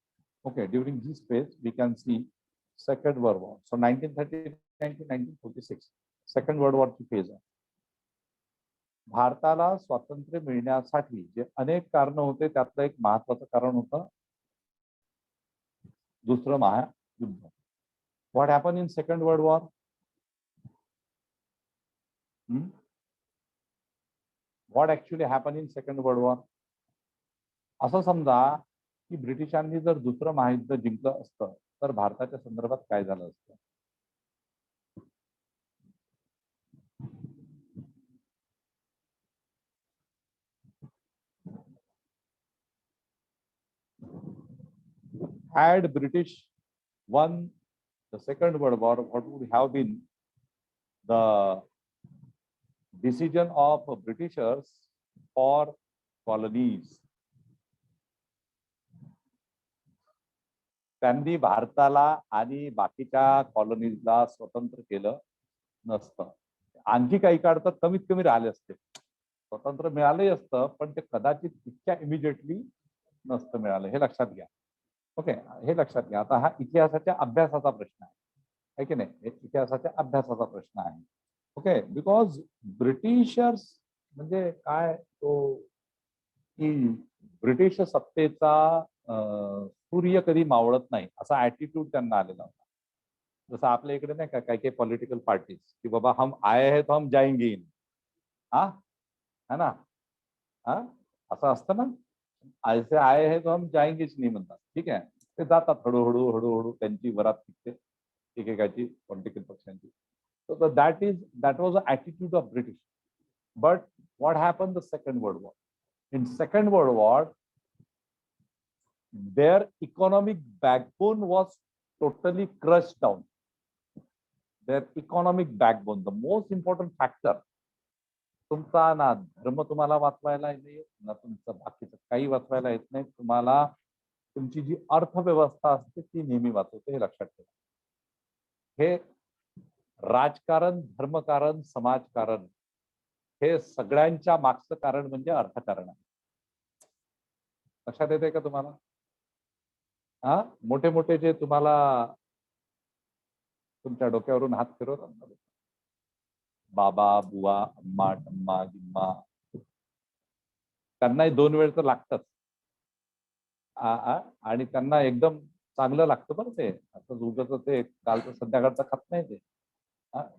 Okay, during this phase, we can see Second World War. So 1939 to 1946, Second World War ची phase आहे. भारताला स्वातंत्र्य मिळण्यासाठी जे अनेक कारण होते, त्यातलं एक महत्वाचं कारण होतं दुसरं महायुद्ध. What happened in Second World War? What actually happened in Second World War? असं समजा की ब्रिटिशांनी जर दुसरं महायुद्ध जिंकलं असतं तर भारताच्या संदर्भात काय झालं असतं? Had British won the Second World War, what would have been the decision of Britishers for colonies? त्यांनी भारताला आणि बाकीच्या कॉलनीजला स्वतंत्र केलं नसतं. आणखी काही काळ तर कमीत कमी राहिले असते. स्वतंत्र मिळालंही असतं, पण ते कदाचित इतक्या इमिजिएटली नसतं मिळालं. हे लक्षात घ्या. ओके, हे लक्षात घ्या. आता हा इतिहासाच्या अभ्यासाचा प्रश्न आहे की नाही? इतिहासाच्या अभ्यासाचा प्रश्न आहे. ओके, बिकॉज ब्रिटिशर्स म्हणजे काय, तो की ब्रिटिश सत्तेचा सूर्य कधी मावळत नाही असा ऍटिट्यूड त्यांना आलेला होता. जसं आपल्या इकडे नाही का काही काही पॉलिटिकल पार्टीज की बाबा हम आए हैं तो हम जाएंगे ही. हा, है ना. हा असं असतं ना. ऐसे आए हैं तो हम जाएंगेच नाही म्हणतात. ठीक आहे. ते जातात हळूहळू हळूहळू त्यांची वरात निघते एकेकाची पॉलिटिकल पक्षांची. So that was the attitude of British. But what happened the Second World War? In Second World War, their economic backbone was totally crushed down. Their economic backbone, the most important factor. तुमचा ना धर्म तुम्हाला वाचवायला येत नाही, ना तुमचं बाकीचं काही वाचवायला येत नाही. तुम्हाला तुमची जी अर्थव्यवस्था असते ती नेहमी वाचवते, हे लक्षात ठेवा. हे राजकारण, धर्मकारण, समाजकारण हे सगळ्यांच्या मागचं कारण म्हणजे अर्थकारण आहे. लक्षात येते का तुम्हाला? हा मोठे मोठे जे तुम्हाला तुमच्या डोक्यावरून हात फिरवतात, बाबा, बुवा, अम्मा, टम्मा, गिम्मा, त्यांनाही 2 वेळ तर लागतच. आणि त्यांना एकदम चांगलं लागतं बरं ते. असं उगाच ते कालचं संध्याकाळचं खात नाही ते.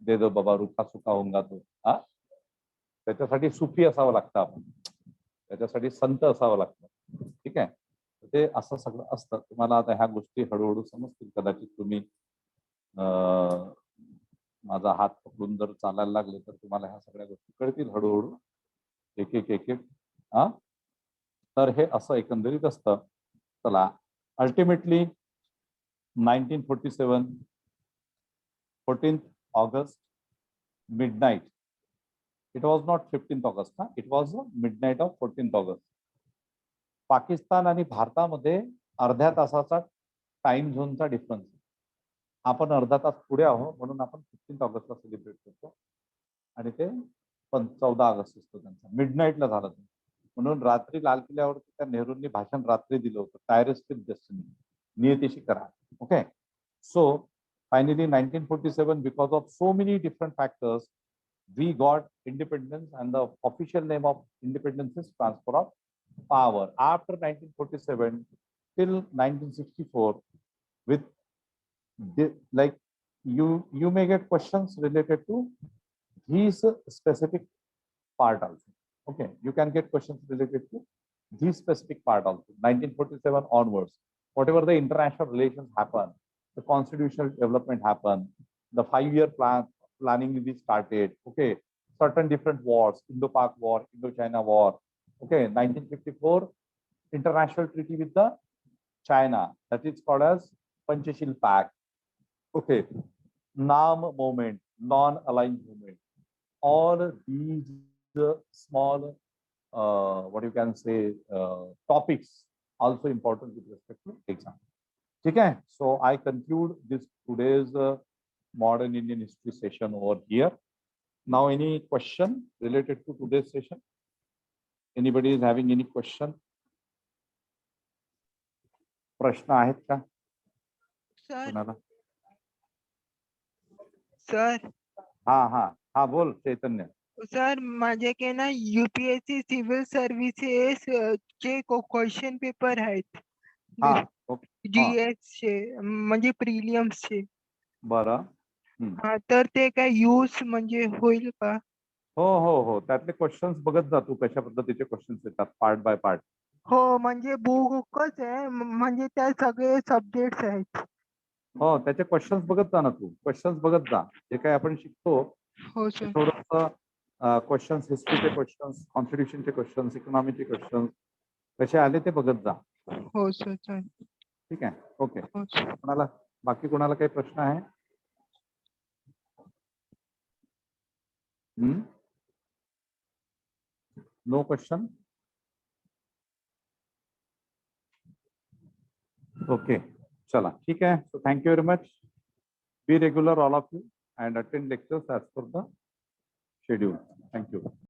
दे दो बाबा रुखा सुखा होऊंगा तो. त्याच्यासाठी सुफी असावं लागतं आपण, त्याच्यासाठी संत असावं लागतं. ठीक आहे. ते असं सगळं असतं. तुम्हाला आता ह्या गोष्टी हळूहळू समजतील. कदाचित तुम्ही माझा हात पकडून जर चालायला लागले तर तुम्हाला ह्या सगळ्या गोष्टी कळतील हळूहळू, एक एक एक एक. तर हे असं एकंदरीत असतं. चला, ultimately 1947 14th August midnight. It was not 15th August. It was midnight of 14th August. Pakistan आणि भारतामध्ये अर्ध्या तासाचा टाइम झोनचा डिफरन्स. आपण अर्धा तास पुढे आहोत म्हणून आपण 15th ऑगस्टला सेलिब्रेट करतो आणि ते 14 ऑगस्ट असतो त्यांचा. मिडनाईटला झालं ते. म्हणून रात्री लाल किल्ल्यावरती त्या नेहरूंनी भाषण रात्री दिलं होतं, टायरस विथ डेस्टिनी, नियतीशी करा. Okay. So finally 1947, because of so many different factors, we got independence, and the official name of independence is transfer of power. After 1947 till 1964, with like you may get questions related to these specific part also. Okay, you can get questions related to this specific part also. 1947 onwards, whatever the international relations happen, the constitutional development happened, the 5-year planning we started. Okay, certain different wars, Indo-Pak War, Indo-China War. Okay, 1954 international treaty with the China, that is called as Panchashil Pact. Okay, NAM movement, non-aligned movement. All these small what you can say topics also important with respect to exam. Okay, so I conclude this today's modern Indian history session over here. Now any question related to today's session? Anybody is having any question? प्रश्न आहेत का कोणाला? Sir हा बोल चैतन्य. Sir माझे के ना UPSC civil services चे question paper आहेत. GS चे म्हणजे प्रिलियम्स चे. बरं. तर ते काय यूज म्हणजे होईल का? हो त्यातले क्वेश्चन्स बघत जा तू, कशा पद्धतीचे क्वेश्चन्स येतात पार्ट बाय पार्ट. हो म्हणजे बुकच आहे, म्हणजे त्या सगळे सब्जेक्ट्स आहेत. हो त्याचे क्वेश्चन्स बघत जा ना तू, क्वेश्चन्स बघत जा. जे काही आपण शिकतो हो सर. थोडंसं क्वेश्चन्स, हिस्ट्रीचे क्वेश्चन्स, कॉन्स्टिट्यूशनचे क्वेश्चन्स, इकॉनॉमीचे क्वेश्चन्स कसे आले ते बघत जा. हो सर. ठीक आहे. ओके. कोणाला बाकी कोणाला काही प्रश्न आहे? No question. ओके चला ठीक आहे. So thank you very much. Be regular all of you and attend lectures as per the schedule. Thank you.